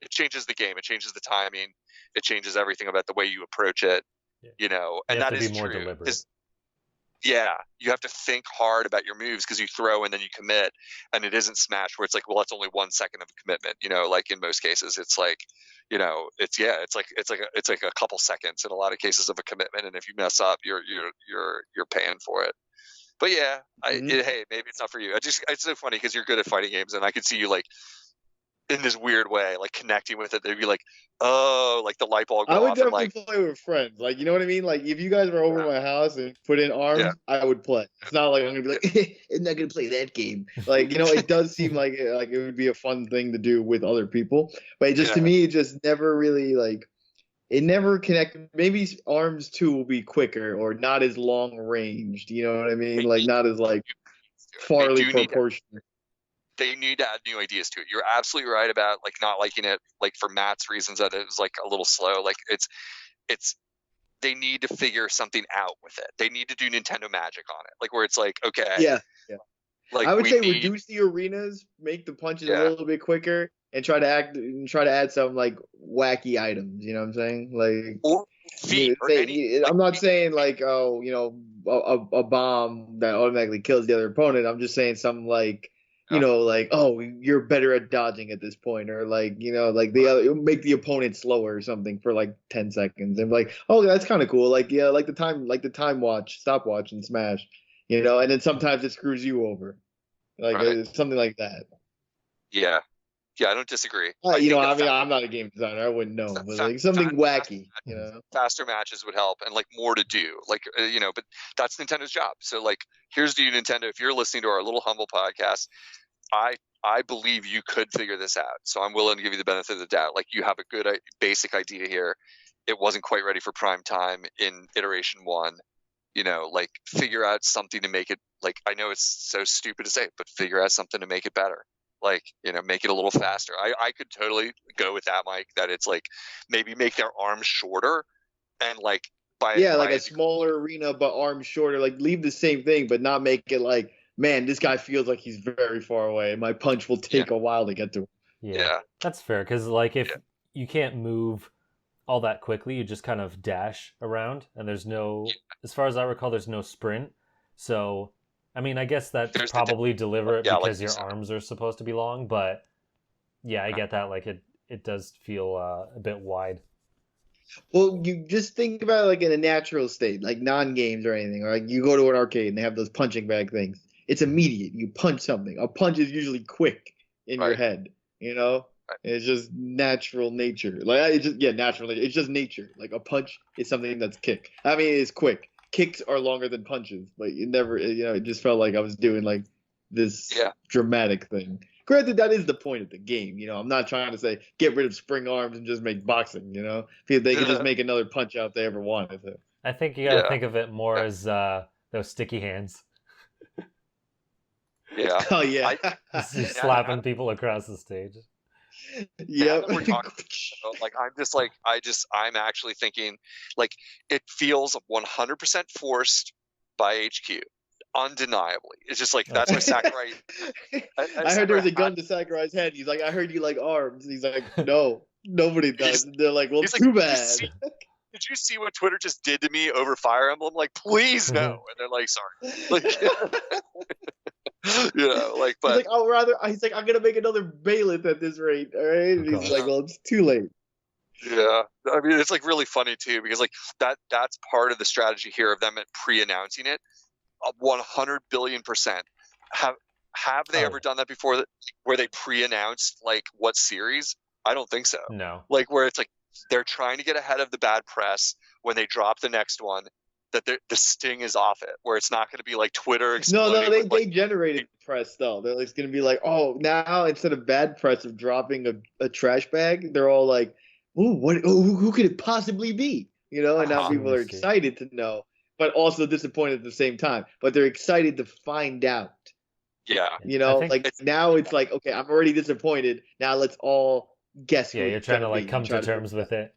S5: it changes the game, it changes the timing, it changes everything about the way you approach it. And that is
S1: more
S5: true.
S1: deliberate.
S5: Yeah, you have to think hard about your moves because you throw and then you commit, and it isn't Smash where it's like, well, that's only 1 second of a commitment. Like in most cases, it's like, it's like a couple seconds in a lot of cases of a commitment, and if you mess up, you're paying for it. But yeah, hey, maybe it's not for you. It's so funny because you're good at fighting games, and I could see you like in this weird way, like connecting with it. They'd be like, oh, like the light bulb go
S6: I would
S5: off
S6: definitely
S5: and,
S6: play with friends. Like, you know what I mean? Like, if you guys were over my house and put in ARMS, I would play. It's not like I'm gonna be like, I'm not gonna play that game. Like, it does seem like it would be a fun thing to do with other people. But it just to me, it just never really like. It never connected. Maybe ARMS 2 will be quicker or not as long ranged. You know what I mean? Like, not as like farly proportionate.
S5: They need to add new ideas to it. You're absolutely right about like not liking it, like for Matt's reasons that it was like a little slow. Like it's they need to figure something out with it. They need to do Nintendo Magic on it, like where it's like, okay,
S6: yeah.
S5: Like
S6: I would say reduce the arenas, make the punches a little bit quicker, and try to add some like wacky items. You know what I'm saying? Like
S5: or feet.
S6: I'm not saying like a bomb that automatically kills the other opponent. I'm just saying something like. Like, oh, you're better at dodging at this point, or like, like make the opponent slower or something for like 10 seconds, and like, oh, that's kind of cool. Like, yeah, like the time stopwatch in Smash, and then sometimes it screws you over, like something like that.
S5: Yeah, I don't disagree.
S6: I'm not a game designer, I wouldn't know, but like something wacky,
S5: faster matches would help, and like more to do, like but that's Nintendo's job. So like, here's to you, Nintendo. If you're listening to our little humble podcast, I believe you could figure this out. So I'm willing to give you the benefit of the doubt. Like, you have a good basic idea here. It wasn't quite ready for prime time in iteration 1. Like figure out something to make it, like, I know it's so stupid to say, but figure out something to make it better. Like, make it a little faster. I could totally go with that, Mike, that it's like maybe make their arms shorter and like
S6: like a smaller arena but arms shorter. Like leave the same thing but not make it like, man, this guy feels like he's very far away and my punch will take a while to get to him.
S1: Yeah. That's fair, because like if you can't move all that quickly, you just kind of dash around, and there's no, as far as I recall, there's no sprint. So I mean, I guess that's probably deliberate because your arms are supposed to be long, but yeah, I get that. Like it does feel a bit wide.
S6: Well, you just think about it like in a natural state, like non-games or anything. Or like you go to an arcade and they have those punching bag things. It's immediate. You punch something. A punch is usually quick in your head. It's just natural nature. Like it's just natural nature. It's just nature. Like a punch is something that's quick. I mean, it's quick. Kicks are longer than punches, but it just felt like I was doing like this dramatic thing. Granted, that is the point of the game. I'm not trying to say get rid of spring arms and just make boxing. They could just make another punch out if they ever wanted to.
S1: I think you got to think of it more as those sticky hands.
S5: Yeah.
S6: Oh yeah.
S1: Just slapping people across the stage.
S6: Yeah.
S5: I'm actually thinking like it feels 100% forced by HQ. Undeniably. It's just like, that's why Sakurai.
S6: I heard there was a gun to Sakurai's head. He's like, I heard you like arms. He's like, no, nobody does. They're like, well, too bad.
S5: did you see what Twitter just did to me over Fire Emblem? Like, please no. And they're like, sorry. Like, like, but
S6: he's like, he's like, I'm gonna make another Bailiff at this rate, all right? And he's like, well, it's too late.
S5: Yeah, I mean, it's like really funny too, because like that's part of the strategy here of them pre-announcing it. 100 billion%. Have they ever done that before? Where they pre-announced like what series? I don't think so.
S1: No.
S5: Like where it's like they're trying to get ahead of the bad press when they drop the next one. That the sting is off it, where it's not going to be like Twitter exploding.
S6: They generated press though. They're like, it's going to be like, oh, now instead of bad press of dropping a trash bag, they're all like, ooh, who could it possibly be? You know, and now people are excited to know, but also disappointed at the same time. But they're excited to find out.
S5: Yeah.
S6: You know, like now it's like, okay, I'm already disappointed. Now let's all guess.
S1: Yeah, you're trying to like come to terms with it.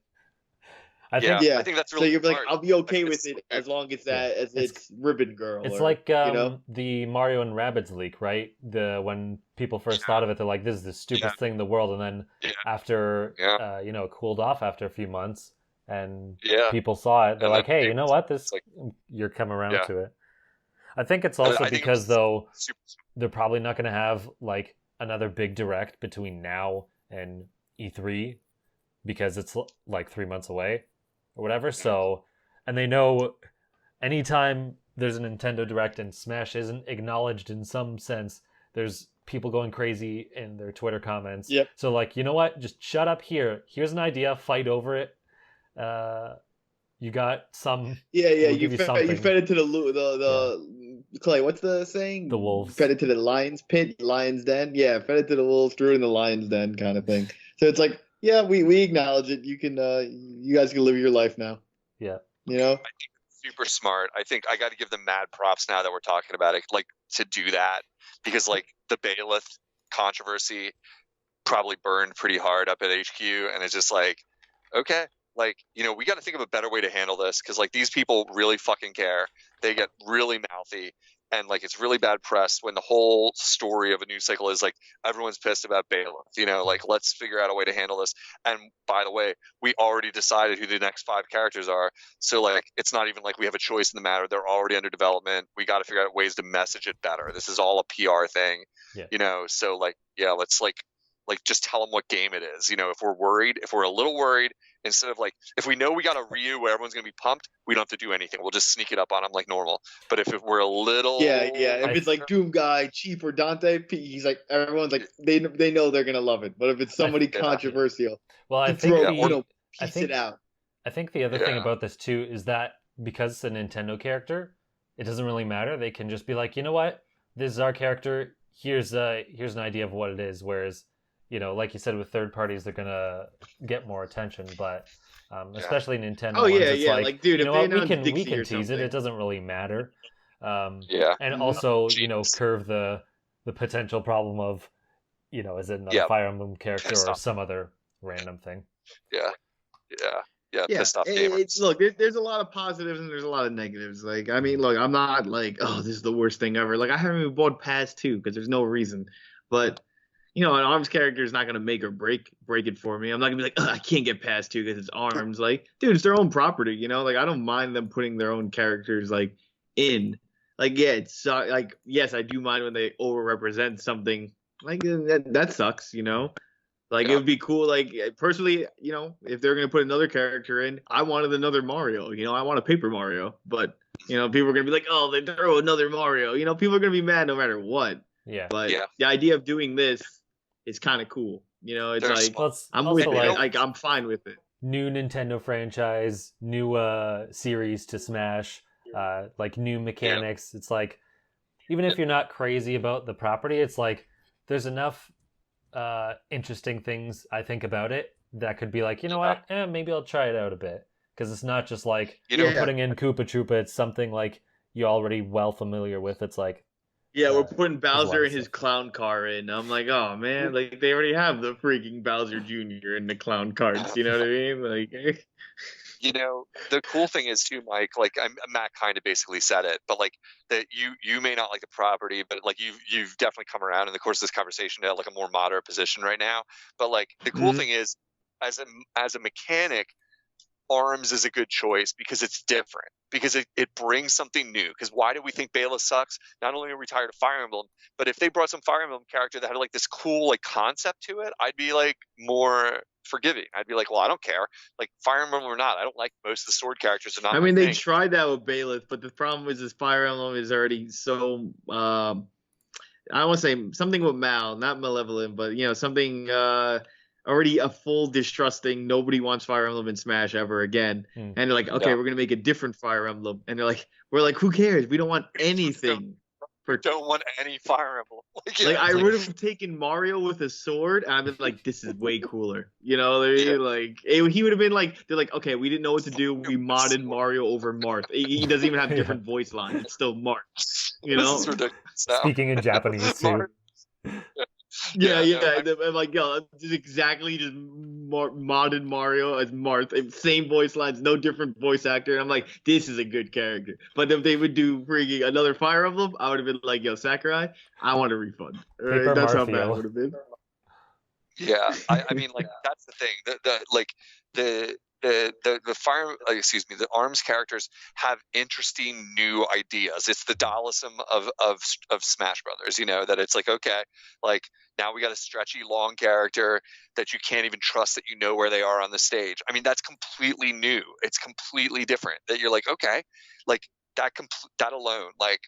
S5: I think that's really
S6: so you're
S5: smart.
S6: like, I'll be okay with it as long as it's Ribbon Girl.
S1: It's like the Mario and Rabbids leak, right? When people first thought of it, they're like, "This is the stupidest thing in the world," and then after it cooled off after a few months, and people saw it, they're like, "Hey, you know what? You're coming around to it." I think it's also because though they're probably not going to have like another big direct between now and E3 because it's like 3 months away. Or whatever, so, and they know anytime there's a Nintendo Direct and Smash isn't acknowledged in some sense, there's people going crazy in their Twitter comments.
S6: Yep.
S1: So like, you know what? Just shut up here. Here's an idea. Fight over it. You got some.
S6: Yeah. You fed it to the Clay. What's the saying?
S1: The wolves.
S6: You fed it to the lion's pit, lion's den. Yeah, fed it to the wolves, threw it in the lion's den, kind of thing. So it's like. Yeah, we acknowledge it. You can, you guys can live your life now.
S1: Yeah.
S6: You know?
S5: I think it's super smart. I think I got to give them mad props now that we're talking about it, like to do that, because like the Bailiff controversy probably burned pretty hard up at HQ, and it's just like, okay, like, you know, we got to think of a better way to handle this, because like these people really fucking care. They get really mouthy. And like it's really bad press when the whole story of a news cycle is like everyone's pissed about Bailiff. You know, like let's figure out a way to handle this. And by the way, we already decided who the next 5 characters are. So like it's not even like we have a choice in the matter. They're already under development. We got to figure out ways to message it better. This is all a PR thing.
S1: Yeah.
S5: You know, so like let's like just tell them what game it is. You know, if we're a little worried, instead of like, if we know we got a Ryu where everyone's going to be pumped, we don't have to do anything. We'll just sneak it up on them like normal. But if we're a little...
S6: Yeah. If it's like Doom Guy, Chief, or Dante, he's like, everyone's like, they know they're going to love it. But if it's somebody controversial,
S1: well, I
S6: think,
S1: piece
S6: it out.
S1: I think the other thing about this too is that because it's a Nintendo character, it doesn't really matter. They can just be like, you know what? This is our character. Here's an idea of what it is. Whereas, you know, like you said, with third parties, they're gonna get more attention, but especially Nintendo.
S6: Oh yeah. Like, dude,
S1: you know what? We
S6: Dixie
S1: can tease it. It doesn't really matter.
S5: Yeah.
S1: And also, you know, curve the potential problem of, you know, is it another Fire Emblem character or some other random thing?
S5: Yeah. Pissed off gamers.
S6: Look, there's a lot of positives and there's a lot of negatives. Like, I mean, look, I'm not like, oh, this is the worst thing ever. Like, I haven't even bought Pass 2 because there's no reason, but. You know, an ARMS character is not going to make or break it for me. I'm not going to be like, I can't get past 2 because it's ARMS. Like, dude, it's their own property, you know? Like, I don't mind them putting their own characters, like, in. Like, yeah, it's like, yes, I do mind when they overrepresent something. Like, that sucks, you know? Like, it would be cool. Like, personally, you know, if they're going to put another character in, I wanted another Mario. You know, I want a Paper Mario. But, you know, people are going to be like, oh, they throw another Mario. You know, people are going to be mad no matter what.
S1: Yeah.
S6: But the idea of doing this, it's kind of cool, you know. It's I'm with it. Like I'm fine with it.
S1: New Nintendo franchise, new series to Smash, like new mechanics. It's like, even if you're not crazy about the property, it's like there's enough interesting things I think about it that could be like, you know what? Maybe I'll try it out a bit, because it's not just like putting in Koopa Troopa. It's something like you're already well familiar with. It's like.
S6: Yeah, we're putting Bowser in his clown car in. I'm like, oh man, like they already have the freaking Bowser Jr. in the clown carts. You know what I mean? Like,
S5: you know, the cool thing is too, Mike. Like, Matt kind of basically said it, but like that you may not like the property, but like you've definitely come around in the course of this conversation to like a more moderate position right now. But like the cool thing is, as a mechanic, ARMS is a good choice because it's different, because it brings something new. Because why do we think Bela sucks? Not only are we tired of Fire Emblem, but if they brought some Fire Emblem character that had like this cool like concept to it, I'd be like more forgiving. I'd be like, well, I don't care, like Fire Emblem or not. I don't like most of the sword characters. Are not.
S6: I
S5: my
S6: mean, they
S5: thing.
S6: tried that with Bailiff, but the problem is Fire Emblem is already so. I want to say something with Mal, not malevolent, but something already a full distrusting. Nobody wants Fire Emblem in Smash ever again, and they're like, okay, we're gonna make a different Fire Emblem, and we're like, who cares? We don't want anything.
S5: Don't want any Fire Emblem.
S6: I would have taken Mario with a sword, and I've been like, this is way cooler. You know, he would have been like, they're like, okay, we didn't know what to do. We modded Mario over Marth. He doesn't even have different voice lines. It's still Marth. You know,
S5: this is ridiculous now.
S1: Speaking in Japanese too.
S6: Yeah. I'm like, yo, just exactly just modded Mario as Marth, same voice lines, no different voice actor. And I'm like, this is a good character. But if they would do freaking another Fire Emblem, I would have been like, yo, Sakurai, I want a refund. Right? That's how bad it would have been.
S5: Yeah, I mean, like that's the thing. The ARMS characters have interesting new ideas. It's the Dallasum of Smash Brothers, that it's like, okay, like now we got a stretchy long character that you can't even trust that you know where they are on the stage. I mean, that's completely new. It's completely different. That you're like, okay, like that alone, like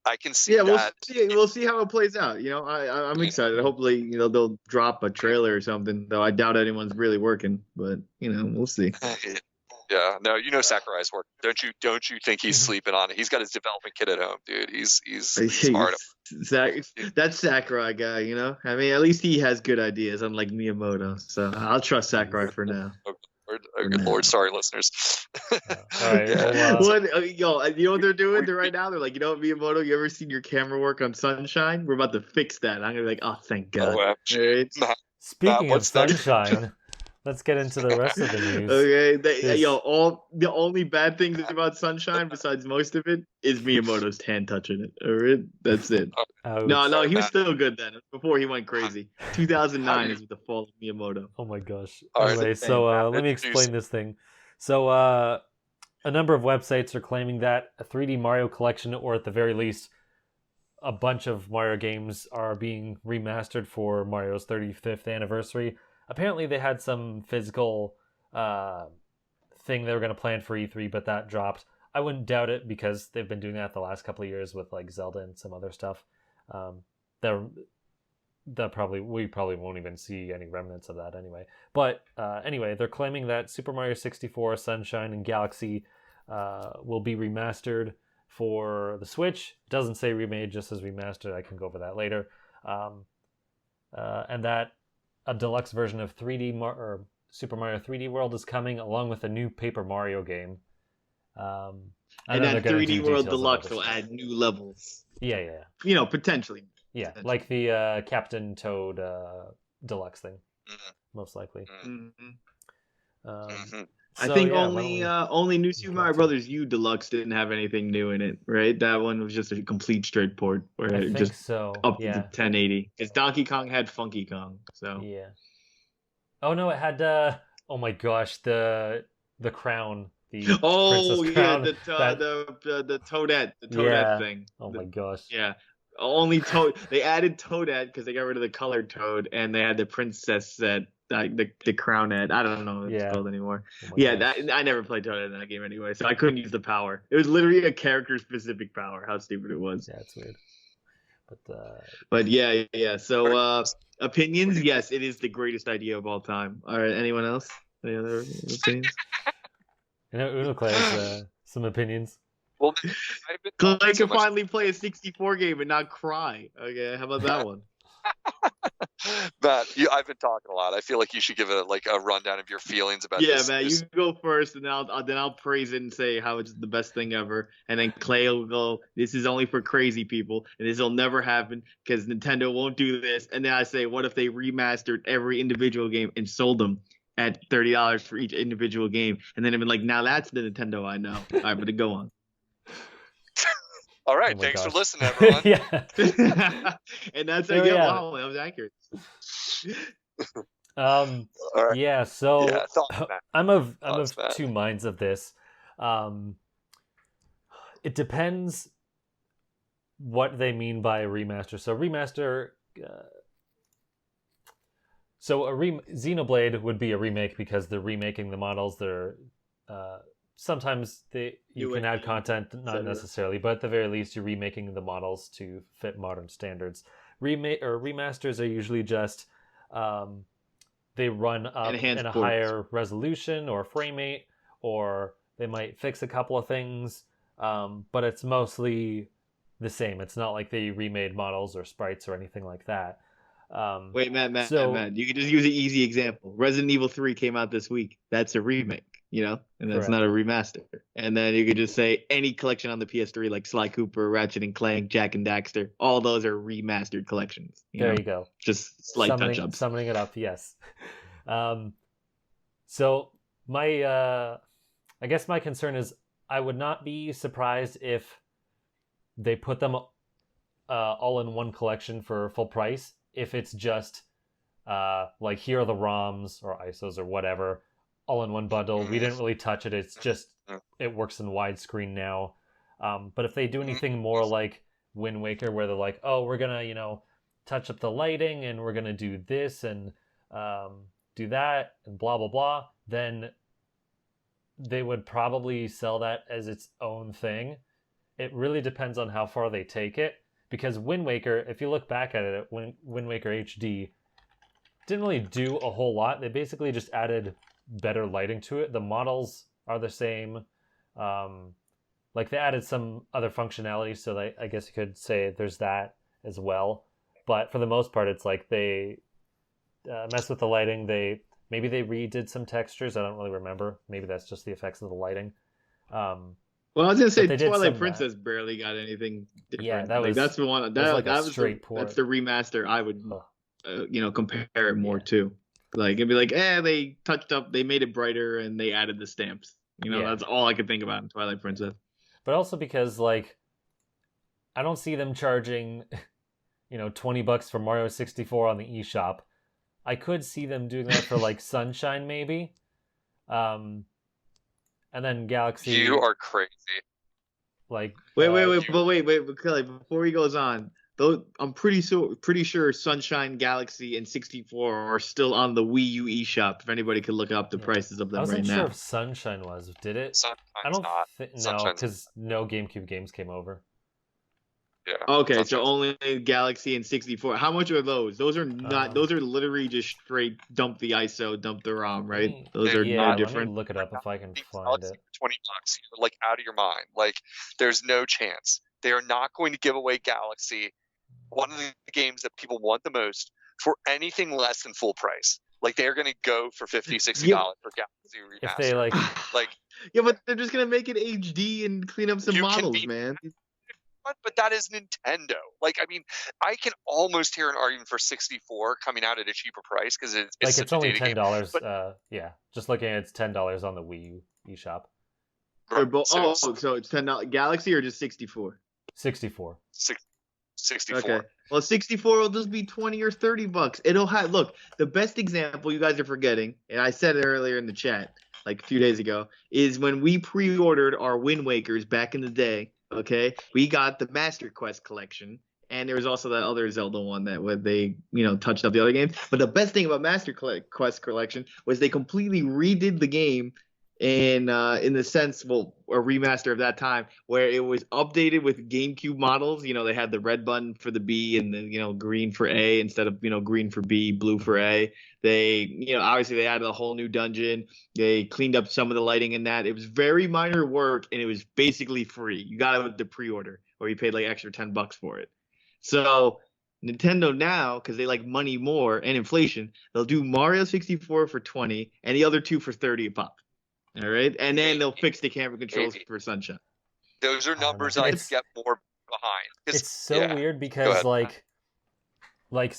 S5: I can see that.
S6: We'll see how it plays out. I'm excited. Hopefully, they'll drop a trailer or something. Though I doubt anyone's really working, but we'll see.
S5: Yeah, no, Sakurai's work. Don't you think he's sleeping on it? He's got his development kit at home, dude. He's smart.
S6: That's Sakurai guy, I mean, at least he has good ideas, unlike Miyamoto. So I'll trust Sakurai for now.
S5: Oh, good Lord, sorry, listeners.
S1: All right.
S6: You know what they're doing right now? They're like, Miyamoto, you ever seen your camera work on Sunshine? We're about to fix that. I'm gonna be like, oh, thank God.
S5: Oh,
S6: right?
S1: Speaking of Sunshine, let's get into the rest of the news.
S6: Okay, the only bad things about Sunshine, besides most of it, is Miyamoto's hand touching it. All right, that's it. No, he was still good then. Before he went crazy. 2009 is the fall of Miyamoto.
S1: Oh my gosh.
S5: All
S1: anyway,
S5: right,
S1: so let me explain this thing. So a number of websites are claiming that a 3D Mario collection, or at the very least, a bunch of Mario games are being remastered for Mario's 35th anniversary. Apparently they had some physical thing they were going to plan for E3, but that dropped. I wouldn't doubt it because they've been doing that the last couple of years with like Zelda and some other stuff. We probably won't even see any remnants of that anyway. But anyway, they're claiming that Super Mario 64, Sunshine, and Galaxy will be remastered for the Switch. It doesn't say remade, just says remastered. I can go over that later. And that a deluxe version of Super Mario 3D World is coming, along with a new Paper Mario game.
S6: And that 3D World Deluxe will add new levels.
S1: Yeah.
S6: Potentially.
S1: Yeah, like the Captain Toad Deluxe thing, most likely.
S6: I think only New Super Mario Brothers U Deluxe didn't have anything new in it, right? That one was just a complete straight port, where it just up to 1080. Because Donkey Kong had Funky Kong, so
S1: yeah. Oh no, it had oh my gosh, the crown. The princess crown,
S6: the Toadette thing.
S1: Oh my gosh.
S6: Yeah. Only Toad. They added Toadette because they got rid of the colored Toad, and they had the princess set, the crownette. I don't know what it's called anymore. I never played Toadette in that game anyway, so I couldn't use the power. It was literally a character-specific power. How stupid it was.
S1: Yeah, it's weird.
S6: But yeah. So opinions? Yes, it is the greatest idea of all time. All right. Anyone else? Any other opinions?
S1: Unoclay has some opinions.
S5: Well,
S6: I can finally play a 64 game and not cry. Okay, how about that one?
S5: Matt, I've been talking a lot. I feel like you should give it a rundown of your feelings about this.
S6: Yeah, Matt, you go first, and I'll praise it and say how it's the best thing ever. And then Clay will go, this is only for crazy people, and this will never happen because Nintendo won't do this. And then I say, what if they remastered every individual game and sold them at $30 for each individual game? And then I've been like, now that's the Nintendo I know. All right, but go on.
S5: All right, thanks for listening, everyone.
S1: Yeah.
S6: And that's wow, that was accurate.
S5: All right.
S1: Yeah, so
S5: Yeah, thoughts, Matt.
S1: I'm of
S5: Thoughts, Matt.
S1: two minds of this. It depends what they mean by a remaster. So remaster, Xenoblade would be a remake because they're remaking the models. They're sometimes you can add content, not necessarily, but at the very least, you're remaking the models to fit modern standards. Remasters are usually just they run up
S6: Enhanced
S1: in a
S6: ports.
S1: higher resolution or frame rate, or they might fix a couple of things, but it's mostly the same. It's not like they remade models or sprites or anything like that.
S6: Wait, Matt,
S1: so-
S6: Matt. You could just use an easy example. Resident Evil 3 came out this week. That's a remake, and that's
S1: Correct.
S6: not a remaster. And then you could just say any collection on the PS3, like Sly Cooper, Ratchet and Clank, Jack and Daxter, all those are remastered collections.
S1: There you go.
S6: Just slight touch-ups.
S1: Summoning it up, yes. So my, I guess my concern is I would not be surprised if they put them all in one collection for full price. If it's just like here are the ROMs or ISOs or whatever, all in one bundle. We didn't really touch it. It's just it works in widescreen now. But if they do anything more like Wind Waker, where they're like, oh, we're gonna touch up the lighting and we're gonna do this and do that and blah blah blah, then they would probably sell that as its own thing. It really depends on how far they take it. Because Wind Waker, if you look back at it, Wind Waker HD didn't really do a whole lot. They basically just added better lighting to it. The models are the same. Like they added some other functionality, so I guess you could say there's that as well. But for the most part, it's like they mess with the lighting. Maybe they redid some textures. I don't really remember. Maybe that's just the effects of the lighting.
S6: Well, I was gonna say
S1: But they did some
S6: Twilight
S1: of
S6: Princess barely got anything different.
S1: Yeah, that was-
S6: that's the one.
S1: was
S6: That,
S1: like a
S6: that was
S1: straight port.
S6: That's the remaster I would,
S1: Ugh.
S6: compare it more
S1: Yeah.
S6: to. Like it'd be like, they touched up, they made it brighter, and they added the stamps.
S1: Yeah.
S6: That's all I could think about in Twilight Princess.
S1: But also because like I don't see them charging $20 for Mario 64 on the eShop. I could see them doing that for like Sunshine maybe. And then Galaxy.
S5: You are crazy.
S1: Like
S6: Wait, but Kelly, before he goes on, though, I'm pretty sure Sunshine, Galaxy, and 64 are still on the Wii U eShop. If anybody could look up the prices of
S1: I
S6: them
S1: wasn't
S6: right
S1: sure
S6: now.
S1: if Sunshine was. Did it?
S5: Sunshine's
S1: I don't
S5: not.
S1: no,
S5: Sunshine's-
S1: because no GameCube games came over.
S5: Yeah.
S6: Okay, so
S5: Sunshine's-
S6: only Galaxy and 64. How much are those? Those are not. Those are literally just straight dump the ISO, dump the ROM, right? Those are
S1: yeah,
S6: no
S1: let me
S6: different.
S1: look it up if I can
S5: These
S1: find
S5: Galaxy
S1: it.
S5: for $20, you're like out of your mind. Like, there's no chance. They are not going to give away Galaxy, one of the games that people want the most, for anything less than full price. Like, they're going to go for $50, $60 for Galaxy Remaster.
S1: If they like
S6: Yeah, but they're just gonna make it HD and clean up some
S5: You can
S6: models,
S5: be-
S6: man.
S5: But that is Nintendo. Like, I mean, I can almost hear an argument for 64 coming out at a cheaper price because it's
S1: like
S5: such
S1: it's
S5: a
S1: only
S5: dated game.
S1: $10.
S5: But-
S1: Yeah, just looking at it's $10 on the Wii U eShop.
S6: They're both.
S5: So
S6: So it's $10 Galaxy or just 64?
S1: 64.
S5: 64.
S6: Okay. Well, 64 will just be 20 or $30. It'll have. Look, the best example you guys are forgetting, and I said it earlier in the chat, like a few days ago, is when we pre-ordered our Wind Wakers back in the day. Okay, we got the Master Quest collection, and there was also that other Zelda one that where they touched up the other games. But the best thing about Master Quest collection was they completely redid the game in the sense, a remaster of that time, where it was updated with GameCube models. They had the red button for the B and the green for A instead of green for B, blue for A. They obviously they added a whole new dungeon. They cleaned up some of the lighting in that. It was very minor work, and it was basically free. You got it with the pre-order, or you paid like extra $10 for it. So Nintendo now, because they like money more and inflation, they'll do Mario 64 for 20 and the other two for 30 a pop. All right, and then they'll fix the camera controls
S5: Maybe.
S6: for Sunshine.
S5: Those are
S1: I don't know.
S5: numbers I
S1: It's-
S5: get more behind. 'Cause-
S1: It's so
S5: yeah.
S1: weird
S5: Go
S1: because
S5: ahead.
S1: like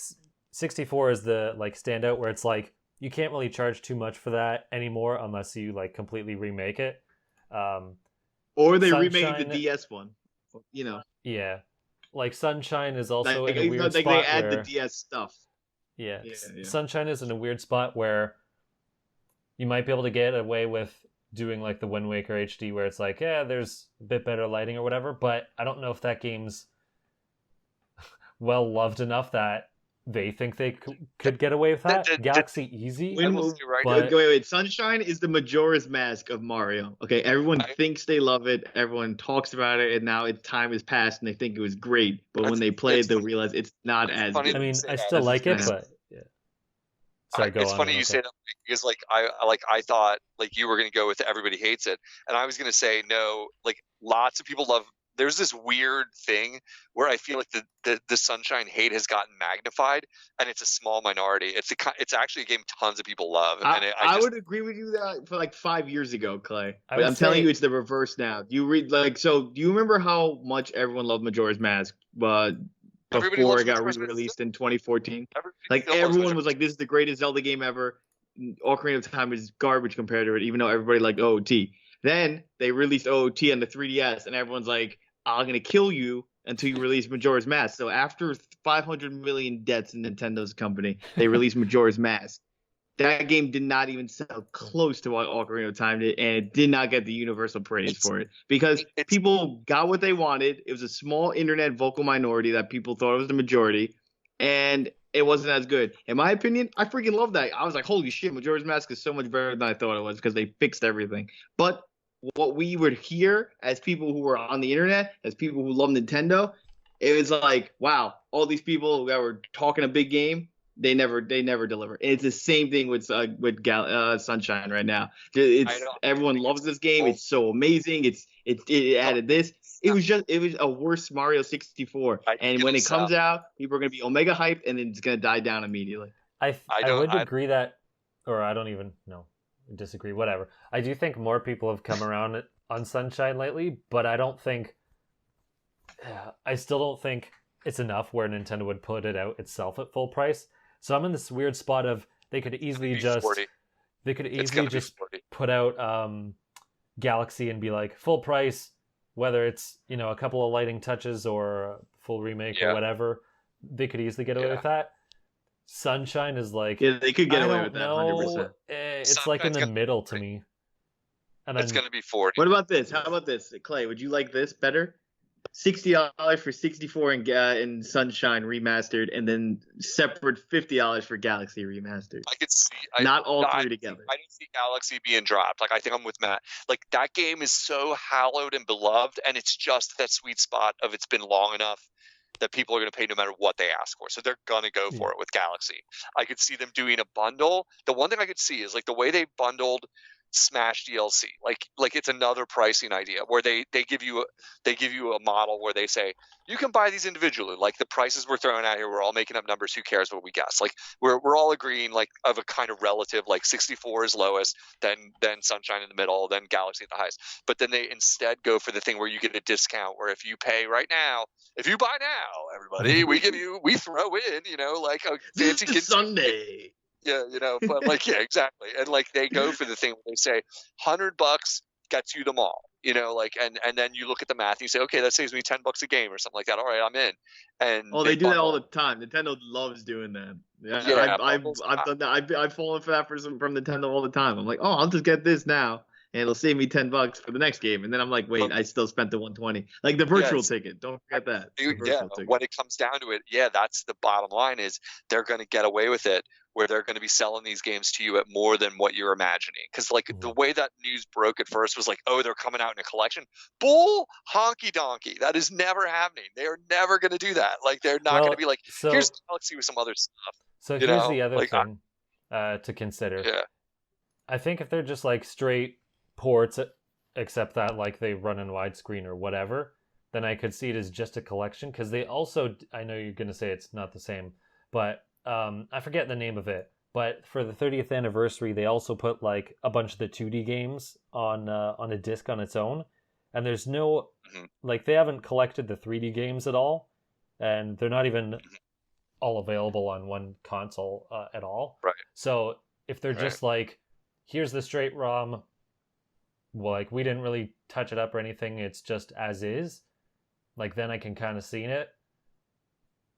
S1: 64 is the like standout where it's like you can't really charge too much for that anymore unless you like completely remake it.
S6: Or they remade
S1: Sunshine-
S6: the DS one.
S1: Yeah, like Sunshine is also
S6: Like,
S1: in a weird
S6: like
S1: spot
S6: they add
S1: where
S6: the DS stuff.
S1: Yeah.
S6: Yeah.
S1: Sunshine is in a weird spot where you might be able to get away with doing like the Wind Waker HD where it's like, yeah, there's a bit better lighting or whatever, but I don't know if that game's well loved enough that they think they could get away with that. Galaxy easy.
S6: Wait. Sunshine is the Majora's Mask of Mario. Okay, everyone thinks they love it. Everyone talks about it, and now time has passed, and they think it was great. But when they play it, they'll realize it's not as good.
S1: I mean, I still like it, but yeah. Sorry, go on.
S5: It's funny you say that because I thought like you were going to go with everybody hates it, and I was going to say no. Like lots of people love. There's this weird thing where I feel like the Sunshine hate has gotten magnified, and it's a small minority. It's actually a game tons of people love. And
S6: I would agree with you that for like 5 years ago, Clay. But I'm telling you, it's the reverse now. Do you remember how much everyone loved Majora's Mask, but before it got re-released in 2014? Everyone was like, "This is the greatest Zelda game ever." Ocarina of Time is garbage compared to it, even though everybody liked OOT. Then they released OOT on the 3DS, and everyone's like, I'm going to kill you until you release Majora's Mask. So after 500 million deaths in Nintendo's company, they released Majora's Mask. That game did not even sell close to what Ocarina of Time did, and it did not get the universal praise for it. Because people got what they wanted. It was a small internet vocal minority that people thought was the majority, and it wasn't as good. In my opinion, I freaking love that. I was like, holy shit, Majora's Mask is so much better than I thought it was because they fixed everything. But what we would hear as people who were on the internet, as people who love Nintendo, it was like, wow, all these people that were talking a big game, they never deliver. And it's the same thing with Sunshine right now. Everyone loves this game. It's so amazing. It added this. It was a worse Mario 64. And when it comes out, people are gonna be omega hyped, and then it's gonna die down immediately.
S1: I would agree that, or I don't even know. Disagree, whatever. I do think more people have come around on Sunshine lately, but I still don't think it's enough where Nintendo would put it out itself at full price. So I'm in this weird spot of they could easily just put out Galaxy and be like full price, whether it's a couple of lighting touches or a full remake or whatever. They could easily get away with that. Sunshine is like,
S6: they could get away with that 100%.
S1: It's Sunshine's like in the middle to me. And
S5: it's going to be 40.
S6: What about this? How about this, Clay? Would you like this better? $60 for 64 and Sunshine remastered, and then separate $50 for Galaxy remastered.
S5: I could see
S6: not all three together.
S5: I don't see Galaxy being dropped. Like I think I'm with Matt. Like that game is so hallowed and beloved, and it's just that sweet spot of it's been long enough that people are going to pay no matter what they ask for. So they're going to go for it with Galaxy. I could see them doing a bundle. The one thing I could see is like the way they bundled Smash DLC. Like it's another pricing idea where they give you a model where they say you can buy these individually. Like the prices we're throwing out here, we're all making up numbers. Who cares what we guess? Like we're all agreeing like of a kind of relative. Like 64 is lowest, then Sunshine in the middle, then Galaxy at the highest. But then they instead go for the thing where you get a discount. Where if you pay right now, if you buy now, everybody, we throw in like a fancy kid
S6: Sunday.
S5: Yeah, but exactly. And like they go for the thing where they say $100 gets you them all, and then you look at the math and you say, okay, that saves me $10 a game or something like that. All right, I'm in. And
S6: they do that all the time. Nintendo loves doing that. Yeah, I've done that. I've fallen for that from Nintendo all the time. I'm like, oh, I'll just get this now, and it'll save me $10 for the next game. And then I'm like, wait, I still spent the $120. Like the virtual ticket. Don't forget that.
S5: When it comes down to it, that's the bottom line is they're going to get away with it where they're going to be selling these games to you at more than what you're imagining. Because the way that news broke at first was like, oh, they're coming out in a collection. Bull honky donkey. That is never happening. They are never going to do that. Like they're not going to be like, here's Galaxy with some other stuff.
S1: So here's the other thing to consider.
S5: Yeah.
S1: I think if they're just like straight ports, except that like they run in widescreen or whatever, then I could see it as just a collection. Because they also, I know you're going to say it's not the same, but I forget the name of it, but for the 30th anniversary, they also put like a bunch of the 2D games on a disc on its own, and there's no like they haven't collected the 3D games at all, and they're not even all available on one console at all.
S5: Right.
S1: So if they're just like, here's the straight ROM, like we didn't really touch it up or anything, it's just as is, like then I can kind of see it.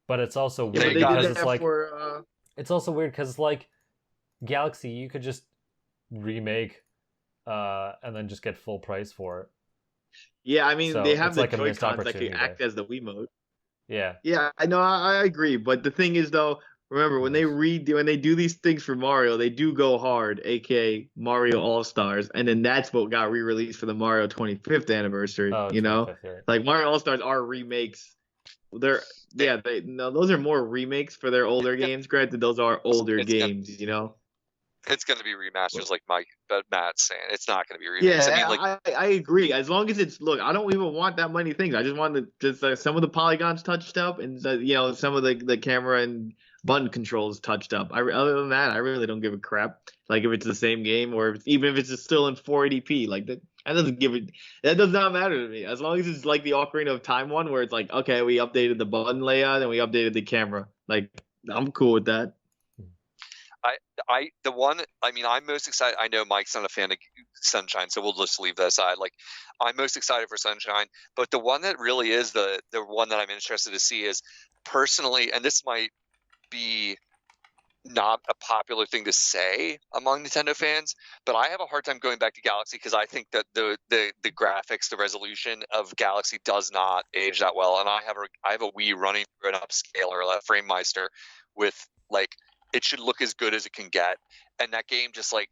S1: But it's also weird because it's like it's also weird because like Galaxy, you could just remake and then just get full price for it.
S6: Yeah, I mean
S1: So
S6: they have
S1: it's
S6: the
S1: like a missed
S6: Joy-Cons that can
S1: opportunity
S6: act
S1: there.
S6: as the Wiimote.
S1: Yeah.
S6: Yeah, I know, I agree. But the thing is, though, remember when they do these things for Mario, they do go hard, aka Mario All Stars, and then that's what got re-released for the Mario 25th anniversary.
S1: Oh,
S6: You know,
S1: 25th, you're right.
S6: like Mario All Stars are remakes. Those are more remakes for their older games. Granted, those are older
S5: It's gonna-
S6: games. You know.
S5: It's going to be remasters, like Matt's saying. It's not going to be remakes.
S6: Yeah,
S5: I mean, like,
S6: I agree. As long as it's look, I don't even want that many things. I just want some of the polygons touched up, and some of the camera and button controls touched up. Other than that, I really don't give a crap. Like if it's the same game, or even if it's just still in 480p, like that that does not matter to me. As long as it's like the Ocarina of Time one, where it's like, okay, we updated the button layout and we updated the camera. Like I'm cool with that.
S5: I'm most excited. I know Mike's not a fan of Sunshine, so we'll just leave that aside. Like, I'm most excited for Sunshine, but the one that really is the one that I'm interested to see is personally, and this might be not a popular thing to say among Nintendo fans, but I have a hard time going back to Galaxy because I think that the graphics, the resolution of Galaxy does not age that well, and I have a Wii running through an upscaler, a FrameMeister, with like. It should look as good as it can get. And that game just like,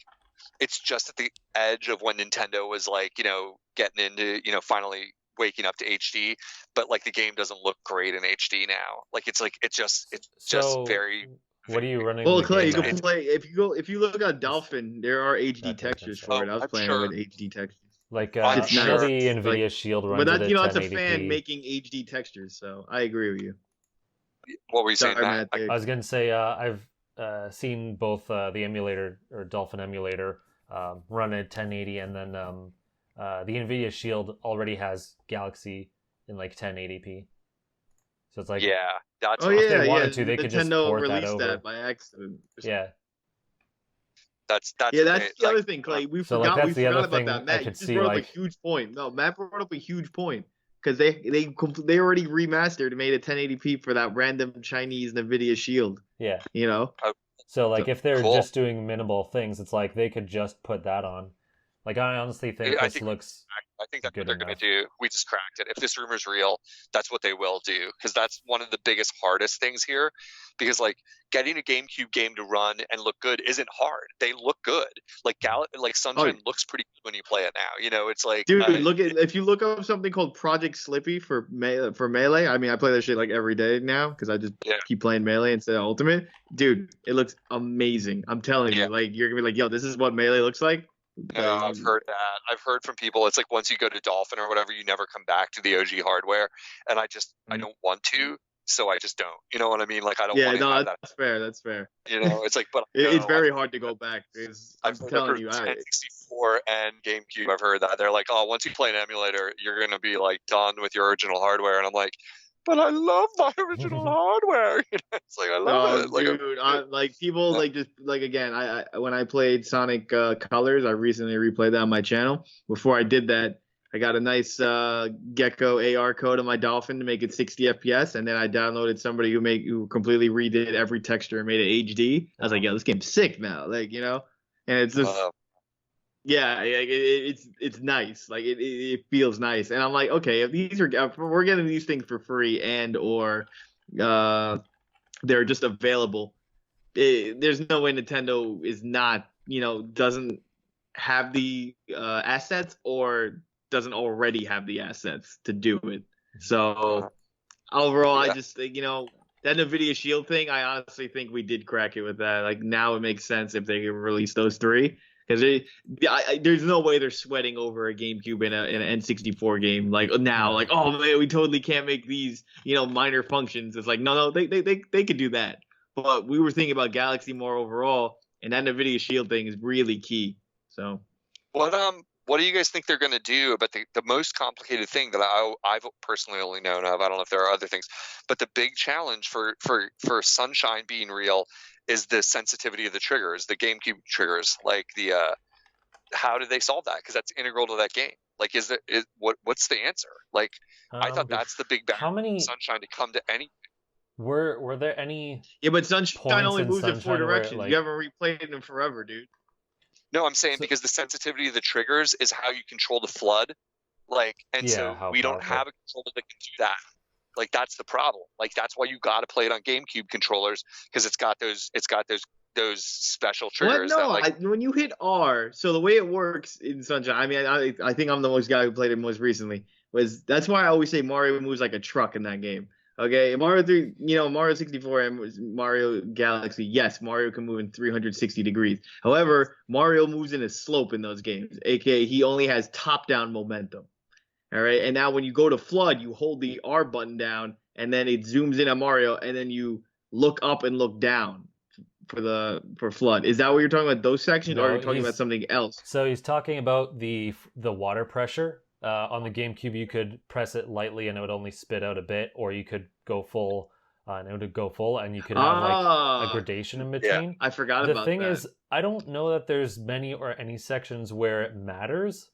S5: it's just at the edge of when Nintendo was like, getting into, finally waking up to HD. But like the game doesn't look great in HD now. Like it's just very.
S1: What are you running?
S6: Well,
S1: the
S6: Clay,
S1: game
S6: you
S1: on?
S6: can play if you look at Dolphin, there are HD textures for it. I was
S5: I'm
S6: playing
S5: sure.
S6: it with HD textures.
S1: Like
S5: I'm
S1: the
S5: sure.
S1: NVIDIA Shield runs
S6: But that's
S1: at
S6: it's a
S1: 1080p.
S6: fan making HD textures, so I agree with you.
S5: What were you saying,
S6: Sorry,
S5: Matt?
S6: Matt,
S1: I was gonna say I've seen both the emulator or Dolphin emulator run at 1080, and then the NVIDIA Shield already has Galaxy in like 1080p. So it's like,
S5: Yeah, that's
S1: if they wanted to, they could just
S6: Nintendo
S1: port that
S6: released
S1: over.
S6: that by accident.
S1: Yeah.
S5: that's
S6: The other thing, Clay. We
S1: So, like,
S6: forgot
S1: that's the other
S6: about
S1: thing
S6: that.
S1: I
S6: Matt,
S1: could
S6: you just
S1: see,
S6: brought up
S1: like-
S6: a huge point. No, Matt brought up a huge point because they already remastered and made it 1080p for that random Chinese NVIDIA Shield.
S1: Yeah.
S6: So
S1: like if they're
S5: Cool.
S1: just doing minimal things, it's like they could just put that on. Like I honestly think
S5: I
S1: this
S5: think-
S1: looks
S5: I think that's
S1: good
S5: what they're going
S1: enough.
S5: to do. We just cracked it. If this rumor's real, that's what they will do, because that's one of the biggest, hardest things here. Because like getting a GameCube game to run and look good isn't hard. They look good. Like Sunshine looks pretty good when you play it now. It's like,
S6: dude, if you look up something called Project Slippy for Melee. I mean, I play that shit like every day now because I just keep playing Melee instead of Ultimate. Dude, it looks amazing. I'm telling you, like you're gonna be like, yo, this is what Melee looks like.
S5: I've heard that. I've heard from people. It's like once you go to Dolphin or whatever, you never come back to the OG hardware, and I don't want to, so I just don't. You know what I mean? Like I don't want to have that.
S6: That's fair. That's fair.
S5: It's like, but
S6: It's very hard to go back. I'm telling you,
S5: N64 and GameCube. I've heard that they're like, oh, once you play an emulator, you're gonna be like done with your original hardware, and I'm like, but I love my original hardware. It's like I love it.
S6: Like people again. I when I played Sonic Colors, I recently replayed that on my channel. Before I did that, I got a nice Gecko AR code on my Dolphin to make it 60 FPS, and then I downloaded somebody who completely redid every texture and made it HD. I was like, yo, this game's sick now, and it's just. It's nice. Like it feels nice, and I'm like, okay, if we're getting these things for free or they're just available, there's no way Nintendo is not doesn't have the assets or doesn't already have the assets to do it. So overall, I just think that NVIDIA Shield thing. I honestly think we did crack it with that. Like now it makes sense if they can release those three. Because there's no way they're sweating over a GameCube in an N64 game like oh man, we totally can't make these minor functions. It's like no they could do that, but we were thinking about Galaxy more overall, and that NVIDIA Shield thing is really key. So
S5: what do you guys think they're going to do about the most complicated thing that I've personally only known of? I don't know if there are other things, but the big challenge for Sunshine being real is the sensitivity of the triggers, the GameCube triggers. Like how do they solve that? Because that's integral to that game. Like, what's the answer? Like, I thought that's the big barrier for Sunshine to come to any.
S1: Were there any?
S6: Yeah, but Sunshine
S1: Points
S6: only
S1: in
S6: moves in 4
S1: Sunshine where,
S6: directions.
S1: like-
S6: You haven't replayed them forever, dude.
S5: No, I'm saying
S1: So-
S5: because the sensitivity of the triggers is how you control the flood. Like, and
S1: Yeah,
S5: so
S1: how
S5: we don't
S1: powerful.
S5: have a controller that can do that. Like, that's the problem. Like, that's why you got to play it on GameCube controllers, because it's got those special
S6: What?
S5: triggers.
S6: No,
S5: that, like,
S6: when you hit R, so the way it works in Sunshine, I mean, I think I'm the most guy who played it most recently. That's why I always say Mario moves like a truck in that game. Okay, Mario 3, Mario 64 and Mario Galaxy, yes, Mario can move in 360 degrees. However, Mario moves in a slope in those games, aka he only has top-down momentum. All right, and now when you go to Flood, you hold the R button down, and then it zooms in on Mario, and then you look up and look down for Flood. Is that what you're talking about, those sections,
S1: No,
S6: or are you talking
S1: he's-
S6: about something else?
S1: So he's talking about the water pressure. On the GameCube, you could press it lightly and it would only spit out a bit, or you could go full and it would go full, and you could have like a gradation in between.
S6: I forgot
S1: The
S6: about
S1: thing
S6: that.
S1: is, I don't know that there's many or any sections where it matters.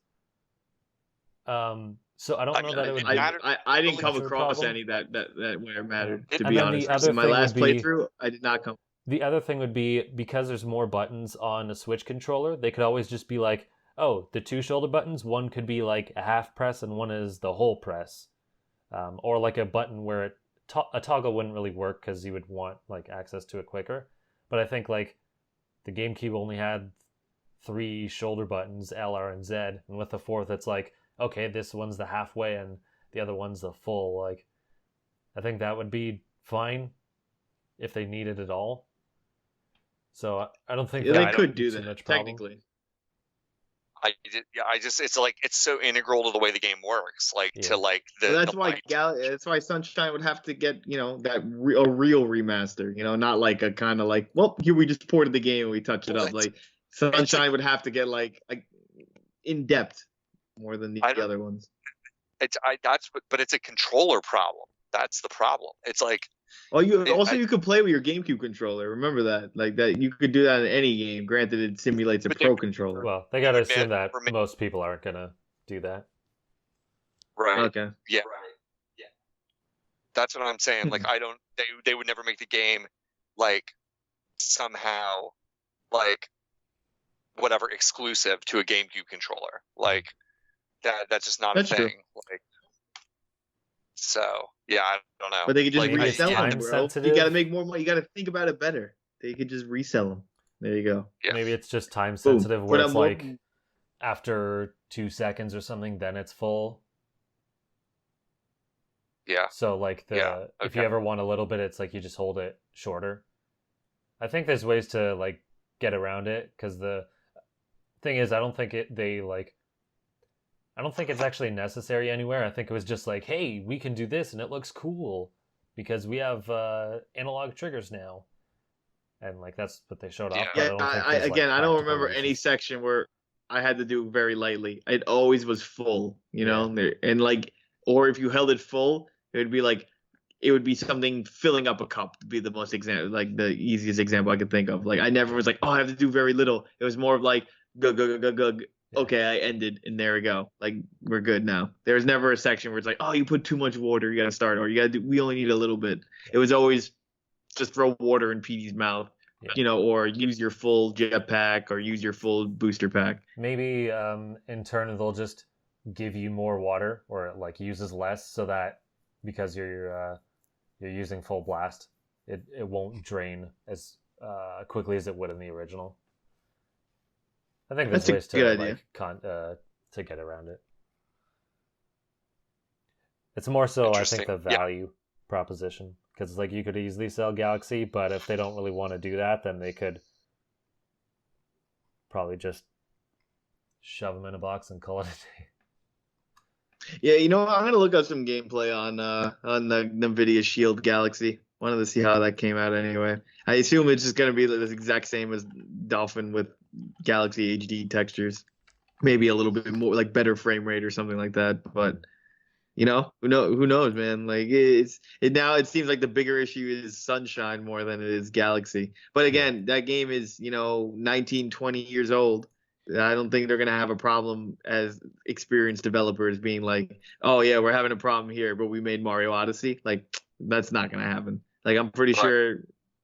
S1: So I don't
S5: I
S1: know
S5: mean,
S1: that it
S5: it
S1: would.
S5: matters.
S6: I didn't come
S1: That's your
S6: across
S1: problem.
S6: any that where it mattered,
S5: And
S6: to
S1: then
S6: be
S1: the
S6: honest.
S1: other
S6: In my
S1: thing
S6: last
S1: would be-
S6: playthrough, I did not come.
S1: The other thing would be, because there's more buttons on a Switch controller, they could always just be like, oh, the 2 shoulder buttons, one could be like a half press and one is the whole press. Or like a button where a toggle wouldn't really work because you would want like access to it quicker. But I think like the GameCube only had 3 shoulder buttons, L, R, and Z. And with the 4th, it's like, okay, this one's the halfway and the other one's the full. Like, I think that would be fine if they needed it all. So I don't think
S6: Yeah,
S1: that
S6: they
S1: would
S6: could
S1: be
S6: do
S1: too
S6: that
S1: much problem.
S6: technically.
S5: it's like, it's so integral to the way the game works. Like,
S1: Yeah.
S5: to like the.
S6: Well, that's
S5: the
S6: why
S5: light.
S6: that's why Sunshine would have to get a real remaster. Not like a kind of like, well, here we just ported the game and we touched it up.
S5: Well,
S6: Like Sunshine would have to get like in depth more than the
S5: I don't-
S6: other ones.
S5: But it's a controller problem. That's the problem. It's like,
S6: Oh, you
S5: I-
S6: you could play with your GameCube controller. Remember that, like that you could do that in any game. Granted, it simulates a
S5: But
S6: pro
S5: they-
S6: controller.
S1: Well, they gotta
S5: Remain-
S1: assume that
S5: remain-
S1: most people aren't gonna do that.
S5: right.
S6: Okay.
S5: Yeah. That's what I'm saying. Like, they would never make the game like somehow like whatever exclusive to a GameCube controller. Like that's just not
S6: That's
S5: a
S6: true.
S5: thing. Like, so yeah, I don't know.
S6: But they could just
S5: Like,
S1: maybe
S6: resell
S1: it's
S6: them,
S1: time
S6: bro.
S1: sensitive.
S6: You got to make more money. You got to think about it better. They could just resell them. There you go.
S5: Yeah.
S1: Maybe it's just time
S6: Boom.
S1: sensitive,
S6: Put
S1: where
S6: out
S1: it's
S6: more-
S1: like after 2 seconds or something, then it's full.
S5: Yeah.
S1: So like
S5: Yeah,
S1: if you
S5: okay.
S1: ever want a little bit, it's like you just hold it shorter. I think there's ways to like get around it, because the thing is, I don't think it's actually necessary anywhere. I think it was just like, hey, we can do this and it looks cool because we have analog triggers now, and like that's what they showed off.
S5: Yeah.
S1: but
S6: Yeah,
S1: don't think
S6: I
S1: there's, like,
S6: again, I don't
S1: practical
S6: remember
S1: reasons.
S6: any section where I had to do very lightly. It always was full, and like, or if you held it full, it would be something filling up a cup would be the most the easiest example I could think of. Like, I never was like, oh, I have to do very little. It was more of like, go, go, go, go, go.
S1: Yeah.
S6: Okay, I ended, and there we go. Like, we're good now. There's never a section where it's like, oh, you put too much water, you gotta start, or we only need a little bit. It was always just throw water in Petey's mouth, or use your full jetpack, or use your full booster pack.
S1: Maybe in turn they'll just give you more water, or it like uses less, so that because you're using full blast, it won't drain as quickly as it would in the original. I think there's
S6: That's a
S1: ways
S6: good
S1: to
S6: idea.
S1: to get around it. It's more so, I think, the
S5: Interesting. Yeah.
S1: value proposition, because like you could easily sell Galaxy, but if they don't really want to do that, then they could probably just shove them in a box and call it a day.
S6: Yeah, I'm gonna look up some gameplay on the NVIDIA Shield Galaxy. Wanted to see how that came out anyway. I assume it's just gonna be the exact same as Dolphin with Galaxy HD textures, maybe a little bit more like better frame rate or something like that. But who knows, man? Like now it seems like the bigger issue is Sunshine more than it is Galaxy. But again, that game is 19, 20 years old. I don't think they're going to have a problem as experienced developers being like, oh, yeah, we're having a problem here, but we made Mario Odyssey. Like, that's not going to happen. Like I'm pretty
S5: Right.
S6: sure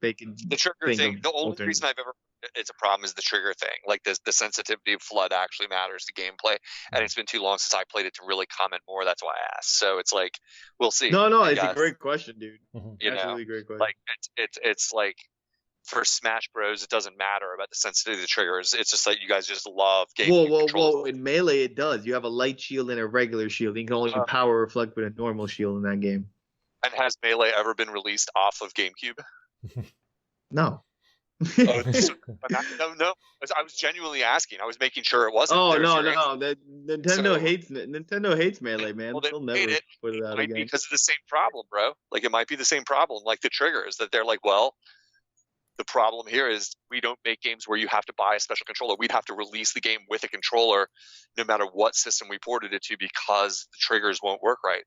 S6: they can.
S5: The trigger
S6: think
S5: thing.
S6: of
S5: The only
S6: alternate-
S5: reason I've ever it's a problem is the trigger thing. Like the sensitivity of flood actually matters to gameplay, and it's been too long since I played it to really comment more. That's why I asked. So it's like we'll see.
S6: No,
S5: I
S6: it's a
S5: guess.
S6: great question, dude.
S1: Mhm.
S5: You know,
S6: Absolutely great question.
S5: like it's like for Smash Bros, it doesn't matter about the sensitivity of the triggers. It's just like you guys just love GameCube controls.
S6: Whoa! In Melee, it does. You have a light shield and a regular shield. You can only power reflect with a normal shield in that game.
S5: And has Melee ever been released off of GameCube?
S6: No.
S5: Oh, no. I was genuinely asking. I was making sure it wasn't.
S6: Oh
S5: There's
S6: no!
S5: your answer.
S6: Nintendo hates Melee, man.
S5: Well,
S6: They'll
S5: they hate
S6: never
S5: it.
S6: put it
S5: It
S6: out
S5: might be
S6: again.
S5: because of the same problem, bro. Like it might be the same problem, like the triggers that they're like, well, the problem here is we don't make games where you have to buy a special controller. We'd have to release the game with a controller, no matter what system we ported it to, because the triggers won't work right.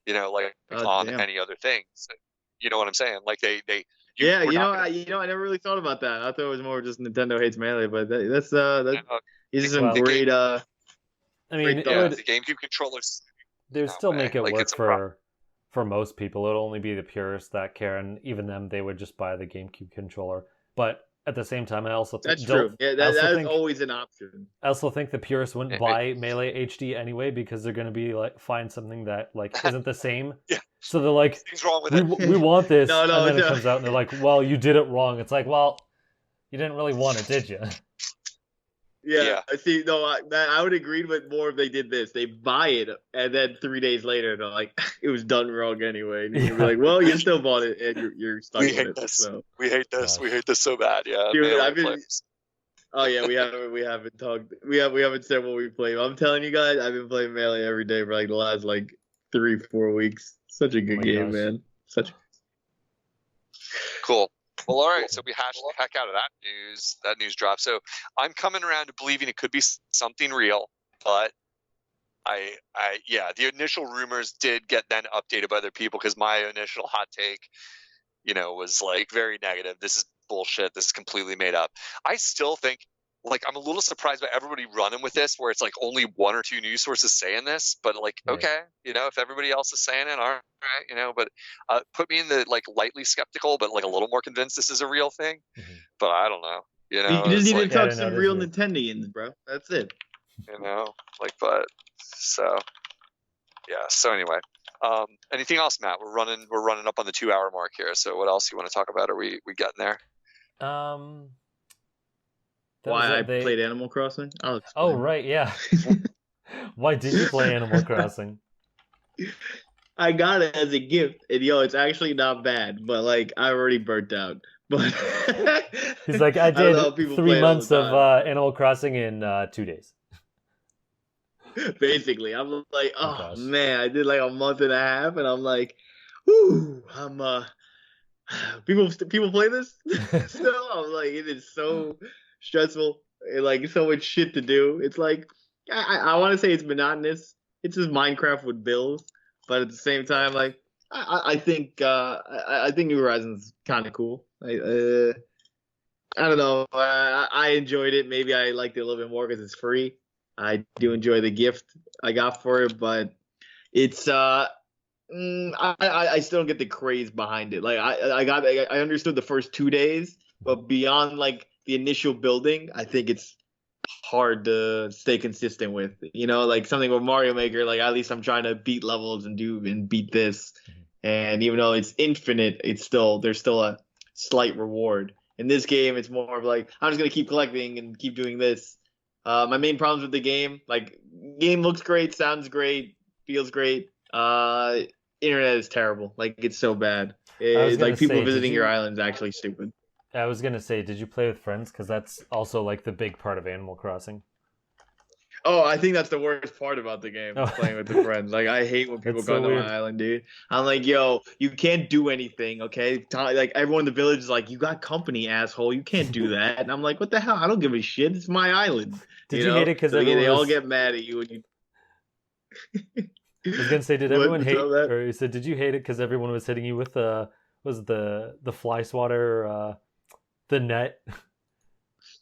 S5: You know, like on
S6: damn.
S5: any other thing. So, you know what I'm saying? Like they
S6: Yeah,
S5: we're not
S6: I never really thought about that. I thought it was more just Nintendo hates Melee, but that's these are some
S1: Well,
S6: great
S1: I mean,
S6: Great
S1: it
S6: thought.
S1: would,
S5: the GameCube controllers.
S1: they'd
S5: No
S1: still
S5: way.
S1: make it
S5: Like,
S1: work
S5: it's a problem.
S1: for most people. It would only be the purists that care, and even them, they would just buy the GameCube controller. But at the same time, I also
S6: That's true. Yeah,
S1: I
S6: that
S1: also
S6: is
S1: think,
S6: always an option.
S1: I also think the purists wouldn't
S5: It-
S1: buy Melee HD anyway, because they're going to be like find something that like isn't the same.
S5: Yeah.
S1: So they're like,
S5: Things wrong with
S1: we,
S5: it.
S1: we want this,
S6: No,
S1: and then it
S6: no.
S1: comes out and they're like, well, you did it wrong. It's like, well, you didn't really want it, did you?
S6: Yeah, I see. No, I would agree with more if they did this. They buy it, and then 3 days later, they're like, it was done wrong anyway. And you'd be like, well, you still bought it, and you're stuck
S5: We
S6: with
S5: hate
S6: it.
S5: this.
S6: So.
S5: We hate this.
S1: Gosh.
S5: We hate this so bad. Yeah.
S6: Dude,
S5: Melee
S6: I've been-
S5: players.
S6: Oh yeah, we haven't talked. We haven't said what we play. I'm telling you guys, I've been playing Melee every day for like the last 3-4 weeks. Such a good
S1: my
S6: game,
S1: gosh.
S6: man. Such.
S5: Cool. Well, all right. So we hashed the heck out of that news drop. So I'm coming around to believing it could be something real, but the initial rumors did get then updated by other people because my initial hot take, was like very negative. This is bullshit. This is completely made up. I still think, like, I'm a little surprised by everybody running with this, where it's like only one or two news sources saying this, but like,
S1: Right.
S5: okay, if everybody else is saying it, all right, but put me in the like lightly skeptical, but like a little more convinced this is a real thing.
S1: Mhm.
S5: But I don't know,
S6: You
S5: it's
S6: just need
S5: like,
S6: to talk
S1: Yeah,
S6: some
S1: no,
S6: real
S1: that's
S6: Nintendians, bro. That's it.
S5: but so yeah. So anyway, anything else, Matt? We're running up on the 2-hour mark here. So what else you want to talk about? Are we getting there?
S1: That was
S6: Why I
S1: it. They-
S6: played Animal Crossing? I'll
S1: Oh
S6: explain.
S1: right, yeah. Why did you play Animal Crossing?
S6: I got it as a gift, and it's actually not bad, but like I already burnt out. But
S1: He's like, I
S6: don't know how
S1: did
S6: people
S1: 3
S6: play it all
S1: months
S6: the
S1: of
S6: time.
S1: Animal Crossing in 2 days.
S6: Basically, I'm like, oh
S1: gosh.
S6: man, I did like a month and a half, and I'm like, whoo, people play this still. I'm like, it is so stressful, and like so much shit to do. It's like, I want to say it's monotonous. It's just Minecraft with bills, but at the same time, like, I think New Horizons kind of cool. I don't know. I enjoyed it. Maybe I liked it a little bit more because it's free. I do enjoy the gift I got for it, but it's I still don't get the craze behind it. Like I understood the first 2 days, but beyond like the initial building, I think it's hard to stay consistent with. Like something with Mario Maker, like at least I'm trying to beat levels and beat this. And even though it's infinite, there's still a slight reward. In this game, it's more of like I'm just gonna keep collecting and keep doing this. My main problems with the game, like game looks great, sounds great, feels great. Internet is terrible. Like it's so bad.
S1: was
S6: It's
S1: gonna
S6: like people
S1: say, did
S6: visiting your
S1: you-
S6: island is actually stupid.
S1: I was gonna say, did you play with friends? Because that's also like the big part of Animal Crossing.
S6: Oh, I think that's the worst part about the game,
S1: Oh.
S6: playing with the friends. Like, I hate when people
S1: It's
S6: go
S1: so
S6: to
S1: weird.
S6: my island, dude. I'm like, yo, you can't do anything, okay? Like, everyone in the village is like, you got company, asshole. You can't do that. And I'm like, what the hell? I don't give a shit. It's my island.
S1: Did you hate it because
S6: So
S1: everyone
S6: they all
S1: was...
S6: get mad at you when you.
S1: I was gonna say, did
S6: What-
S1: everyone
S6: what's
S1: hate?
S6: up, Matt?
S1: Or you said, did you hate it because everyone was hitting you with was the fly swatter, the net?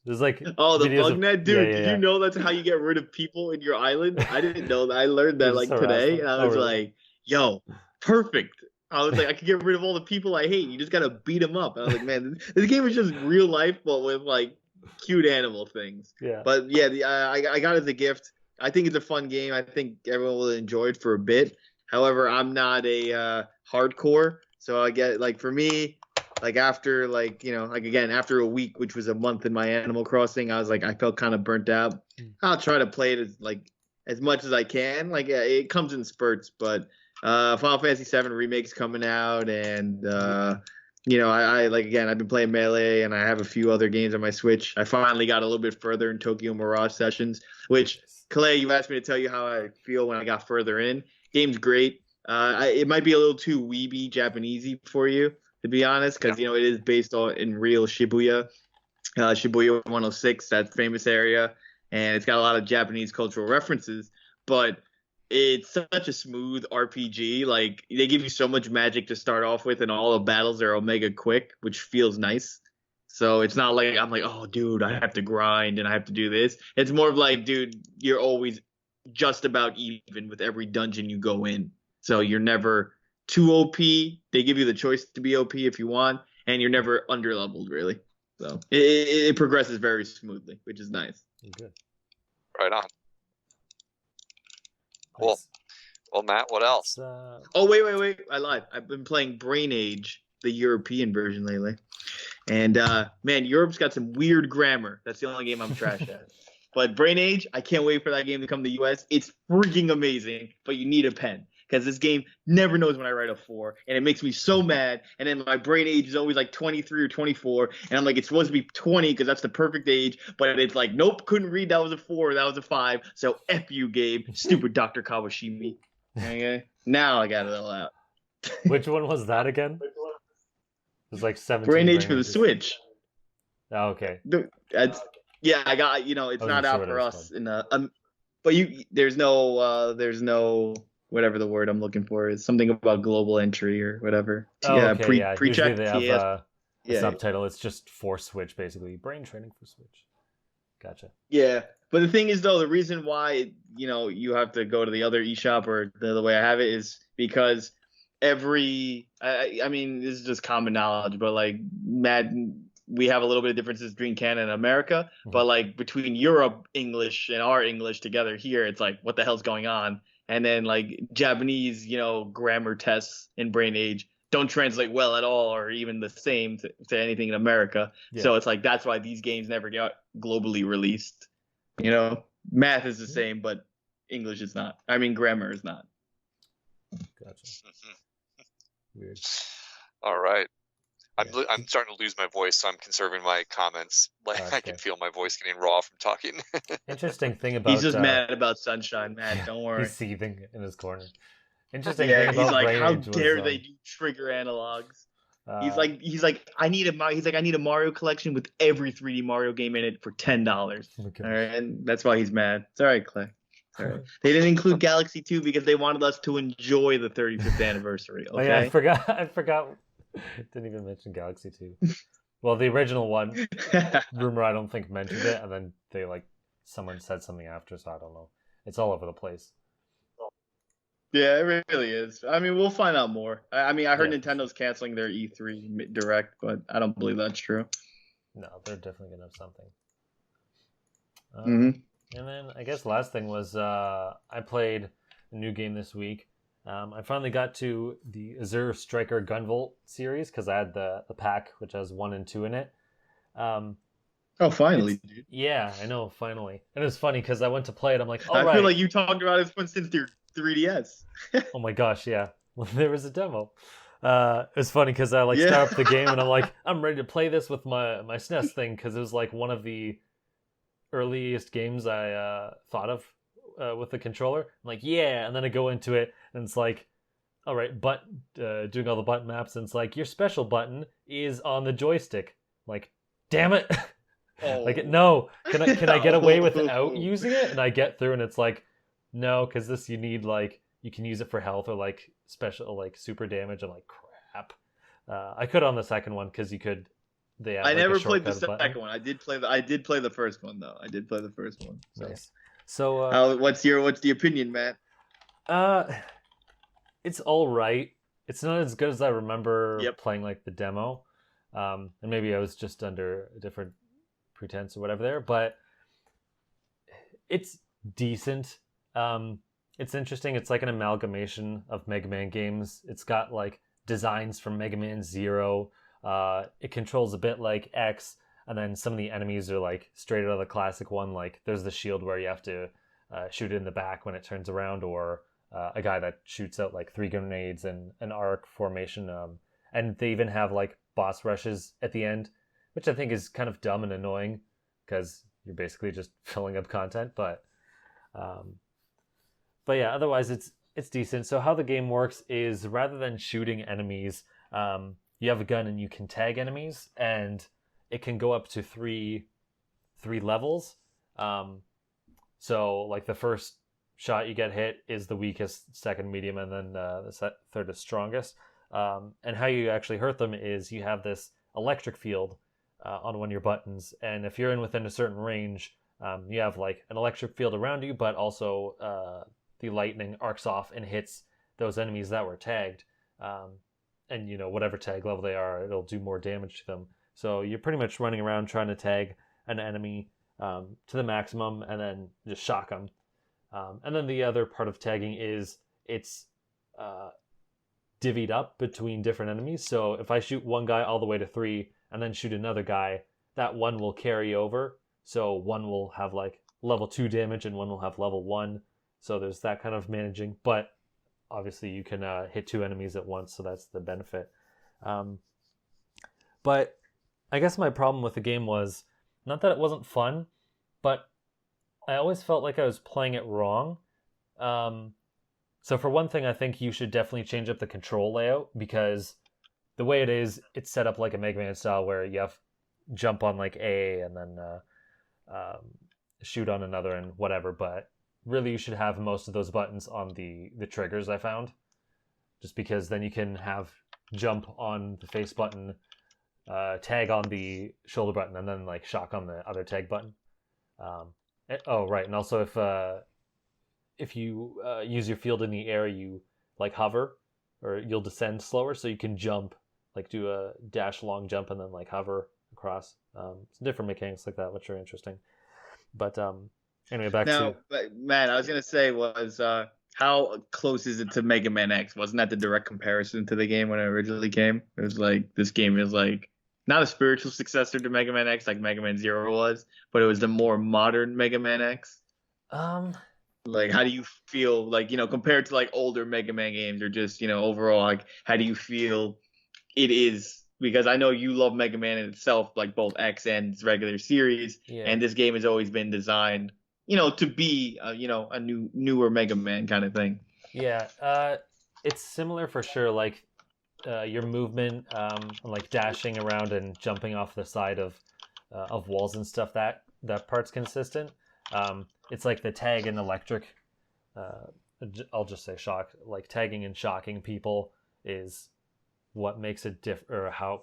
S1: There's like
S6: Oh, the
S1: videos
S6: bug
S1: of-
S6: net, dude.
S1: Yeah,
S6: Did
S1: yeah.
S6: you know that's how you get rid of people in your island? I didn't know that. I learned that
S1: You
S6: like
S1: just harass
S6: today,
S1: them?
S6: and I
S1: Oh,
S6: was
S1: really?
S6: like, yo, perfect. I was like, I could get rid of all the people I hate. You just gotta beat them up. And I was like, man, this game is just real life, but with like cute animal things.
S1: Yeah.
S6: But yeah, I got it as a gift. I think it's a fun game. I think everyone will enjoy it for a bit. However, I'm not a hardcore, so I get like for me, like after like like again after a week, which was a month in my Animal Crossing, I was like I felt kind of burnt out. I'll try to play it as much as I can. Like it comes in spurts, but Final Fantasy VII Remake's coming out, and I like again I've been playing Melee, and I have a few other games on my Switch. I finally got a little bit further in Tokyo Mirage Sessions, which Clay, you asked me to tell you how I feel when I got further in. Game's great. It might be a little too weeby Japanesey for you, to be honest, because it is based in real Shibuya, Shibuya 106, that famous area, and it's got a lot of Japanese cultural references. But it's such a smooth RPG. Like they give you so much magic to start off with, and all the battles are omega quick, which feels nice. So it's not like I'm like, oh, dude, I have to grind and I have to do this. It's more of like, dude, you're always just about even with every dungeon you go in. So you're never too OP. They give you the choice to be OP if you want, and you're never underleveled, really. So it progresses very smoothly, which is nice.
S1: Good.
S5: Right on. Cool.
S1: Nice.
S5: Well, Matt, what else?
S6: Oh, wait. I lied. I've been playing Brain Age, the European version lately. And, man, Europe's got some weird grammar. That's the only game I'm trash at. But Brain Age, I can't wait for that game to come to the US. It's freaking amazing, but you need a pen. Because this game never knows when I write a 4, and it makes me so mad. And then my brain age is always like 23 or 24, and I'm like, it's supposed to be 20 because that's the perfect age. But it's like, nope, couldn't read. That was a 4. That was a 5. So F you, Gabe. Stupid Dr. Kawashimi. Okay, now I got it all out.
S1: Which one was that again? It was like 17.
S6: Brain Age for the Switch.
S1: Oh, okay.
S6: Yeah, I got. It's not out for us in but there's no. Whatever the word I'm looking for is, something about global entry or whatever.
S1: Oh,
S6: yeah,
S1: okay,
S6: pre-check.
S1: Usually they have a subtitle. It's just for Switch, basically. Brain training for Switch. Gotcha.
S6: Yeah, but the thing is, though, the reason why you have to go to the other eShop or the way I have it is because I mean, this is just common knowledge, but like we have a little bit of differences between Canada and America, but like between Europe English and our English together here, it's like, what the hell's going on? And then like Japanese, grammar tests in Brain Age don't translate well at all, or even the same to anything in America. Yeah. So it's like, that's why these games never get globally released. Math is the same, but English is not. I mean, grammar is not.
S1: Gotcha. Weird.
S5: All right. I'm starting to lose my voice, so I'm conserving my comments. Like okay. I can feel my voice getting raw from talking.
S1: Interesting thing about
S6: he's just mad about Sunshine, Matt. Don't worry.
S1: He's seething in his corner. Interesting thing about
S6: he's like,
S1: Brain
S6: how
S1: Age
S6: dare
S1: was,
S6: they do trigger analogs? He's like, I need a Mario collection with every 3D Mario game in it for $10.
S1: Okay.
S6: All right, and that's why he's mad. It's all right, Clay. All right. They didn't include Galaxy 2 because they wanted us to enjoy the 35th anniversary. Okay.
S1: Oh, yeah, I forgot. Didn't even mention Galaxy 2. Well, the original one, Rumour, I don't think mentioned it, and then someone said something after, so I don't know. It's all over the place.
S6: Yeah, it really is. I mean, we'll find out more. I heard Nintendo's canceling their E3 Direct, but I don't believe that's true.
S1: No, they're definitely going to have something. And then I guess last thing was I played a new game this week. I finally got to the Azure Striker Gunvolt series because I had the pack, which has 1 and 2 in it.
S6: Oh, finally, dude.
S1: Yeah, I know, finally. And it was funny because I went to play it. I'm like,
S6: I feel like you talked about this one since your 3DS.
S1: Oh my gosh, yeah. Well, there was a demo. It was funny because I start up the game and I'm like, I'm ready to play this with my SNES thing because it was like one of the earliest games I thought of with the controller. I'm like, yeah, and then I go into it and it's like, all right, doing all the button maps, and it's like, your special button is on the joystick. I'm like, damn it.
S6: Oh.
S1: Like, no, can I get away without using it? And I get through and it's like, no, because this you need you can use it for health or special super damage. I'm like, crap. I could on the second one because you could.
S6: I never played the second one. I did play the first one though. I did play the first one. So.
S1: Nice. So
S6: what's the opinion, Matt?
S1: It's all right. it's not as good as I remember
S6: Yep.
S1: playing like the demo. And maybe I was just under a different pretense or whatever there, but it's decent. It's interesting. It's like an amalgamation of Mega Man games. It's got like designs from Mega Man Zero. It controls a bit like X, and then some of the enemies are like straight out of the classic one. Like there's the shield where you have to shoot it in the back when it turns around, or a guy that shoots out like 3 grenades in an arc formation. And they even have like boss rushes at the end, which I think is kind of dumb and annoying because you're basically just filling up content. But yeah, otherwise it's decent. So how the game works is rather than shooting enemies, you have a gun and you can tag enemies, and it can go up to three levels. So like the first shot you get hit is the weakest, second medium, and then the third is strongest. And how you actually hurt them is you have this electric field on one of your buttons, and if you're within a certain range, you have like an electric field around you, but also the lightning arcs off and hits those enemies that were tagged. And you know, whatever tag level they are, it'll do more damage to them. So you're pretty much running around trying to tag an enemy to the maximum and then just shock them. And then the other part of tagging is it's divvied up between different enemies. So if I shoot one guy all the way to 3 and then shoot another guy, that one will carry over. So one will have like level 2 damage and one will have level 1. So there's that kind of managing. But obviously you can hit 2 enemies at once, so that's the benefit. But I guess my problem with the game was not that it wasn't fun, but I always felt like I was playing it wrong. So for one thing, I think you should definitely change up the control layout, because the way it is, it's set up like a Mega Man style where you have jump on like A and then shoot on another and whatever. But really, you should have most of those buttons on the triggers, I found. Just because then you can have jump on the face button, tag on the shoulder button, and then like shock on the other tag button. Right, and also if you use your field in the air, you like hover, or you'll descend slower, so you can jump, like do a dash long jump and then like hover across. Some different mechanics like that, which are interesting. But anyway, back to...
S6: But, man, I was gonna say was how close is it to Mega Man X? Wasn't that the direct comparison to the game when it originally came? It was like this game is like not a spiritual successor to Mega Man X like Mega Man Zero was, but it was the more modern Mega Man X. Like, how do you feel, like, you know, compared to like older Mega Man games, or just, you know, overall, like, how do you feel it is? Because I know you love Mega Man in itself, like both X and its regular series, and this game has always been designed, you know, to be, you know, a newer Mega Man kind of thing.
S1: Yeah, it's similar for sure. Like your movement, like dashing around and jumping off the side of walls and stuff. That part's consistent. It's like the tag and electric. I'll just say shock. Like tagging and shocking people is what makes it or how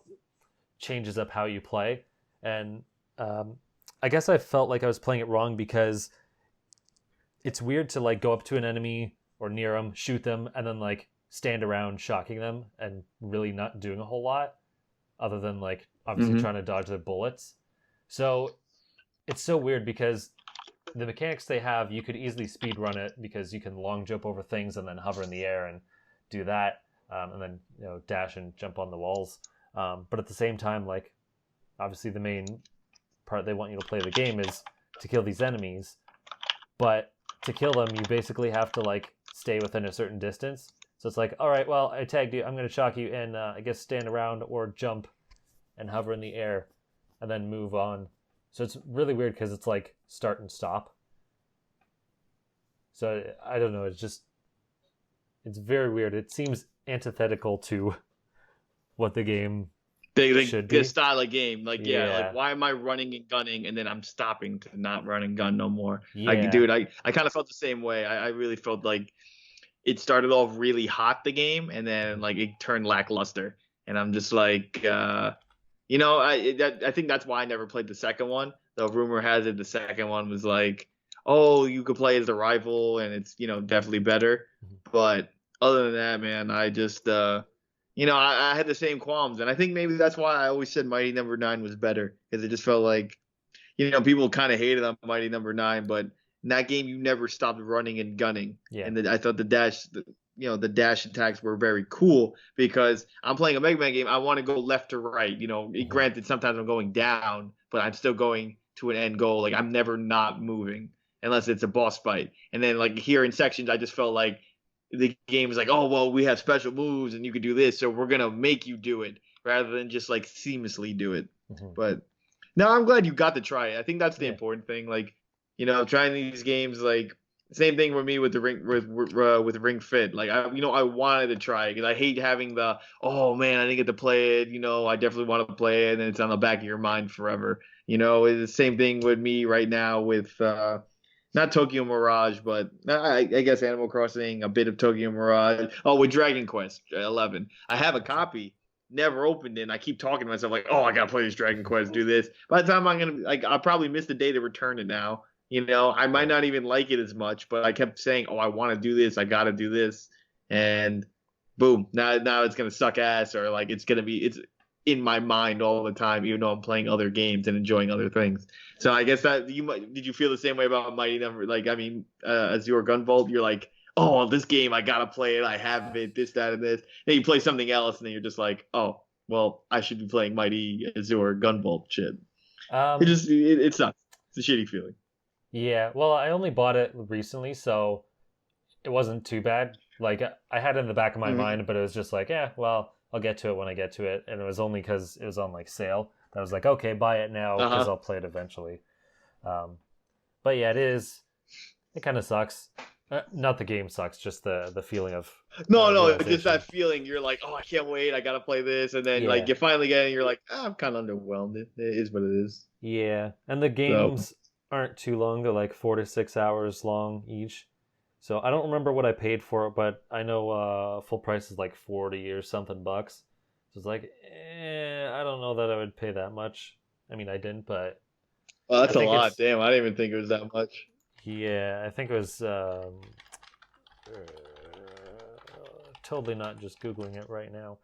S1: changes up how you play. And I guess I felt like I was playing it wrong, because it's weird to like go up to an enemy or near them, shoot them, and then like stand around shocking them and really not doing a whole lot other than like obviously trying to dodge their bullets. So it's so weird, because the mechanics they have, you could easily speed run it, because you can long jump over things and then hover in the air and do that, and then, you know, dash and jump on the walls. But at the same time, like obviously the main part they want you to play the game is to kill these enemies, but to kill them you basically have to like stay within a certain distance. So it's like, all right, well, I tagged you, I'm going to shock you, and I guess stand around or jump and hover in the air and then move on. So it's really weird, because it's like start and stop. So I don't know, it's very weird. It seems antithetical to what the game should be.
S6: The style of game. Like, like, why am I running and gunning and then I'm stopping to not run and gun no more?
S1: Yeah.
S6: Like, dude, I kind of felt the same way. I really felt like it started off really hot, the game, and then like it turned lackluster. And I'm just like, you know, I think that's why I never played the second one. Though rumor has it the second one was like, oh, you could play as the rival, and it's, you know, definitely better. But other than that, man, I just I had the same qualms, and I think maybe that's why I always said Mighty Number 9 was better, because it just felt like, people kind of hated on Mighty Number 9, but in that game you never stopped running and gunning.
S1: Yeah.
S6: And I thought the dash attacks were very cool, because I'm playing a Mega Man game. I want to go left to right. Granted, sometimes I'm going down, but I'm still going to an end goal. Like, I'm never not moving unless it's a boss fight. And then, like, here in sections, I just felt like the game is like, oh, well, we have special moves and you can do this, so we're going to make you do it rather than just, like, seamlessly do it.
S1: Mm-hmm.
S6: But no, I'm glad you got to try it. I think that's the important thing. Like, trying these games, like, same thing with me with the Ring Fit. Like, I wanted to try it because I hate having oh man, I didn't get to play it. I definitely want to play it, and then it's on the back of your mind forever. It's the same thing with me right now with not Tokyo Mirage, but I guess Animal Crossing, a bit of Tokyo Mirage. Oh, with Dragon Quest 11, I have a copy. Never opened it. And I keep talking to myself like, oh, I gotta play this Dragon Quest, do this. By the time I'll probably miss the day to return it now. I might not even like it as much, but I kept saying, oh, I want to do this. I got to do this. And boom, now it's going to suck ass, or like it's in my mind all the time, even though I'm playing other games and enjoying other things. So I guess did you feel the same way about Mighty Number? Like, I mean, Azure Gunvolt, you're like, oh, this game, I got to play it. I have it, this, that, and this. Then you play something else, and then you're just like, oh, well, I should be playing Mighty Azure Gunvolt shit. It sucks. It's a shitty feeling.
S1: Yeah, well, I only bought it recently, so it wasn't too bad. Like, I had it in the back of my mind, but it was just like, well, I'll get to it when I get to it. And it was only because it was on, like, sale that I was like, okay, buy it now, because I'll play it eventually. But yeah, it kind of sucks. Not the game sucks, just the feeling of...
S6: No, it's just that feeling. You're like, oh, I can't wait, I gotta play this. And then, like, you finally get it, and you're like, I'm kind of underwhelmed. It is what it is.
S1: Yeah, and the games... aren't too long. They're like 4 to 6 hours long each. So I don't remember what I paid for it, but I know full price is like 40 or something bucks. So it's like, I don't know that I would pay that much. I mean, I didn't, but...
S6: Well, that's a lot. Damn, I didn't even think it was that much.
S1: Yeah, I think it was... totally not just Googling it right now.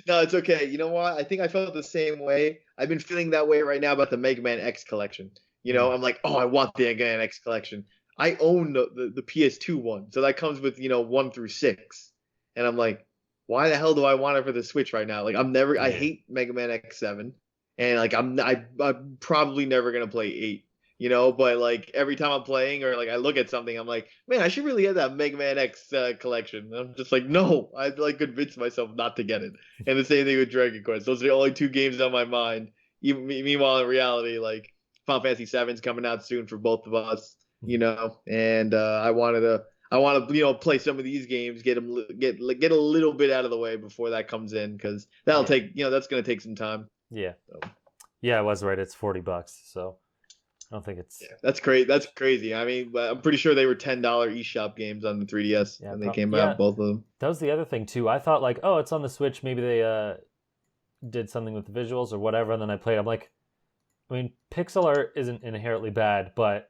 S6: No, it's okay. You know what? I think I felt the same way. I've been feeling that way right now about the Mega Man X collection. I'm like, oh, I want the Mega Man X collection. I own the PS2 one, so that comes with 1 through 6, and I'm like, why the hell do I want it for the Switch right now? Like, I hate Mega Man X7, and like I'm probably never gonna play 8. But like every time I'm playing or like I look at something, I'm like, man, I should really get that Mega Man X collection. And I'm just like, no, I like convince myself not to get it. And the same thing with Dragon Quest. Those are the only 2 games on my mind. Meanwhile, in reality, like Final Fantasy VII's coming out soon for both of us, and I want to play some of these games, get a little bit out of the way before that comes in, because that'll take that's gonna take some time.
S1: Yeah, yeah, I was right. It's $40, so. I don't think it's...
S6: Yeah, that's great. That's crazy. I mean, I'm pretty sure they were $10 eShop games on the 3DS when they came out, both of them.
S1: That was the other thing, too. I thought, like, oh, it's on the Switch. Maybe they did something with the visuals or whatever, and then I played. I'm like, I mean, pixel art isn't inherently bad, but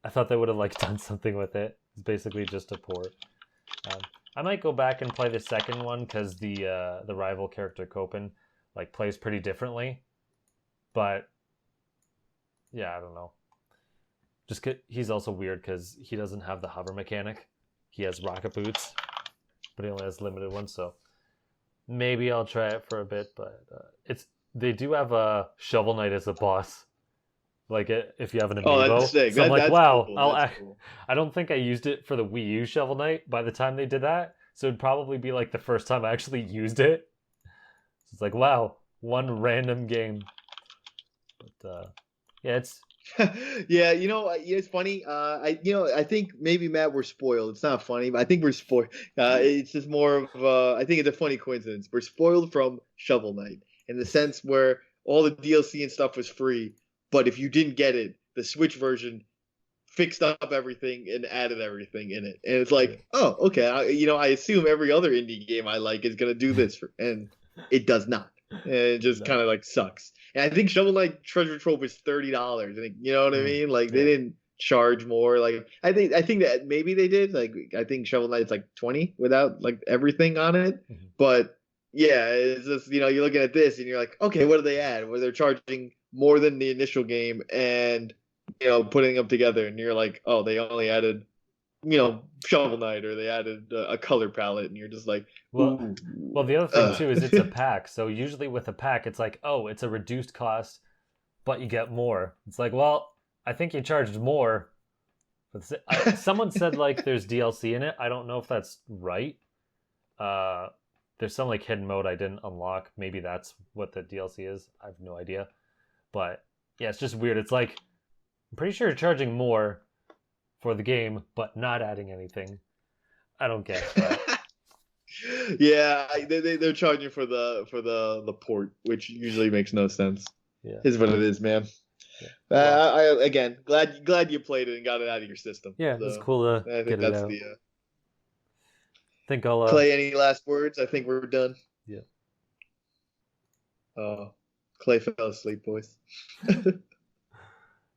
S1: I thought they would have, like, done something with it. It's basically just a port. I might go back and play the second one, because the rival character, Copen, like, plays pretty differently. But... yeah, I don't know. Just he's also weird because he doesn't have the hover mechanic. He has rocket boots, but he only has limited ones. So maybe I'll try it for a bit. But they do have a Shovel Knight as a boss. Like if you have an amiibo.
S6: Oh, that's sick.
S1: So I'm like, wow.
S6: Cool. Cool.
S1: I don't think I used it for the Wii U Shovel Knight by the time they did that. So it'd probably be like the first time I actually used it. So it's like, wow, one random game. But yeah, it's
S6: yeah, it's funny. I think maybe Matt, we're spoiled. It's not funny, but I think we're spoiled. It's just more of I think it's a funny coincidence. We're spoiled from Shovel Knight in the sense where all the DLC and stuff was free, but if you didn't get it, the Switch version fixed up everything and added everything in it. And it's like, oh, okay. I assume every other indie game I like is gonna do this, and it does not. And it just kind of like sucks. And I think Shovel Knight Treasure Trove is $30. You know what I mean? Like they didn't charge more. Like I think that maybe they did. Like I think Shovel Knight's like 20 without like everything on it.
S1: Mhm.
S6: But yeah, it's just you're looking at this and you're like, okay, what do they add? Well, they're charging more than the initial game and putting them together, and you're like, oh, they only added Shovel Knight, or they added a color palette, and you're just like,
S1: well, the other thing too is it's a pack. So usually with a pack, it's like, oh, it's a reduced cost, but you get more. It's like, well, I think you charged more. Someone said like there's DLC in it. I don't know if that's right. There's some like hidden mode I didn't unlock. Maybe that's what the DLC is. I have no idea. But yeah, it's just weird. It's like, I'm pretty sure you're charging more for the game, but not adding anything. I don't get that.
S6: Yeah, they're charging for the port, which usually makes no sense.
S1: Yeah,
S6: is what it is, man.
S1: Yeah.
S6: I again glad you played it and got it out of your system.
S1: Yeah,
S6: so
S1: it's cool to
S6: I think
S1: get
S6: that's
S1: it out.
S6: the.
S1: Think I'll
S6: Clay, any last words? I think we're done.
S1: Yeah.
S6: Oh, Clay fell asleep, boys.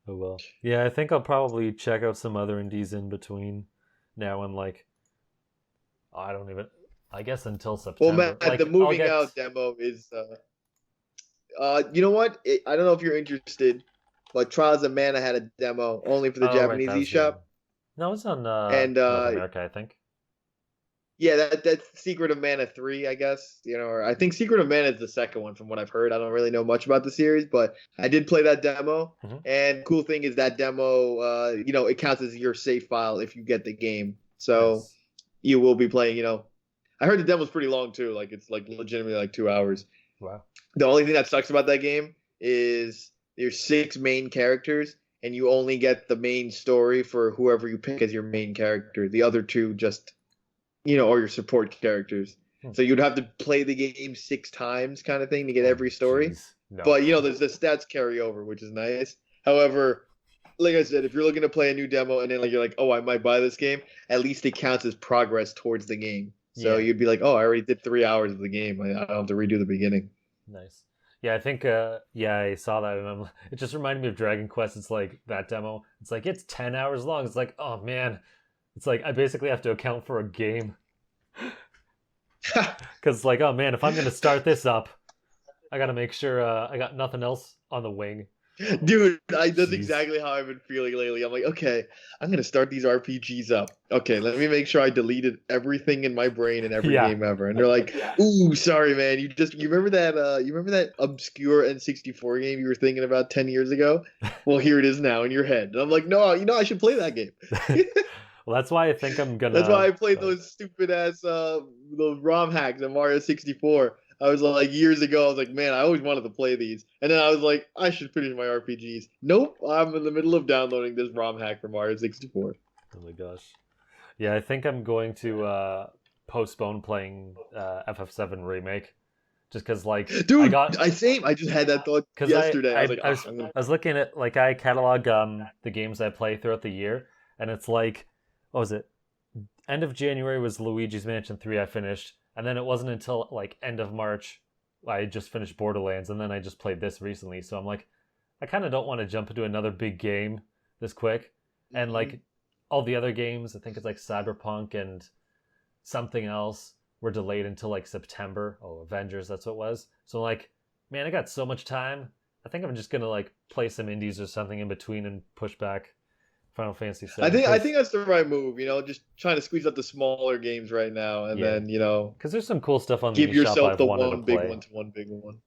S1: Oh well. Yeah, I think I'll probably check out some other indies in between now and like, I guess until September.
S6: Well, man,
S1: like,
S6: the moving out demo is. You know what? I don't know if you're interested, but Trials of Mana had a demo only for the Japanese eShop.
S1: No, it's on North America, I think.
S6: Yeah, that's Secret of Mana 3, I guess. Or I think Secret of Mana is the second one from what I've heard. I don't really know much about the series, but I did play that demo.
S1: Mm-hmm.
S6: And cool thing is that demo, it counts as your save file if you get the game. So
S1: Yes.
S6: You will be playing, I heard the demo's pretty long too. Like it's like legitimately like 2 hours.
S1: Wow.
S6: The only thing that sucks about that game is there's 6 main characters and you only get the main story for whoever you pick as your main character. The other 2 just are your support characters. So you'd have to play the game 6 times kind of thing to get every story.
S1: No.
S6: But, there's the stats carry over, which is nice. However, like I said, if you're looking to play a new demo and then you're like, oh, I might buy this game, at least it counts as progress towards the game. So you'd be like, oh, I already did 3 hours of the game. I don't have to redo the beginning.
S1: Nice. Yeah, I think, I saw that, and it just reminded me of Dragon Quest. It's like that demo. It's like, it's 10 hours long. It's like, oh, man. It's like, I basically have to account for a game. Because it's like, oh, man, if I'm going to start this up, I got to make sure I got nothing else on the wing.
S6: Dude, that's exactly how I've been feeling lately. I'm like, okay, I'm going to start these RPGs up. Okay, let me make sure I deleted everything in my brain in every game ever. And they're like, ooh, sorry, man. You remember that obscure N64 game you were thinking about 10 years ago? Well, here it is now in your head. And I'm like, no, I should play that game.
S1: Well, that's why I think I'm going to...
S6: That's why I played those stupid-ass those ROM hacks in Mario 64. I was like, years ago, I was like, man, I always wanted to play these. And then I was like, I should finish my RPGs. Nope, I'm in the middle of downloading this ROM hack for Mario 64.
S1: Oh my gosh. Yeah, I think I'm going to postpone playing FF7 Remake. Just because, like...
S6: Dude, I just had that thought yesterday.
S1: I was looking at, like, I catalog the games I play throughout the year. And it's like, what was it? End of January was Luigi's Mansion 3 I finished. And then it wasn't until like end of March I just finished Borderlands, and then I just played this recently. So I'm like, I kind of don't want to jump into another big game this quick. And like all the other games, I think it's like Cyberpunk and something else were delayed until like September. Oh, Avengers, that's what it was. So like, man, I got so much time. I think I'm just gonna like play some indies or something in between and push back Final Fantasy VII.
S6: I think that's the right move. Just trying to squeeze out the smaller games right now, and then
S1: because there's some cool stuff on
S6: give
S1: the
S6: yourself
S1: shop
S6: the
S1: one big
S6: one.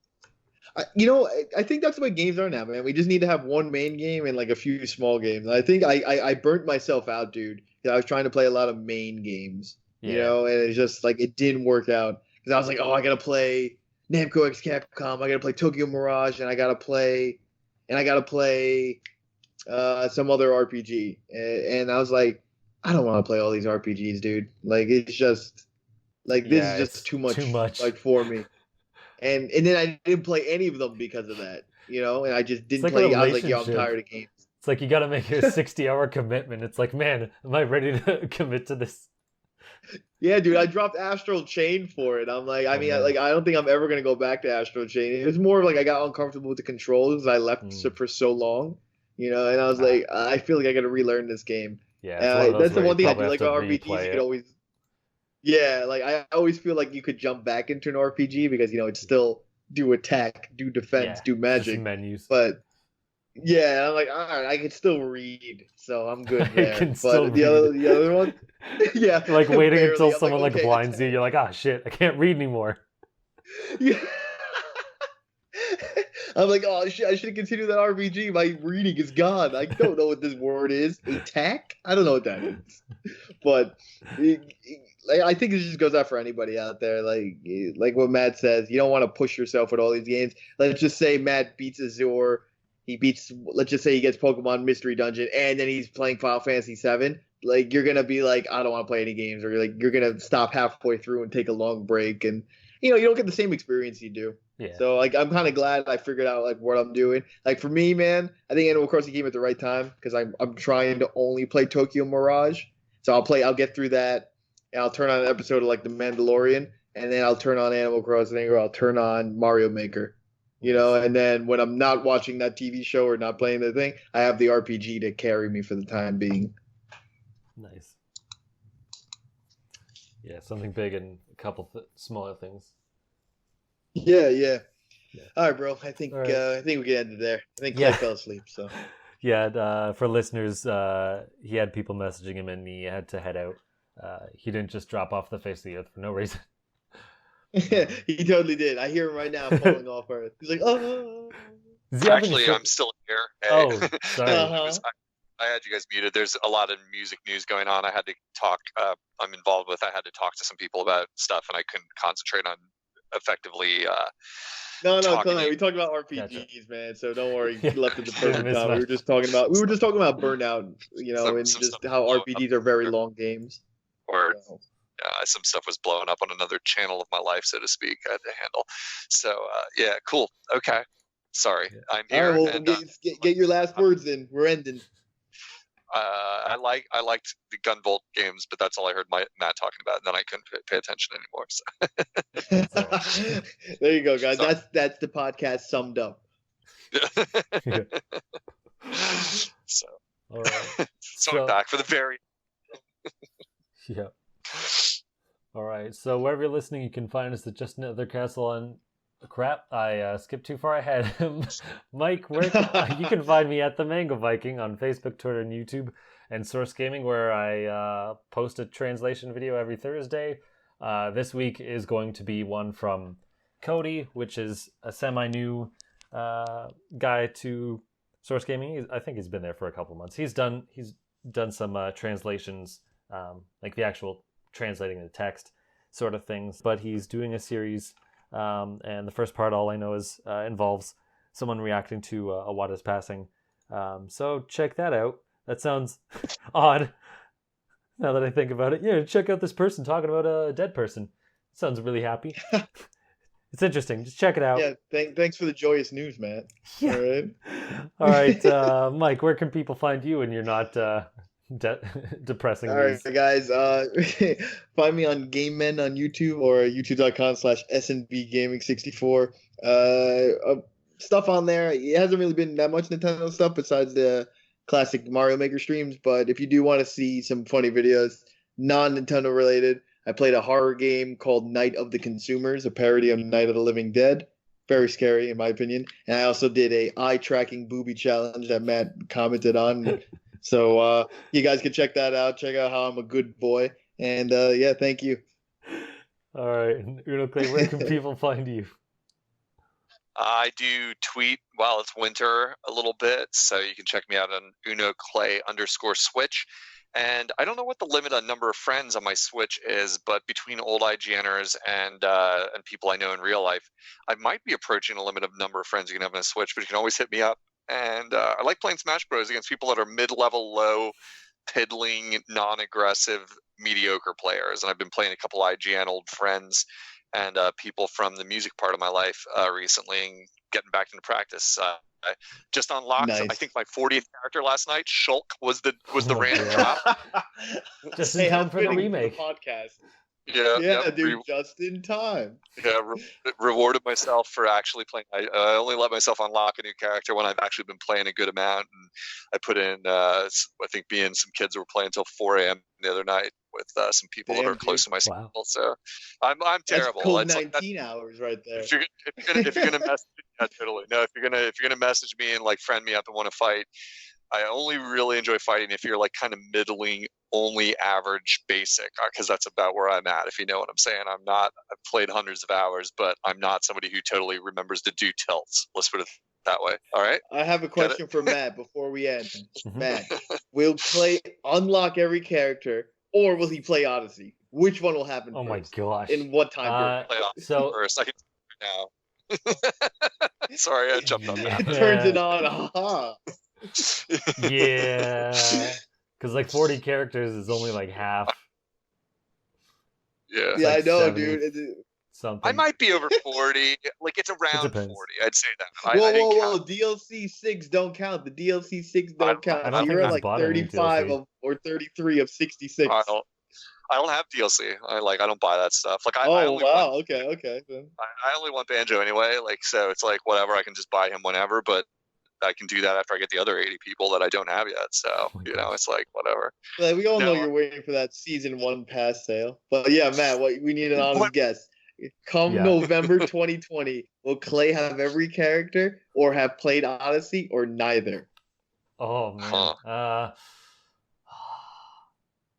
S6: I think that's the way games are now, man. We just need to have one main game and like a few small games. I think I burnt myself out, dude. I was trying to play a lot of main games, and it's just like it didn't work out because I was like, oh, I gotta play Namco X Capcom, I gotta play Tokyo Mirage, and I gotta play some other RPG, and I was like, I don't want to play all these RPGs, dude. Like it's just like this is just too much like for me. And then I didn't play any of them because of that, and I just didn't play. I was like, yo, I'm tired of games.
S1: It's like you got to make a 60-hour commitment. It's like, man, am I ready to commit to this?
S6: Yeah, dude, I dropped Astral Chain for it. I'm like, I don't think I'm ever gonna go back to Astral Chain. It was more of like I got uncomfortable with the controls. I left for so long. And I was like, I feel like I got to relearn this game.
S1: Yeah, it's one of those
S6: That's the
S1: where you
S6: one thing I do
S1: probably
S6: like
S1: have to
S6: about RPGs.
S1: replay
S6: You
S1: it.
S6: could always, yeah, like I always feel like you could jump back into an RPG because it's still do attack, do defense,
S1: Yeah,
S6: do
S1: just
S6: magic,
S1: menus.
S6: but yeah, I'm like, all right, I can still read, so I'm good
S1: I
S6: there.
S1: can still
S6: But the other one, yeah,
S1: You're like waiting
S6: barely.
S1: until
S6: I'm
S1: someone like
S6: okay,
S1: blinds you.
S6: attack.
S1: You're like, ah, shit, I can't read anymore.
S6: Yeah. I'm like, oh shit, I should have continued that RPG. My reading is gone. I don't know what this word is. Attack? I don't know what that is. But I think it just goes out for anybody out there. Like what Matt says, you don't want to push yourself with all these games. Let's just say Matt beats Azure. Let's just say he gets Pokemon Mystery Dungeon, and then he's playing Final Fantasy VII. Like, you're gonna be like, I don't want to play any games, or you're gonna stop halfway through and take a long break, and you don't get the same experience you do.
S1: Yeah.
S6: So I'm kind of glad I figured out what I'm doing. Like, for me, man, I think Animal Crossing came at the right time because I'm trying to only play Tokyo Mirage. So I'll get through that, and I'll turn on an episode of The Mandalorian, and then I'll turn on Animal Crossing, or I'll turn on Mario Maker. And then when I'm not watching that TV show or not playing the thing, I have the RPG to carry me for the time being.
S1: Nice. Yeah, something big and a couple smaller things.
S6: Yeah. All right, bro. I think
S1: All right.
S6: I think we can end it there. I think Clay fell asleep. So
S1: Yeah, for listeners, he had people messaging him and he had to head out. He didn't just drop off the face of the earth for no reason.
S6: he totally did. I hear him right now falling off Earth. He's like, oh.
S5: Actually, I'm still here. Hey.
S1: Oh, sorry.
S5: I had you guys muted. There's a lot of music news going on. I had to talk. I'm involved with. I had to talk to some people about stuff, and I couldn't concentrate on effectively.
S6: No, it's fine. We talked about RPGs, man. So don't worry. You left at the perfect time. We were just talking about burnout. And just how RPGs are very long games.
S5: Or some stuff was blowing up on another channel of my life, so to speak. I had to handle. So yeah, cool. Okay. Sorry, I'm here.
S6: All right, well, get your last words in. We're ending.
S5: I liked the Gunvolt games, but that's all I heard Matt talking about, and then I couldn't pay attention anymore. So.
S6: There you go, guys. That's the podcast summed up.
S5: So,
S1: all right.
S5: So back for the very.
S1: Yeah. All right. So wherever you're listening, you can find us at Just Another Castle on. Crap, I skipped too far ahead. Mike, you can find me at The Mango Viking on Facebook, Twitter, and YouTube, and Source Gaming, where I post a translation video every Thursday. This week is going to be one from Cody, which is a semi-new guy to Source Gaming. I think he's been there for a couple months. He's done some translations, like the actual translating the text sort of things, but he's doing a series. And the first part, all I know is involves someone reacting to Awada's passing. So check that out. That sounds odd now that I think about it. Yeah, check out this person talking about a dead person. It sounds really happy. It's interesting. Just check it out.
S6: Yeah, thanks for the joyous news, Matt.
S1: Yeah. All right, Mike, where can people find you when you're not depressing
S6: all right, guys, find me on Game Men on YouTube or youtube.com/SNBgaming64. Stuff on there. It hasn't really been that much Nintendo stuff besides the classic Mario Maker streams, but if you do want to see some funny videos, non-Nintendo related, I played a horror game called Night of the Consumers, a parody of Night of the Living Dead. Very scary, in my opinion. And I also did a eye-tracking booby challenge that Matt commented on. So you guys can check that out. Check out how I'm a good boy. And yeah, thank you.
S1: All right. Unoclay, where can people find you?
S5: I do tweet while it's winter a little bit, so you can check me out on Unoclay_Switch. And I don't know what the limit on number of friends on my Switch is, but between old IGNers and people I know in real life, I might be approaching a limit of number of friends you can have on a Switch, but you can always hit me up. And I like playing Smash Bros. Against people that are mid-level, low, piddling, non-aggressive, mediocre players. And I've been playing a couple IGN old friends and people from the music part of my life recently and getting back into practice. I just unlocked,
S6: nice.
S5: I think, my 40th character last night. Shulk was the random drop.
S1: Just in time for the remake.
S6: The podcast. Yeah,
S5: yeah,
S6: dude, just in time.
S5: rewarded myself for actually playing. I only let myself unlock a new character when I've actually been playing a good amount, and I put in. I think me and some kids were playing until 4 a.m. the other night with some people that
S6: Damn,
S5: are close
S6: dude.
S5: to my
S1: Wow.
S5: school. So I'm
S6: That's
S5: terrible.
S6: cold
S5: It's like
S6: 19 hours right there.
S5: if you're gonna message, yeah, totally. No, if you're gonna message me and like friend me up and want to fight, I only really enjoy fighting if you're like kind of middling, only average, basic, because that's about where I'm at. If you know what I'm saying, I've played hundreds of hours, but I'm not somebody who totally remembers to do tilts. Let's put it that way. All right.
S6: I have a question for Matt before we end.
S1: Mhm.
S6: Matt, will Clay unlock every character, or will he play Odyssey? Which one will happen
S1: Oh my
S6: first?
S1: gosh.
S6: In what time period?
S5: Play off
S1: So
S5: first. I can now. Sorry, I jumped on
S1: Yeah.
S6: It
S5: that.
S6: turns it on. Aha.
S1: yeah, because like 40 characters is only like half.
S5: Yeah.
S6: Yeah,
S1: like
S6: I know,
S1: 70.
S6: dude.
S1: Something.
S5: I might be over 40. Like it's around
S1: depends.
S5: 40. I'd say that. I
S6: Whoa,
S5: didn't
S6: whoa,
S5: count.
S6: DLC 6 don't count. The DLC 6
S5: I
S6: don't
S5: don't-
S6: count.
S5: I
S1: don't
S6: So
S1: think
S6: you're at
S1: we've
S6: like
S1: bought any
S6: 35
S1: DLC.
S6: of, or 33 of 66.
S5: I don't have DLC. I don't buy that stuff. Like I
S6: Oh,
S5: only
S6: wow.
S5: want
S6: Okay. Then.
S5: I only want Banjo anyway. Like so, it's like whatever. I can just buy him whenever, but I can do that after I get the other 80 people that I don't have yet. So
S1: Oh my God.
S5: it's like whatever.
S6: Like, we all know
S5: No.
S6: you're waiting for that season 1 pass sale. But yeah, Matt, we need an honest
S5: What?
S6: guess. Come
S1: Yeah.
S6: November 2020, will Clay have every character, or have played Odyssey, or neither?
S1: Oh man.
S5: Huh.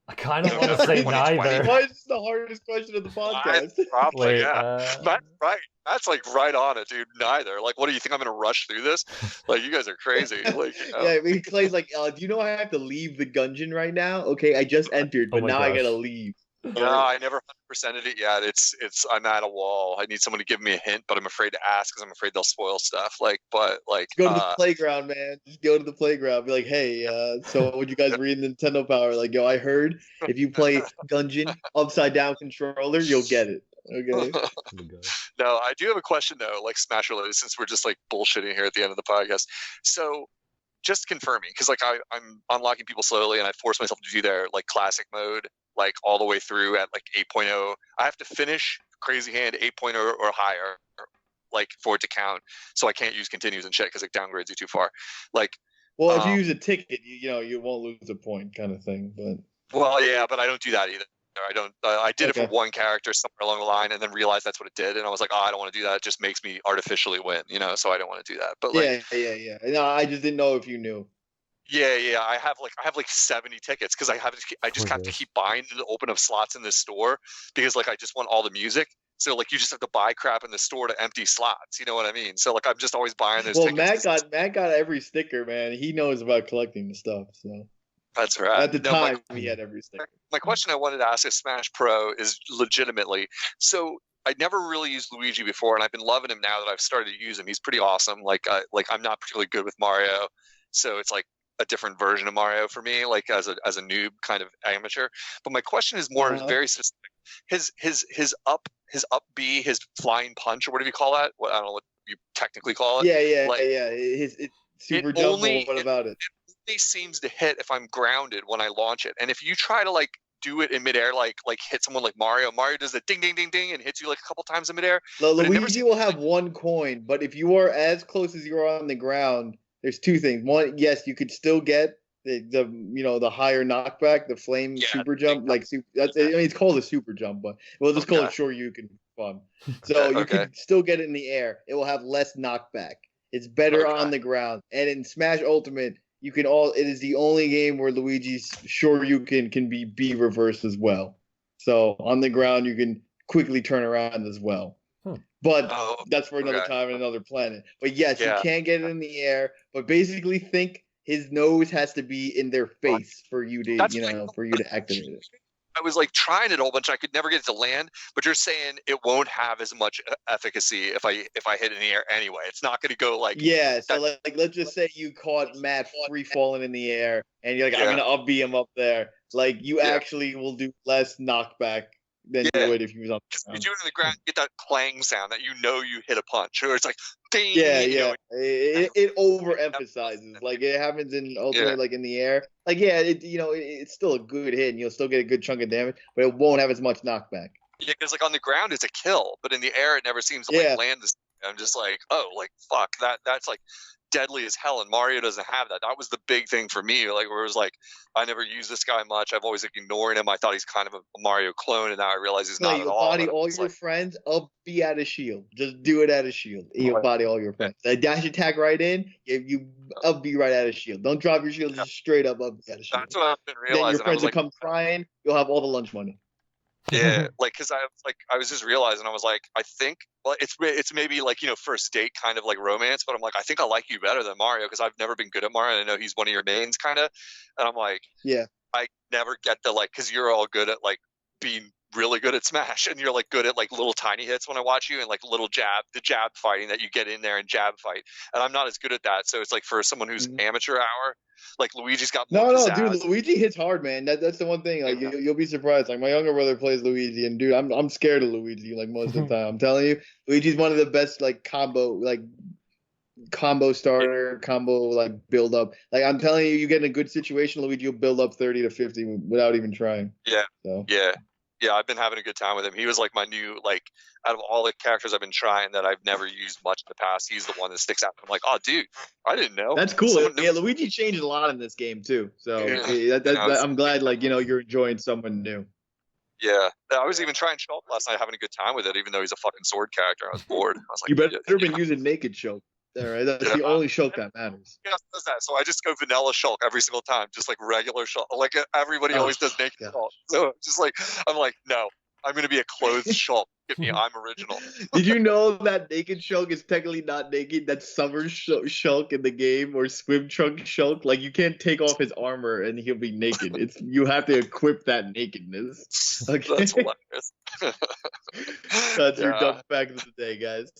S1: I kind of
S5: No,
S1: want to
S5: no,
S1: say
S5: 2020.
S1: neither.
S6: Why is this the hardest question of the podcast?
S5: Probably
S1: Wait,
S5: yeah. That's right. That's like right on it, dude. Neither. Like, what do you think? I'm gonna rush through this? Like, you guys are crazy. Like,
S6: Yeah, I mean, Clay's like, do you know I have to leave the dungeon right now? Okay, I just entered,
S1: Oh
S6: but
S1: my
S6: now I
S1: gosh.
S6: gotta leave.
S5: No, I never 100%ed it yet. It's I'm at a wall. I need someone to give me a hint, but I'm afraid to ask because I'm afraid they'll spoil stuff. Like, but like,
S6: Go to the playground, man. Just go to the playground. Be like, hey, so would you guys read Nintendo Power? Like, yo, I heard if you play Gungeon upside down controller, you'll get it. Okay.
S1: Oh my gosh.
S5: no, I do have a question though, like Smash related, since we're just like bullshitting here at the end of the podcast. So, just confirming, because like I'm unlocking people slowly, and I force myself to do their like classic mode, like all the way through at like 8.0. I have to finish Crazy Hand 8.0 or higher, like for it to count. So I can't use continues and shit because it downgrades you too far. Like,
S6: Well, if you use a ticket, you won't lose a point, kind of thing. But
S5: well, yeah, but I don't do that either. I don't. I did it
S6: Okay.
S5: for one character somewhere along the line, and then realized that's what it did, and I was like, oh, I don't want to do that. It just makes me artificially win, so I don't want to do that. But like,
S6: yeah. No, I just didn't know if you knew.
S5: yeah, I have like 70 tickets because I just have to
S1: gosh.
S5: keep buying to open up slots in this store because like I just want all the music. So like you just have to buy crap in the store to empty slots. You know what I mean? So like I'm just always buying those
S6: Well,
S5: tickets.
S6: Matt got every sticker, man. He knows about collecting the stuff. So
S5: That's right.
S6: at the
S5: No,
S6: time, he had every sticker.
S5: my question I wanted to ask is Smash Pro is legitimately so. I never really used Luigi before, and I've been loving him now that I've started to use him. He's pretty awesome. Like I'm not particularly good with Mario, so it's like a different version of Mario for me, like as a noob kind of amateur. But my question is more very specific. His up B, his flying punch, or whatever you call that. I don't know what you technically call it.
S6: Yeah.
S5: Like,
S6: His super
S5: it
S6: jump.
S5: only-
S6: What about it?
S5: It only seems to hit if I'm grounded when I launch it. And if you try to like do it in midair, like hit someone like Mario does the ding ding ding ding and hits you like a couple times in midair. but it never
S6: Luigi
S5: seems
S6: will have 1 coin, but if you are as close as you are on the ground, there's 2 things. One, yes, you could still get the higher knockback, the flame
S5: Yeah,
S6: super jump, like that's. I mean, it's called a super jump, but we'll just call it
S5: Okay.
S6: Shoryuken for fun. So you
S5: Okay.
S6: could still get it in the air. It will have less knockback. It's better
S5: Okay.
S6: on the ground. And in Smash Ultimate, it is the only game where Luigi's Shoryuken can be B reverse as well. So on the ground, you can quickly turn around as well. But
S5: Oh,
S6: that's for another
S5: okay.
S6: time and another planet. But yes,
S5: Yeah.
S6: you can get it in the air. But basically, think his nose has to be in their face for you to,
S5: That's
S6: for you to activate it.
S5: I was like trying it a whole bunch. I could never get it to land, but you're saying it won't have as much efficacy if I hit it in the air anyway. It's not going to go like
S6: Yeah. So like, let's just say you caught Matt free falling in the air, and you're like, I'm
S5: Yeah.
S6: gonna up B him up there. Like you
S5: Yeah.
S6: actually will do less knockback than
S5: Yeah.
S6: you would if he was on the
S5: Because you
S6: ground.
S5: do it in the ground, you get that clang sound that you hit a punch, or it's like ding.
S6: Yeah,
S5: you know,
S6: It overemphasizes. Like it happens in Ultimate,
S5: Yeah.
S6: like in the air. Like it's still a good hit, and you'll still get a good chunk of damage, but it won't have as much knockback.
S5: Yeah, because like on the ground it's a kill, but in the air it never seems to like land. I'm just like, oh, like fuck that's like deadly as hell, and Mario doesn't have that. That was the big thing for me, like where it was like I never use this guy much. I've always like ignored him. I thought he's kind of a Mario clone, and now I realize he's not at all.
S6: Body all your friends, up be at a shield. Just do it at a shield. You'll body all your friends. That dash attack right in, you up be right at a shield. Don't drop your shield, just straight up be at a shield.
S5: That's what I've been realizing.
S6: Then your friends will come crying. You'll have all the lunch money.
S5: Yeah, like because I was just realizing, I was like, I think, well, it's maybe like, you know, first date kind of like romance, but I'm like, I think I like you better than Mario because I've never been good at Mario, and I know he's one of your mains kind of, and I'm like,
S6: yeah,
S5: I never get the like, because you're all good at like being really good at Smash, and you're like good at like little tiny hits when I watch you, and like little the jab fighting that you get in there and jab fight, and I'm not as good at that. So it's like for someone who's amateur hour, like Luigi's got more pizzazz.
S6: Dude, Luigi hits hard, man. That's the one thing. Like you'll be surprised. Like my younger brother plays Luigi, and dude, I'm scared of Luigi like most of the time. I'm telling you, Luigi's one of the best like combo starter, combo like build up. Like I'm telling you, you get in a good situation, Luigi will build up 30 to 50 without even trying.
S5: Yeah.
S6: So.
S5: Yeah, I've been having a good time with him. He was like my new, like, out of all the characters I've been trying that I've never used much in the past, he's the one that sticks out. I'm like, oh, dude, I didn't know.
S6: That's cool. Yeah, Luigi changed a lot in this game, too. So I'm glad, like, you know, you're enjoying someone new.
S5: Yeah. I was even trying Shulk last night, having a good time with it, even though he's a fucking sword character. I was bored. I was like,
S6: you better been using Naked Shulk. All right, that's the only Shulk that matters.
S5: Yeah, does that. So I just go vanilla Shulk every single time, just like regular Shulk. Like everybody always does naked Shulk. So just like I'm like, no, I'm gonna be a clothed Shulk. Get me, I'm original.
S6: Did you know that naked Shulk is technically not naked? That's summer Shulk in the game, or swim trunk Shulk. Like you can't take off his armor and he'll be naked. It's you have to equip that nakedness. Okay.
S5: That's hilarious.
S6: That's your dumb fact of the day, guys.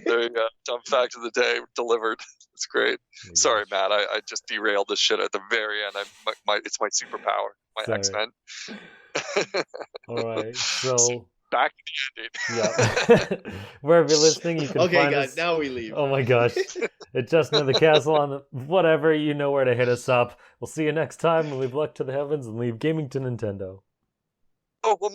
S5: There you go. Dumb fact of the day delivered. It's great. Sorry, Matt. I just derailed this shit at the very end. It's my superpower. My X-Men.
S1: All right. So
S5: back to the
S1: ending. Yeah. Wherever you're listening, you can
S6: find
S1: guys,
S6: us. Now we leave.
S1: Oh my gosh. It's just near the castle on the whatever. You know where to hit us up. We'll see you next time when we look to the heavens and leave gaming to Nintendo.
S5: Oh, one more